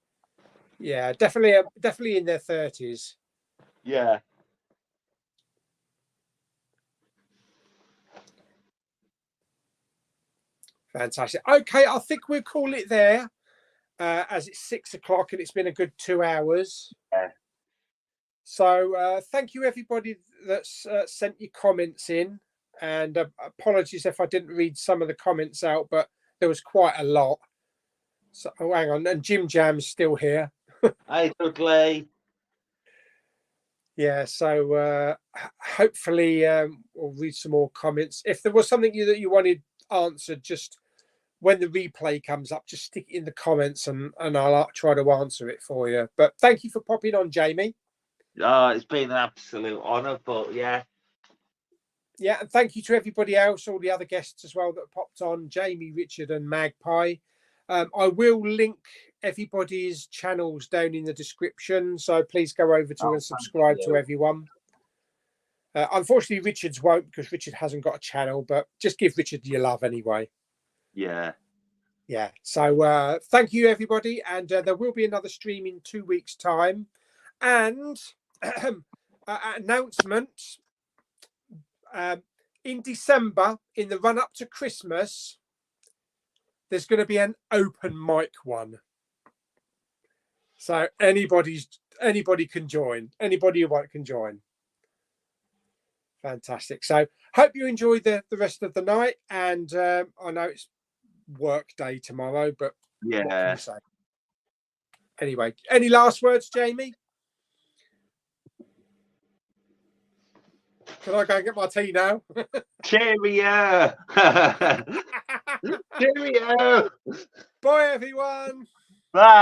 Yeah, definitely in their 30s.
Yeah.
Fantastic. Okay, I think we'll call it there, as it's 6 o'clock and it's been a good 2 hours.
Yeah.
So thank you, everybody that's sent your comments in. And apologies if I didn't read some of the comments out, but there was quite a lot. So hang on, and Jim Jam's still here.
Hi, Dudley.
Yeah, so hopefully we'll read some more comments. If there was something that you wanted answered, just when the replay comes up, just stick it in the comments and I'll try to answer it for you. But thank you for popping on, Jamie.
Oh, it's been an absolute honour, but yeah.
Yeah, and thank you to everybody else, all the other guests as well that popped on, Jamie, Richard and Magpie. I will link everybody's channels down in the description, so please go over to and subscribe to everyone. Unfortunately, Richard's won't, because Richard hasn't got a channel, but just give Richard your love anyway.
Yeah.
Yeah, so thank you, everybody, and there will be another stream in 2 weeks' time. And announcement, in December, in the run-up to Christmas, there's going to be an open mic one. So anybody can join. Anybody who wants can join. Fantastic. So hope you enjoy the rest of the night. And I know it's work day tomorrow, but
yeah.
What can you say? Anyway, any last words, Jamie? Can I go and get my tea now?
Cheerio! Cheerio!
Bye, everyone.
Bye.